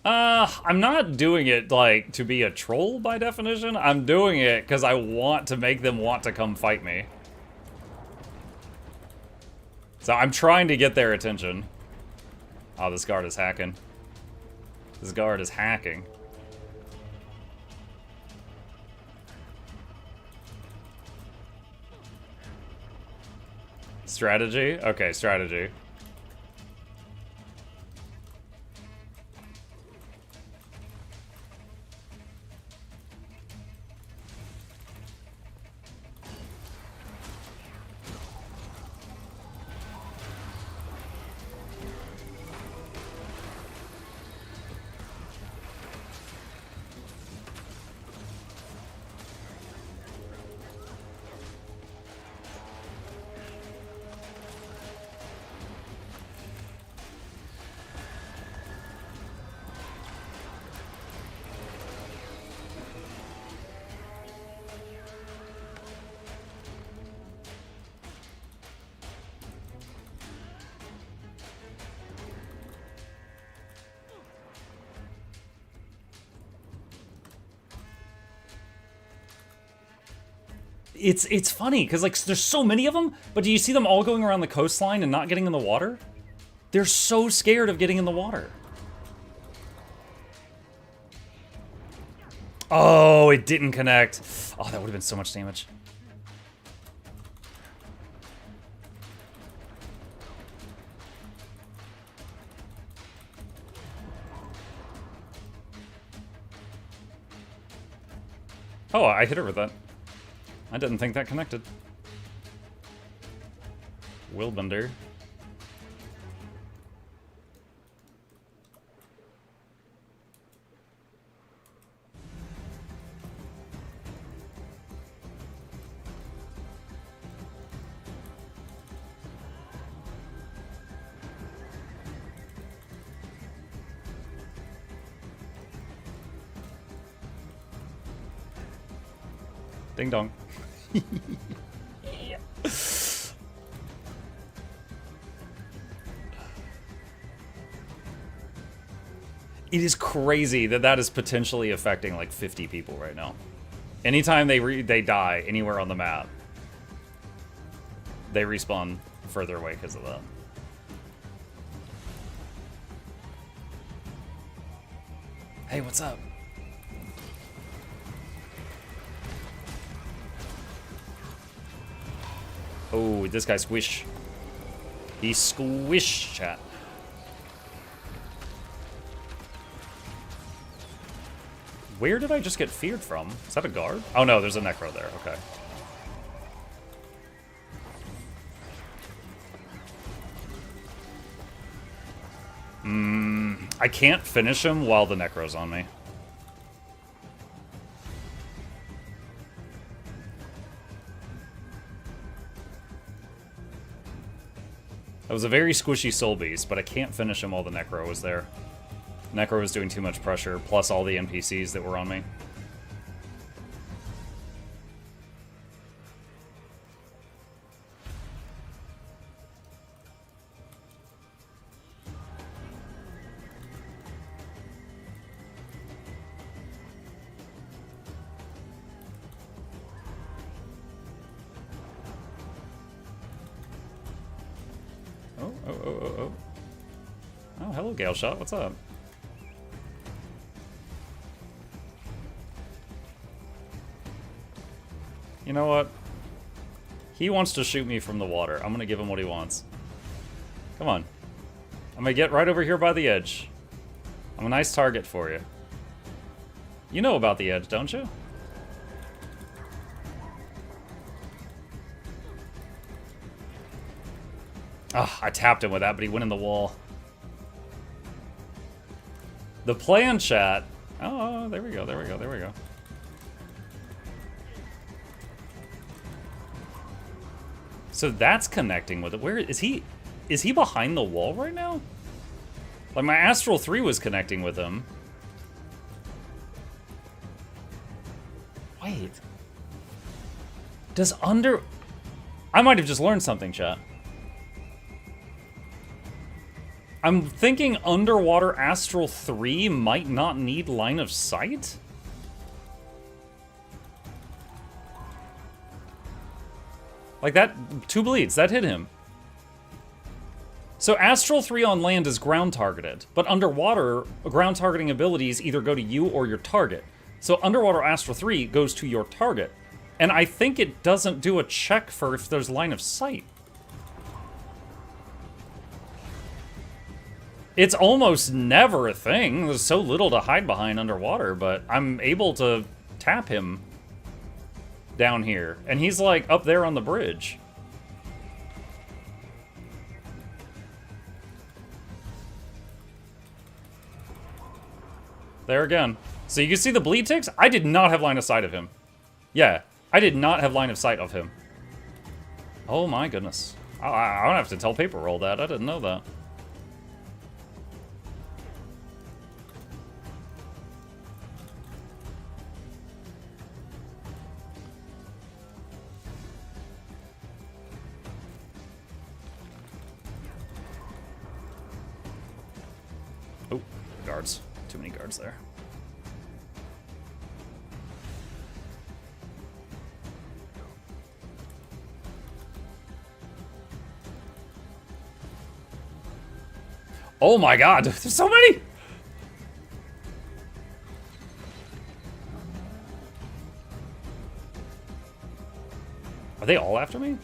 I'm not doing it, like, to be a troll by definition. I'm doing it because I want to make them want to come fight me. So I'm trying to get their attention. Oh, this guard is hacking. This guard is hacking. Strategy? Okay, strategy. It's funny, because, like, there's so many of them, but do you see them all going around the coastline and not getting in the water? They're so scared of getting in the water. Oh, it didn't connect. Oh, that would have been so much damage. Oh, I hit her with that. I didn't think that connected. Willbender. Ding dong. It is crazy that that is potentially affecting like 50 people right now. Anytime they die anywhere on the map, they respawn further away because of that. Hey, what's up? Oh, this guy squish. He squish, chat. Where did I just get feared from? Is that a guard? Oh no, there's a necro there. Okay. I can't finish him while the necro's on me. That was a very squishy soul beast, but I can't finish him while the necro was there. Necro was doing too much pressure, plus all the NPCs that were on me. Oh, hello, Gale Shot. What's up? You know what? He wants to shoot me from the water. I'm gonna give him what he wants. Come on. I'm gonna get right over here by the edge. I'm a nice target for you. You know about the edge, don't you? Ah, I tapped him with that, but he went in the wall. The plan, chat. Oh, there we go, there we go, there we go. So that's connecting with it. Where is he? Is he behind the wall right now? Like my Astral 3 was connecting with him. Wait. Does under... I might have just learned something, chat. I'm thinking Underwater Astral 3 might not need line of sight? Like that, 2 bleeds, that hit him. So Astral 3 on land is ground targeted, but underwater, ground targeting abilities either go to you or your target. So Underwater Astral 3 goes to your target. And I think it doesn't do a check for if there's line of sight. It's almost never a thing. There's so little to hide behind underwater, but I'm able to tap him down here. And he's like up there on the bridge. There again. So you can see the bleed ticks? I did not have line of sight of him. Yeah, I did not have line of sight of him. Oh my goodness. I don't have to tell Paper Roll that. I didn't know that. Oh, guards. Too many guards there. Oh my god, there's so many! Are they all after me?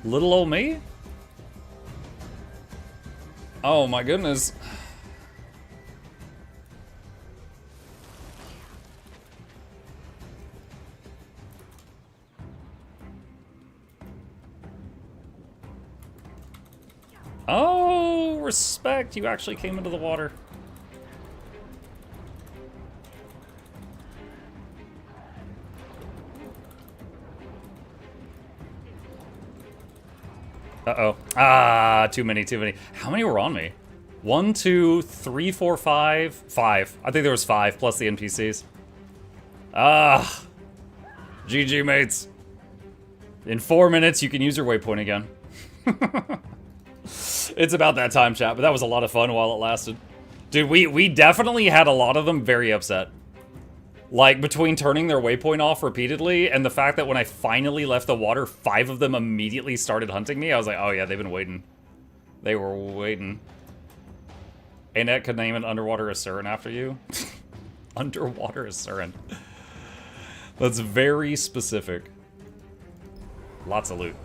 Little old me? Oh my goodness. Oh, respect. You actually came into the water. Uh-oh. Ah, too many, too many. How many were on me? 1, 2, 3, 4, 5. 5. I think there was 5, plus the NPCs. Ah. GG, mates. In 4 minutes, you can use your waypoint again. It's about that time, chat, but that was a lot of fun while it lasted. Dude, we definitely had a lot of them very upset. Like, between turning their waypoint off repeatedly and the fact that when I finally left the water, 5 of them immediately started hunting me, I was like, oh yeah, they've been waiting. They were waiting. Annette could name an underwater Asuran after you. Underwater Asuran. That's very specific. Lots of loot.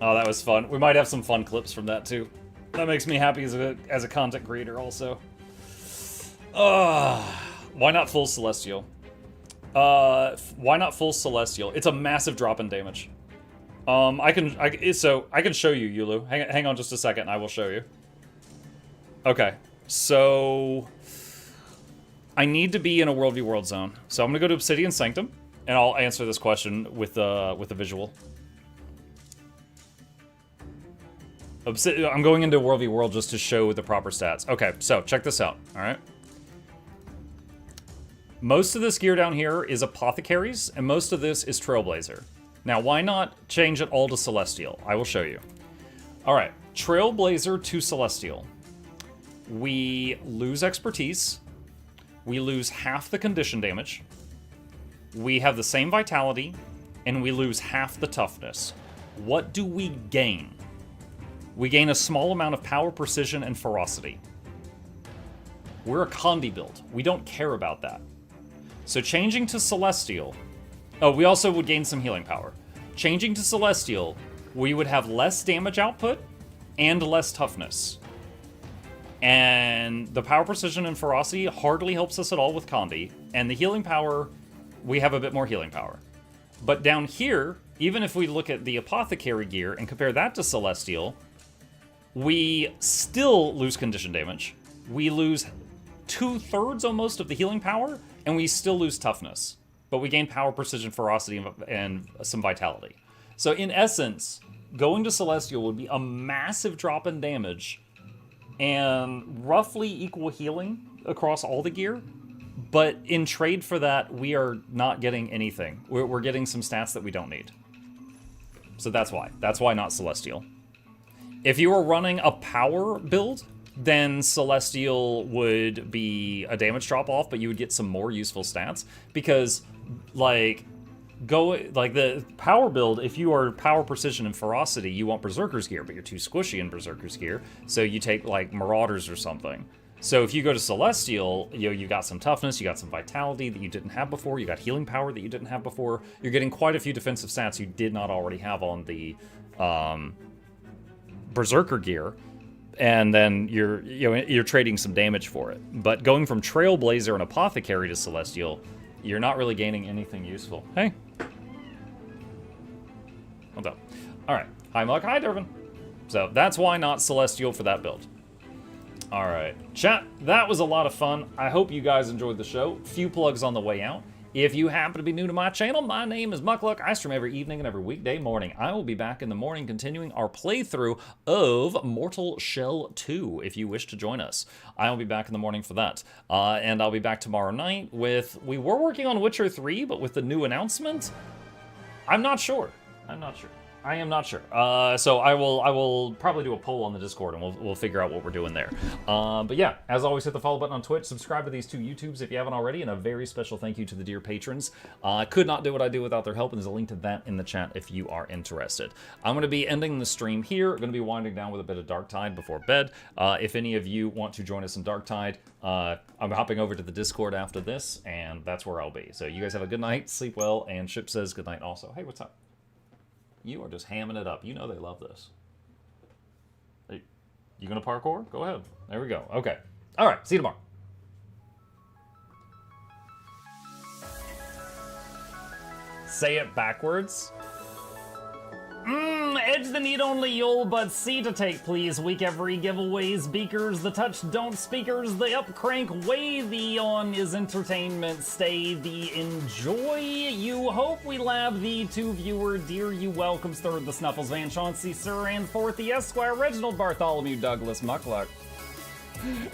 Oh, that was fun. We might have some fun clips from that too. That makes me happy as a content creator also. Why not full Celestial? Why not full Celestial? It's a massive drop in damage. I can show you, Yulu. Hang on just a second, and I will show you. Okay, so I need to be in a World v World zone. So I'm gonna go to Obsidian Sanctum, and I'll answer this question with a visual. I'm going into World v World just to show the proper stats. Okay, so check this out, all right? Most of this gear down here is Apothecaries, and most of this is Trailblazer. Now, why not change it all to Celestial? I will show you. All right, Trailblazer to Celestial. We lose expertise. We lose half the condition damage. We have the same vitality, and we lose half the toughness. What do we gain? We gain a small amount of power, precision, and ferocity. We're a Condi build. We don't care about that. So changing to Celestial... Oh, we also would gain some healing power. Changing to Celestial, we would have less damage output and less toughness. And the power, precision, and ferocity hardly helps us at all with Condi. And the healing power, we have a bit more healing power. But down here, even if we look at the Apothecary gear and compare that to Celestial, we still lose condition damage. We lose 2/3 almost of the healing power, and we still lose toughness. But we gain power, precision, ferocity, and some vitality. So in essence, going to Celestial would be a massive drop in damage and roughly equal healing across all the gear. But in trade for that, we are not getting anything. We're getting some stats that we don't need. So that's why. That's why not Celestial. If you were running a power build, then Celestial would be a damage drop-off, but you would get some more useful stats. Because, like the power build, if you are power, precision, and ferocity, you want Berserker's gear, but you're too squishy in Berserker's gear, so you take, like, Marauders or something. So if you go to Celestial, you got some toughness, you got some vitality that you didn't have before, you got healing power that you didn't have before, you're getting quite a few defensive stats you did not already have on the Berserker gear, and then you're trading some damage for it. But going from Trailblazer and Apothecary to Celestial, you're not really gaining anything useful. Hey. What's up? All right. Hi, Muck. Hi, Dervin. So that's why not Celestial for that build. All right. Chat, that was a lot of fun. I hope you guys enjoyed the show. Few plugs on the way out. If you happen to be new to my channel, my name is Mukluk. I stream every evening and every weekday morning. I will be back in the morning continuing our playthrough of Mortal Shell 2, if you wish to join us. I will be back in the morning for that. And I'll be back tomorrow night with... We were working on Witcher 3, but with the new announcement, I'm not sure. I am not sure. So I will probably do a poll on the Discord, and we'll figure out what we're doing there. But yeah, as always, hit the follow button on Twitch. Subscribe to these 2 YouTubes if you haven't already, and a very special thank you to the dear patrons. I could not do what I do without their help, and there's a link to that in the chat if you are interested. I'm going to be ending the stream here. I'm going to be winding down with a bit of Darktide before bed. If any of you want to join us in Darktide, I'm hopping over to the Discord after this, and that's where I'll be. So you guys have a good night, sleep well, and Ship says good night also. Hey, what's up? You are just hamming it up. You know they love this. Hey, you gonna parkour? Go ahead. There we go. Okay. All right. See you tomorrow. Say it backwards. Edge the need only you'll but C to take, please. Week every giveaways, beakers, the touch don't speakers, the up crank, way the on is entertainment, stay the enjoy. You hope we lab the 2 viewer, dear you welcomes, third the Snuffles, Van Chauncey, Sir, and fourth the Esquire, Reginald Bartholomew, Douglas, Mukluk.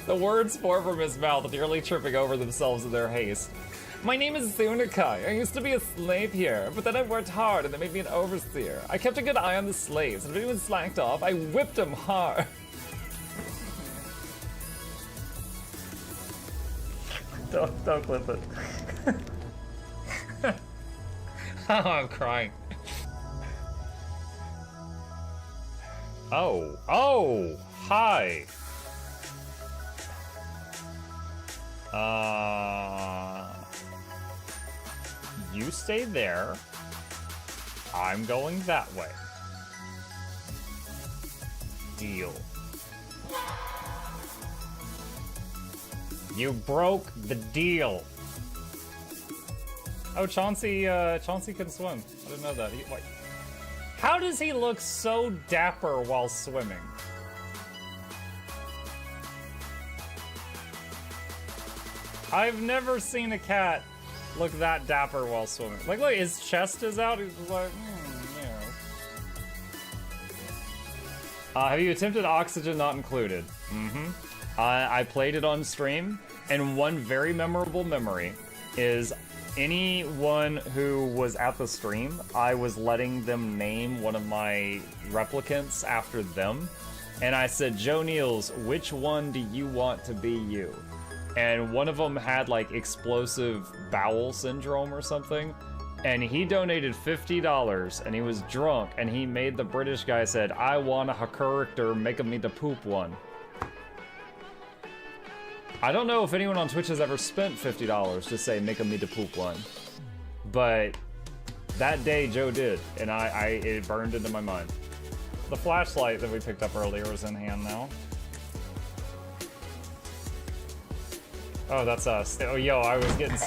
The words pour from his mouth, nearly tripping over themselves in their haste. My name is Zunikai. I used to be a slave here, but then I worked hard and they made me an overseer. I kept a good eye on the slaves, and if anyone slacked off, I whipped them hard. Don't clip it. Oh, I'm crying. Oh, hi. You stay there. I'm going that way. Deal. You broke the deal. Oh, Chauncey can swim. I didn't know that. Wait. How does he look so dapper while swimming? I've never seen a cat look that dapper while swimming. Like, look, his chest is out. He's just like, yeah. Have you attempted oxygen not included? Mm-hmm. I played it on stream, and one very memorable memory is anyone who was at the stream, I was letting them name one of my replicants after them. And I said, Joe Niels, which one do you want to be you? And one of them had like explosive bowel syndrome or something. And he donated $50 and he was drunk and he made the British guy said, I want a character making me the poop one. I don't know if anyone on Twitch has ever spent $50 to say make me the poop one. But that day Joe did, and it burned into my mind. The flashlight that we picked up earlier is in hand now. Oh, that's us. Oh, yo, I was getting...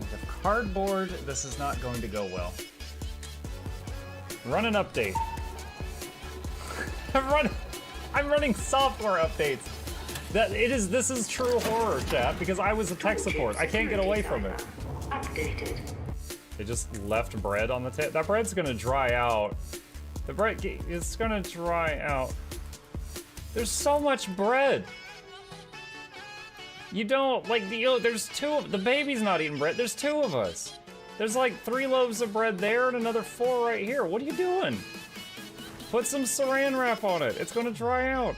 The cardboard, this is not going to go well. Run an update. I'm running software updates. This is true horror, chat, because I was a tech support. I can't get away from it. Updated. They just left bread on the table. That bread's gonna dry out. The bread is gonna dry out. There's so much bread. You don't, like, there's the baby's not eating bread. There's 2 of us. There's like 3 loaves of bread there and another 4 right here. What are you doing? Put some saran wrap on it. It's gonna dry out.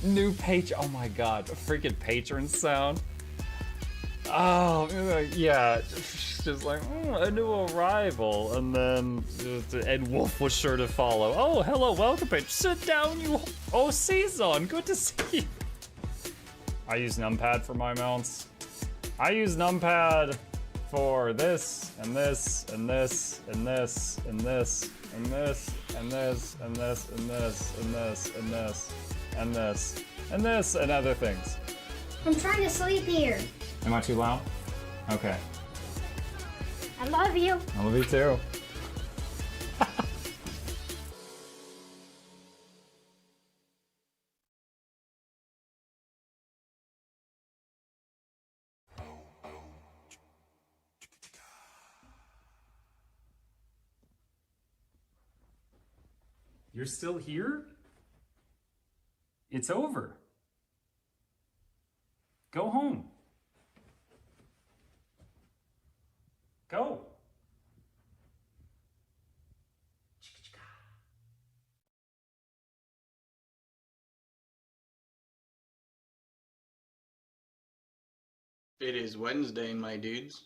New page. Oh my god, a freaking patron sound. Oh, yeah. Just like, a new arrival. And then Ed Wolf was sure to follow. Oh, hello, welcome page. Sit down, you. Oh, Season, good to see you. I use numpad for my mounts. I use numpad for this, and this, and this, and this, and this, and this, and this, and this, and this, and this, and this, and this, and this, and other things. I'm trying to sleep here. Am I too loud? Okay. I love you. I love you too. You're still here? It's over. Go home. Go. It is Wednesday, my dudes.